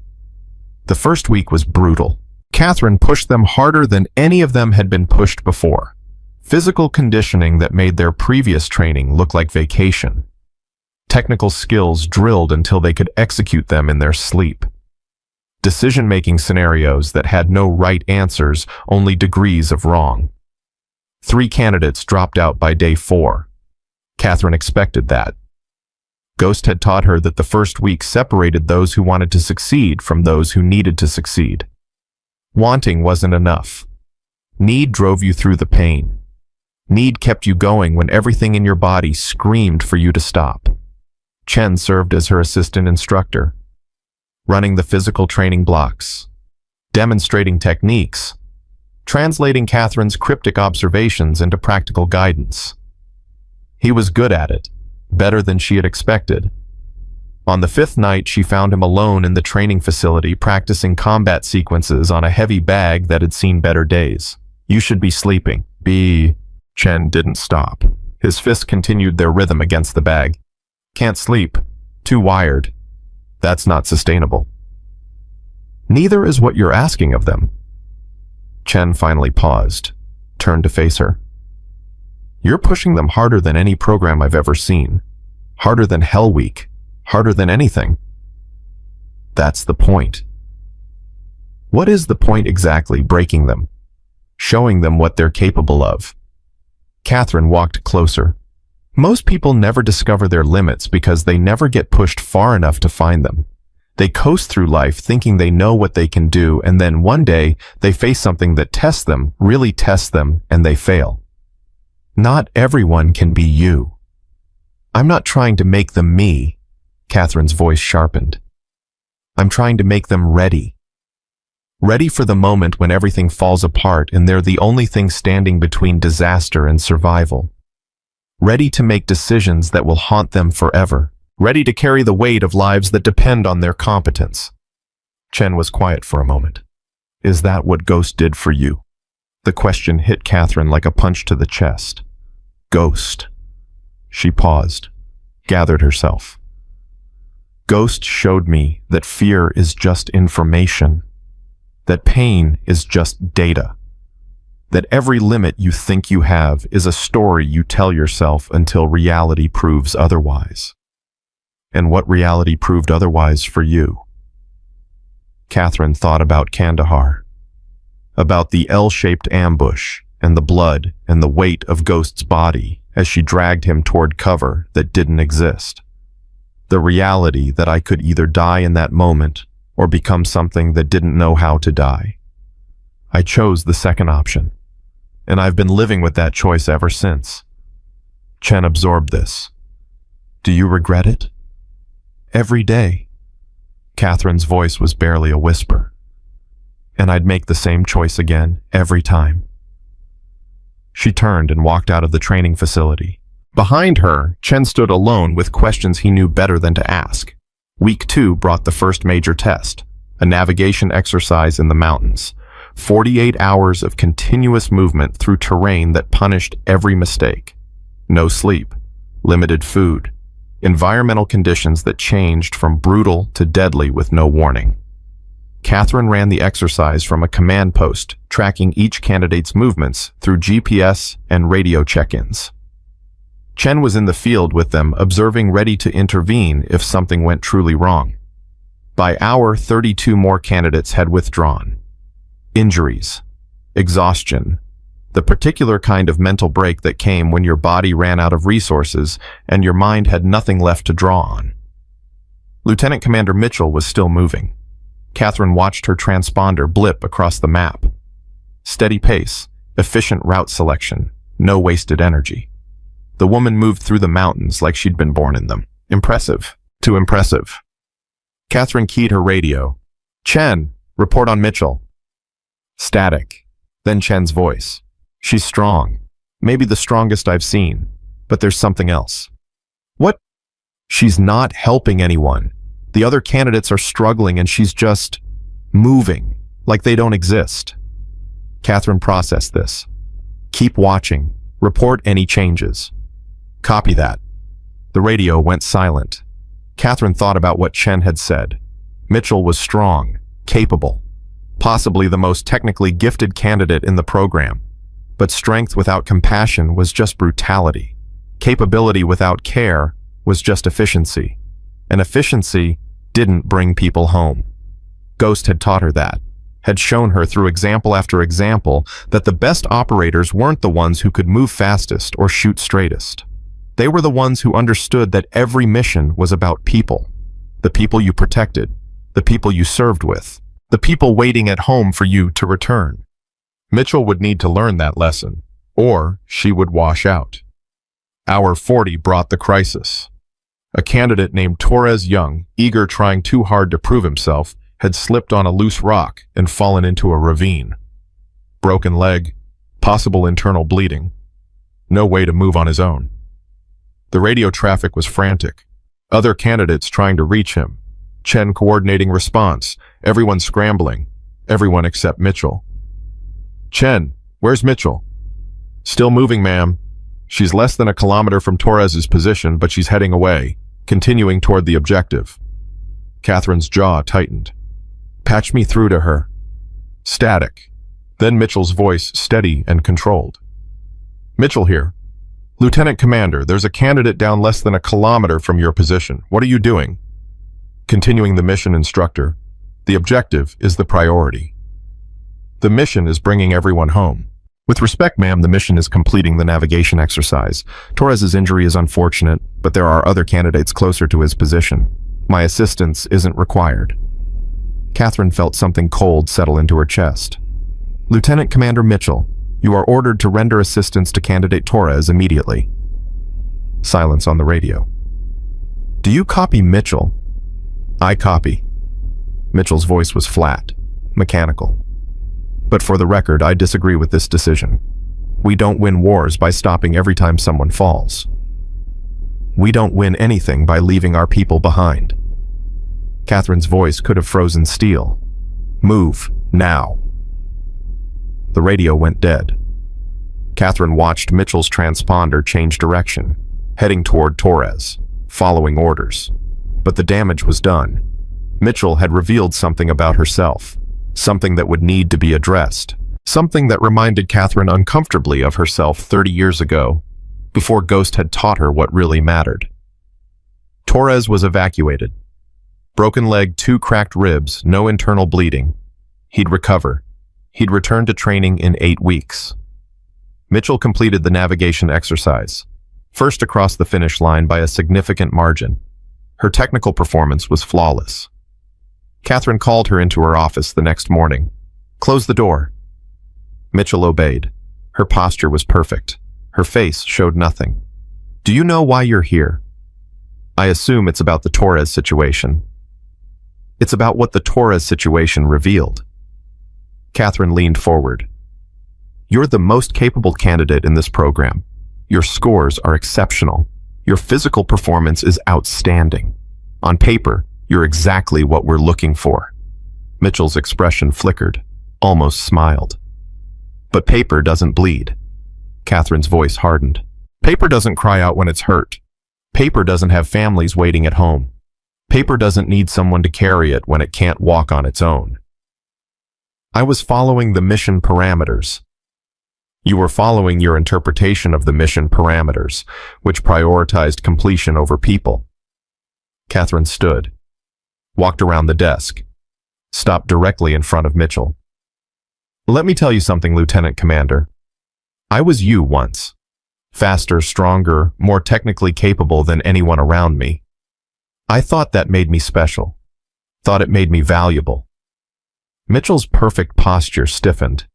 The first week was brutal. Catherine pushed them harder than any of them had been pushed before. Physical conditioning that made their previous training look like vacation. Technical skills drilled until they could execute them in their sleep. decision-making scenarios that had no right answers, only degrees of wrong. 3 candidates dropped out by day 4. Catherine expected that. Ghost had taught her that the first week separated those who wanted to succeed from those who needed to succeed. Wanting wasn't enough. Need drove you through the pain. Need kept you going when everything in your body screamed for you to stop. Chen served as her assistant instructor, running the physical training blocks, demonstrating techniques, translating Catherine's cryptic observations into practical guidance. He was good at it, better than she had expected. On the 5th night, she found him alone in the training facility practicing combat sequences on a heavy bag that had seen better days. "You should be sleeping." Chen didn't stop. His fists continued their rhythm against the bag. "Can't sleep. Too wired. That's not sustainable." "Neither is what you're asking of them." Chen finally paused, turned to face her. "You're pushing them harder than any program I've ever seen. Harder than Hell Week. Harder than anything." "That's the point." "What is the point exactly? Breaking them? Showing them what they're capable of?" Catherine walked closer. Most people never discover their limits because they never get pushed far enough to find them. They coast through life thinking they know what they can do, and then one day they face something that tests them, really tests them, and they fail. Not everyone can be you. "I'm not trying to make them me," Catherine's voice sharpened. "I'm trying to make them ready. Ready for the moment when everything falls apart and they're the only thing standing between disaster and survival. Ready to make decisions that will haunt them forever. Ready to carry the weight of lives that depend on their competence." Chen was quiet for a moment. "Is that what Ghost did for you?" The question hit Catherine like a punch to the chest. "Ghost." She paused, gathered herself. "Ghost showed me that fear is just information, that pain is just data, that every limit you think you have is a story you tell yourself until reality proves otherwise." "And what reality proved otherwise for you?" Catherine thought about Kandahar, about the L-shaped ambush and the blood and the weight of Ghost's body as she dragged him toward cover that didn't exist. The reality that I could either die in that moment or become something that didn't know how to die. I chose the second option, and I've been living with that choice ever since. Chen absorbed this. "Do you regret it?" "Every day." Catherine's voice was barely a whisper. "And I'd make the same choice again, every time." She turned and walked out of the training facility. Behind her, Chen stood alone with questions he knew better than to ask. Week 2 brought the first major test, a navigation exercise in the mountains. 48 hours of continuous movement through terrain that punished every mistake. No sleep, limited food, environmental conditions that changed from brutal to deadly with no warning. Catherine ran the exercise from a command post, tracking each candidate's movements through GPS and radio check-ins. Chen was in the field with them, observing, ready to intervene if something went truly wrong. By hour 32 more candidates had withdrawn. Injuries, exhaustion, the particular kind of mental break that came when your body ran out of resources and your mind had nothing left to draw on. Lieutenant Commander Mitchell was still moving. Catherine watched her transponder blip across the map. Steady pace, efficient route selection, no wasted energy. The woman moved through the mountains like she'd been born in them. Impressive. Too impressive. Catherine keyed her radio. "Chen, report on Mitchell." Static. Then Chen's voice. "She's strong. Maybe the strongest I've seen. But there's something else." "What?" "She's not helping anyone. The other candidates are struggling and she's just moving, like they don't exist." Catherine processed this. "Keep watching. Report any changes." "Copy that." The radio went silent. Catherine thought about what Chen had said. Mitchell was strong, capable, possibly the most technically gifted candidate in the program. But strength without compassion was just brutality. Capability without care was just efficiency. And efficiency didn't bring people home. Ghost had taught her that, had shown her through example after example that the best operators weren't the ones who could move fastest or shoot straightest. They were the ones who understood that every mission was about people. The people you protected, the people you served with, the people waiting at home for you to return. Mitchell would need to learn that lesson, or she would wash out. Hour 40 brought the crisis. A candidate named Torres Young, eager trying too hard to prove himself, had slipped on a loose rock and fallen into a ravine. Broken leg, possible internal bleeding. No way to move on his own. The radio traffic was frantic. Other candidates trying to reach him. Chen coordinating response. Everyone scrambling. Everyone except Mitchell. Chen, where's Mitchell? Still moving, ma'am. She's less than a kilometer from Torres's position, but she's heading away, continuing toward the objective. Catherine's jaw tightened. Patch me through to her. Static. Then Mitchell's voice steady and controlled. Mitchell here. Lieutenant Commander, there's a candidate down less than a kilometer from your position. What are you doing? Continuing the mission, instructor. The objective is the priority. The mission is bringing everyone home. With respect, ma'am, the mission is completing the navigation exercise. Torres's injury is unfortunate, but there are other candidates closer to his position. My assistance isn't required. Catherine felt something cold settle into her chest. Lieutenant Commander Mitchell, you are ordered to render assistance to candidate Torres immediately. Silence on the radio. Do you copy Mitchell? I copy. Mitchell's voice was flat, mechanical. But for the record, I disagree with this decision. We don't win wars by stopping every time someone falls. We don't win anything by leaving our people behind. Catherine's voice could have frozen steel. Move, now. The radio went dead. Catherine watched Mitchell's transponder change direction, heading toward Torres, following orders. But the damage was done. Mitchell had revealed something about herself, something that would need to be addressed, something that reminded Catherine uncomfortably of herself 30 years ago, before Ghost had taught her what really mattered. Torres was evacuated. Broken leg, 2 cracked ribs, no internal bleeding. He'd recover. He'd return to training in 8 weeks. Mitchell completed the navigation exercise, first across the finish line by a significant margin. Her technical performance was flawless. Catherine called her into her office the next morning. Close the door. Mitchell obeyed. Her posture was perfect. Her face showed nothing. Do you know why you're here? I assume it's about the Torres situation. It's about what the Torres situation revealed. Catherine leaned forward. You're the most capable candidate in this program. Your scores are exceptional. Your physical performance is outstanding. On paper, you're exactly what we're looking for. Mitchell's expression flickered, almost smiled. But paper doesn't bleed. Catherine's voice hardened. Paper doesn't cry out when it's hurt. Paper doesn't have families waiting at home. Paper doesn't need someone to carry it when it can't walk on its own. I was following the mission parameters. You were following your interpretation of the mission parameters, which prioritized completion over people. Catherine stood, walked around the desk, stopped directly in front of Mitchell. Let me tell you something, Lieutenant Commander. I was you once. Faster, stronger, more technically capable than anyone around me. I thought that made me special. Thought it made me valuable. Mitchell's perfect posture stiffened.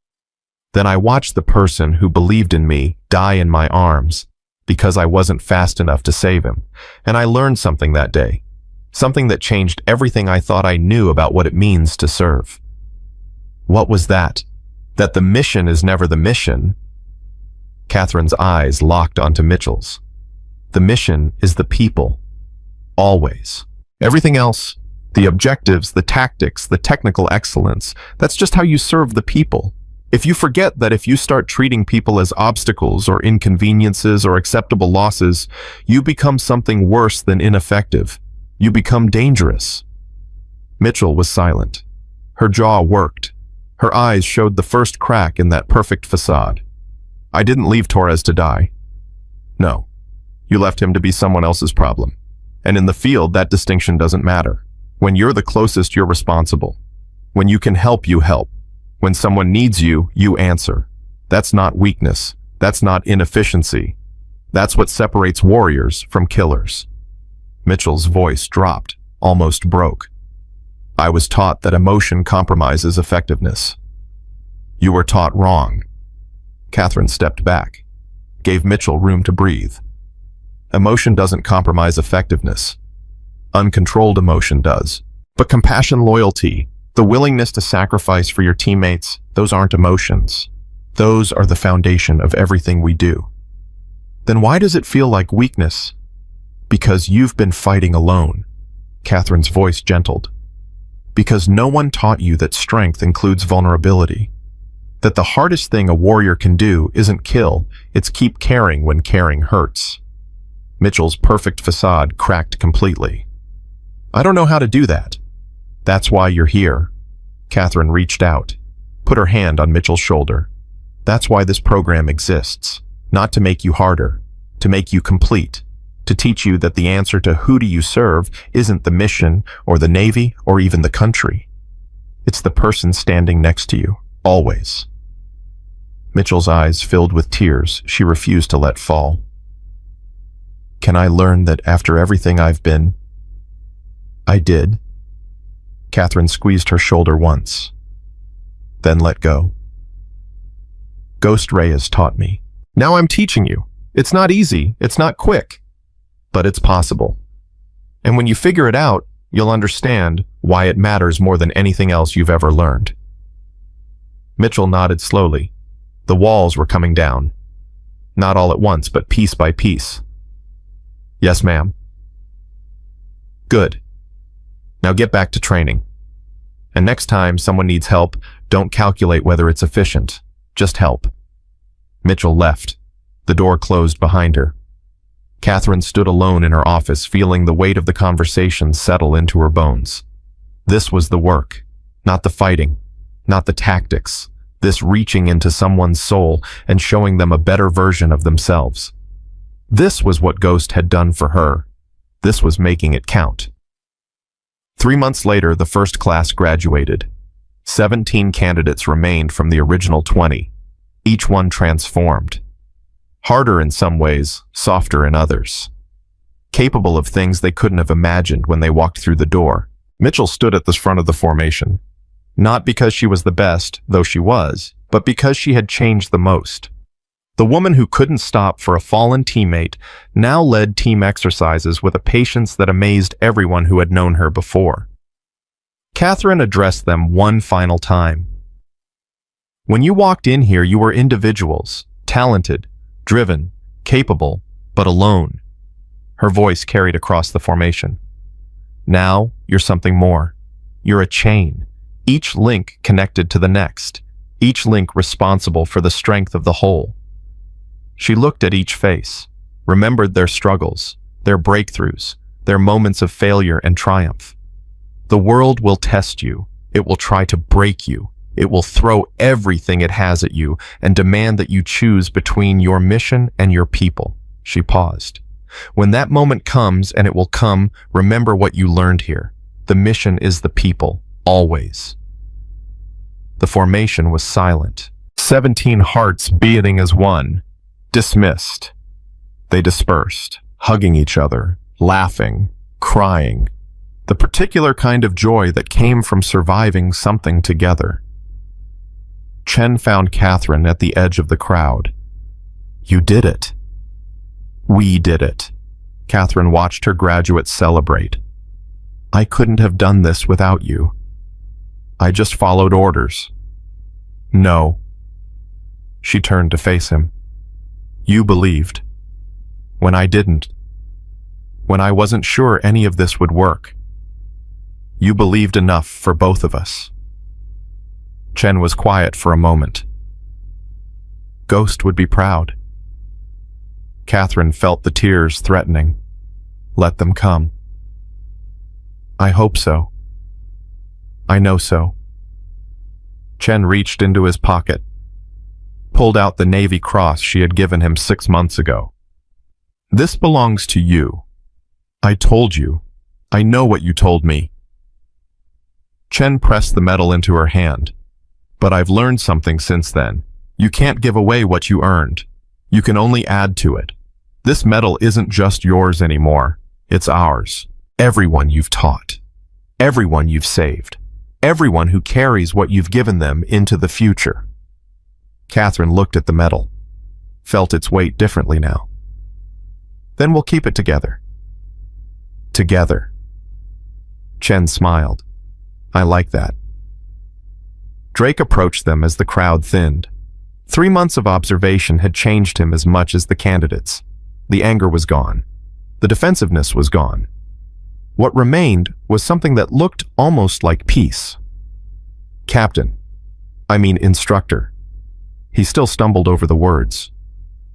Then I watched the person who believed in me die in my arms because I wasn't fast enough to save him. And I learned something that day. Something that changed everything I thought I knew about what it means to serve. What was that? That the mission is never the mission. Catherine's eyes locked onto Mitchell's. The mission is the people. Always. Everything else, the objectives, the tactics, the technical excellence, that's just how you serve the people. If you forget that if you start treating people as obstacles or inconveniences or acceptable losses, you become something worse than ineffective. You become dangerous. Mitchell was silent. Her jaw worked. Her eyes showed the first crack in that perfect facade. I didn't leave Torres to die. No, you left him to be someone else's problem. And in the field, that distinction doesn't matter. When you're the closest, you're responsible. When you can help, you help. When someone needs you, you answer. That's not weakness. That's not inefficiency. That's what separates warriors from killers. Mitchell's voice dropped, almost broke. I was taught that emotion compromises effectiveness. You were taught wrong. Catherine stepped back, gave Mitchell room to breathe. Emotion doesn't compromise effectiveness. Uncontrolled emotion does. But compassion, loyalty, the willingness to sacrifice for your teammates, those aren't emotions. Those are the foundation of everything we do. Then why does it feel like weakness? Because you've been fighting alone. Catherine's voice gentled. Because no one taught you that strength includes vulnerability. That the hardest thing a warrior can do isn't kill, it's keep caring when caring hurts. Mitchell's perfect facade cracked completely. I don't know how to do that. That's why you're here. Catherine reached out, put her hand on Mitchell's shoulder. That's why this program exists. Not to make you harder, to make you complete, to teach you that the answer to who do you serve isn't the mission or the Navy or even the country. It's the person standing next to you, always. Mitchell's eyes filled with tears she refused to let fall. Can I learn that after everything I've been? I did. Catherine squeezed her shoulder once, then let go. Ghost Ray has taught me. Now I'm teaching you. It's not easy, it's not quick, but it's possible. And when you figure it out, you'll understand why it matters more than anything else you've ever learned. Mitchell nodded slowly. The walls were coming down. Not all at once, but piece by piece. Yes, ma'am. Good. Now get back to training. And next time someone needs help, don't calculate whether it's efficient. Just help. Mitchell left. The door closed behind her. Catherine stood alone in her office, feeling the weight of the conversation settle into her bones. This was the work, not the fighting, not the tactics. This reaching into someone's soul and showing them a better version of themselves. This was what Ghost had done for her. This was making it count. 3 months later, the first class graduated. 17 candidates remained from the original 20, each one transformed. Harder in some ways, softer in others. Capable of things they couldn't have imagined when they walked through the door. Mitchell stood at the front of the formation. Not because she was the best, though she was, but because she had changed the most. The woman who couldn't stop for a fallen teammate now led team exercises with a patience that amazed everyone who had known her before. Catherine addressed them one final time. When you walked in here, you were individuals, talented, driven, capable, but alone. Her voice carried across the formation. Now, you're something more. You're a chain, each link connected to the next, each link responsible for the strength of the whole. She looked at each face, remembered their struggles, their breakthroughs, their moments of failure and triumph. The world will test you. It will try to break you. It will throw everything it has at you and demand that you choose between your mission and your people. She paused. When that moment comes, and it will come, remember what you learned here. The mission is the people, always. The formation was silent. 17 hearts beating as one. Dismissed. They dispersed, hugging each other, laughing, crying. The particular kind of joy that came from surviving something together. Chen found Catherine at the edge of the crowd. You did it. We did it. Catherine watched her graduates celebrate. I couldn't have done this without you. I just followed orders. No. She turned to face him. You believed. When I didn't. When I wasn't sure any of this would work. You believed enough for both of us. Chen was quiet for a moment. Ghost would be proud. Catherine felt the tears threatening. Let them come. I hope so. I know so. Chen reached into his pocket, pulled out the Navy cross she had given him 6 months ago. This belongs to you. I told you. I know what you told me. Chen pressed the medal into her hand. But I've learned something since then. You can't give away what you earned. You can only add to it. This medal isn't just yours anymore. It's ours. Everyone you've taught. Everyone you've saved. Everyone who carries what you've given them into the future. Catherine looked at the medal, felt its weight differently now. Then we'll keep it together. Together. Chen smiled. I like that. Drake approached them as the crowd thinned. 3 months of observation had changed him as much as the candidates. The anger was gone. The defensiveness was gone. What remained was something that looked almost like peace. Instructor. He still stumbled over the words.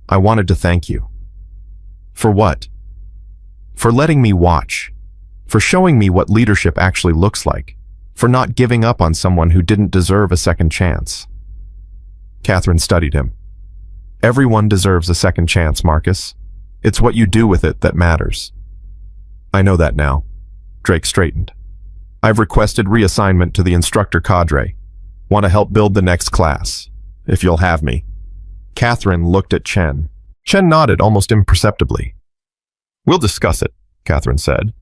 I wanted to thank you. For what? For letting me watch. For showing me what leadership actually looks like. For not giving up on someone who didn't deserve a second chance. Catherine studied him. Everyone deserves a second chance, Marcus. It's what you do with it that matters. I know that now. Drake straightened. I've requested reassignment to the instructor cadre. Want to help build the next class, if you'll have me. Catherine looked at Chen. Chen nodded almost imperceptibly. We'll discuss it, Catherine said.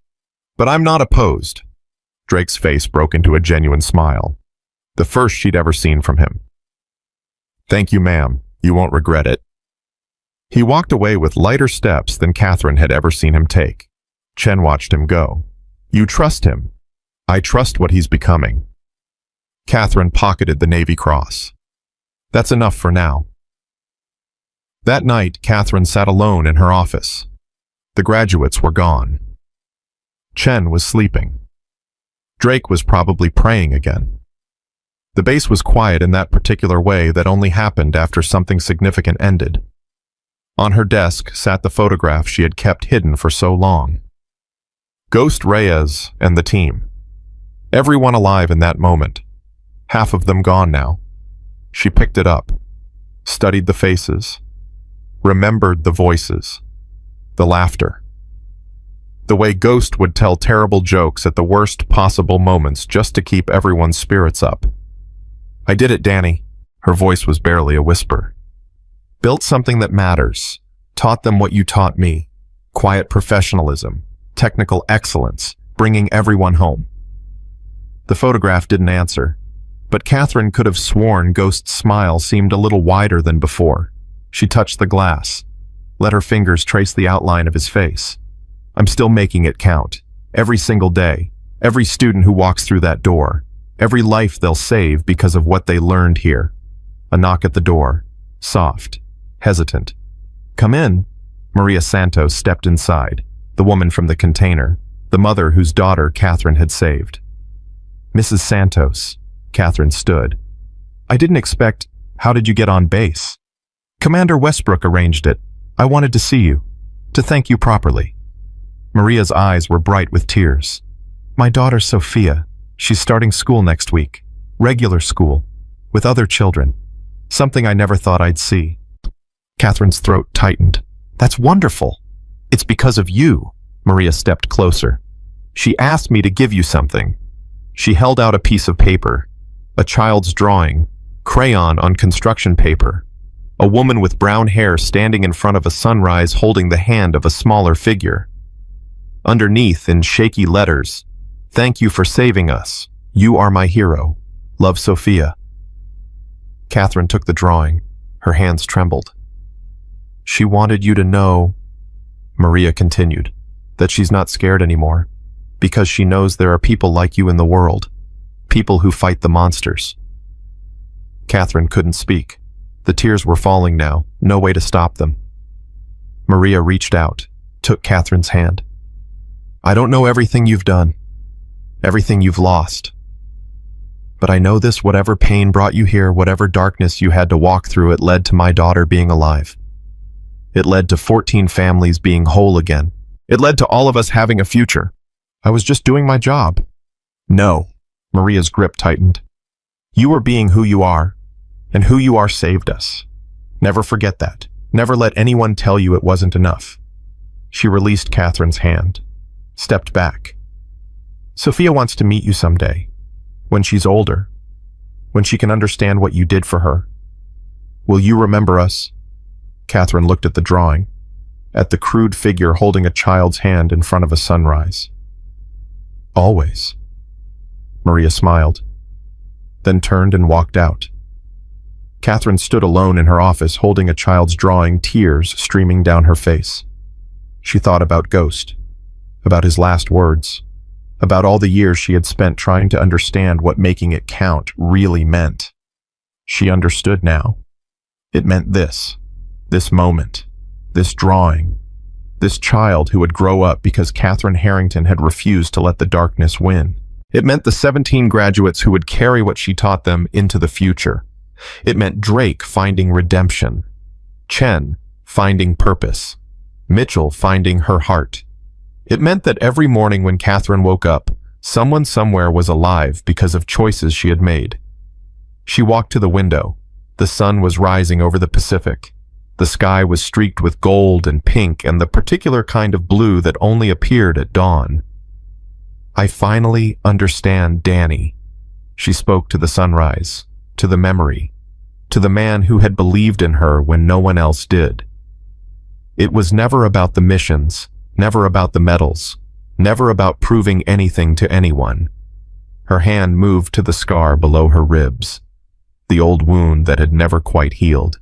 But I'm not opposed. Drake's face broke into a genuine smile, the first she'd ever seen from him. Thank you, ma'am. You won't regret it. He walked away with lighter steps than Catherine had ever seen him take. Chen watched him go. You trust him. I trust what he's becoming. Catherine pocketed the Navy Cross. That's enough for now. That night, Catherine sat alone in her office. The graduates were gone. Chen was sleeping. Drake was probably praying again. The base was quiet in that particular way that only happened after something significant ended. On her desk sat the photograph she had kept hidden for so long. Ghost Reyes and the team. Everyone alive in that moment. Half of them gone now. She picked it up, studied the faces, remembered the voices, the laughter. The way Ghost would tell terrible jokes at the worst possible moments just to keep everyone's spirits up. I did it, Danny. Her voice was barely a whisper. Built something that matters. Taught them what you taught me. Quiet professionalism. Technical excellence. Bringing everyone home. The photograph didn't answer, but Catherine could have sworn Ghost's smile seemed a little wider than before. She touched the glass, let her fingers trace the outline of his face. I'm still making it count. Every single day. Every student who walks through that door. Every life they'll save because of what they learned here. A knock at the door. Soft. Hesitant. Come in. Maria Santos stepped inside, the woman from the container, the mother whose daughter Catherine had saved. Mrs. Santos. Catherine stood. I didn't expect. How did you get on base? Commander Westbrook arranged it. I wanted to see you. To thank you properly. Maria's eyes were bright with tears. My daughter Sophia. She's starting school next week. Regular school. With other children. Something I never thought I'd see. Catherine's throat tightened. That's wonderful. It's because of you. Maria stepped closer. She asked me to give you something. She held out a piece of paper. A child's drawing. Crayon on construction paper. A woman with brown hair standing in front of a sunrise holding the hand of a smaller figure. Underneath, in shaky letters, thank you for saving us. You are my hero. Love, Sophia. Catherine took the drawing. Her hands trembled. She wanted you to know, Maria continued, that she's not scared anymore, because she knows there are people like you in the world, people who fight the monsters. Catherine couldn't speak. The tears were falling now, no way to stop them. Maria reached out, took Catherine's hand. I don't know everything you've done, everything you've lost. But I know this, whatever pain brought you here, whatever darkness you had to walk through, it led to my daughter being alive. It led to 14 families being whole again. It led to all of us having a future. I was just doing my job. No, Maria's grip tightened. You were being who you are, and who you are saved us. Never forget that. Never let anyone tell you it wasn't enough. She released Catherine's hand. Stepped back. Sophia wants to meet you someday. When she's older, when she can understand what you did for her. Will you remember us? Catherine looked at the drawing, at the crude figure holding a child's hand in front of a sunrise. Always. Maria smiled, then turned and walked out. Catherine stood alone in her office holding a child's drawing, tears streaming down her face. She thought about Ghost, about his last words, about all the years she had spent trying to understand what making it count really meant. She understood now. It meant this moment, this drawing, this child who would grow up because Catherine Harrington had refused to let the darkness win. It meant the 17 graduates who would carry what she taught them into the future. It meant Drake finding redemption, Chen finding purpose, Mitchell finding her heart. It meant that every morning when Catherine woke up, someone somewhere was alive because of choices she had made. She walked to the window. The sun was rising over the Pacific. The sky was streaked with gold and pink and the particular kind of blue that only appeared at dawn. I finally understand Danny. She spoke to the sunrise, to the memory, to the man who had believed in her when no one else did. It was never about the missions, never about the medals, never about proving anything to anyone. Her hand moved to the scar below her ribs, the old wound that had never quite healed.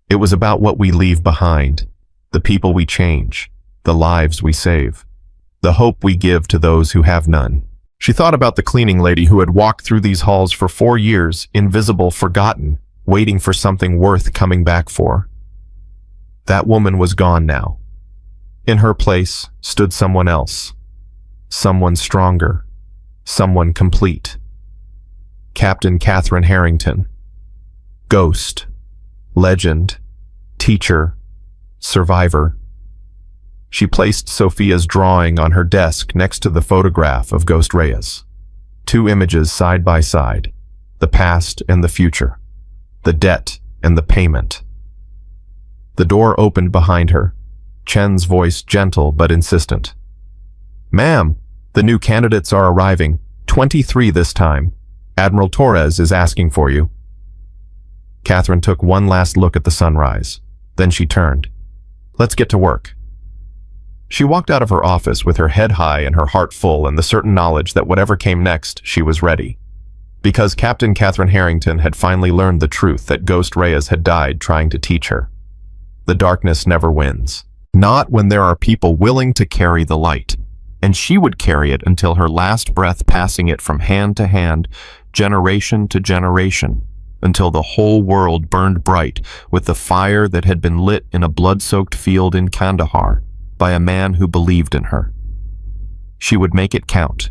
It was about what we leave behind, the people we change, the lives we save, the hope we give to those who have none. She thought about the cleaning lady who had walked through these halls for 4 years, invisible, forgotten, waiting for something worth coming back for. That woman was gone now. In her place stood someone else, someone stronger, someone complete. Captain Catherine Harrington. Ghost. Legend. Teacher. Survivor. She placed Sophia's drawing on her desk next to the photograph of Ghost Reyes. 2 images side by side, the past and the future, the debt and the payment. The door opened behind her, Chen's voice gentle but insistent. "Ma'am, the new candidates are arriving, 23 this time. Admiral Torres is asking for you." Catherine took one last look at the sunrise. Then she turned. "Let's get to work." She walked out of her office with her head high and her heart full and the certain knowledge that whatever came next, she was ready. Because Captain Catherine Harrington had finally learned the truth that Ghost Reyes had died trying to teach her. The darkness never wins. Not when there are people willing to carry the light. And she would carry it until her last breath, passing it from hand to hand, generation to generation, until the whole world burned bright with the fire that had been lit in a blood-soaked field in Kandahar by a man who believed in her. She would make it count.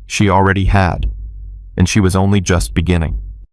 She already had, and she was only just beginning.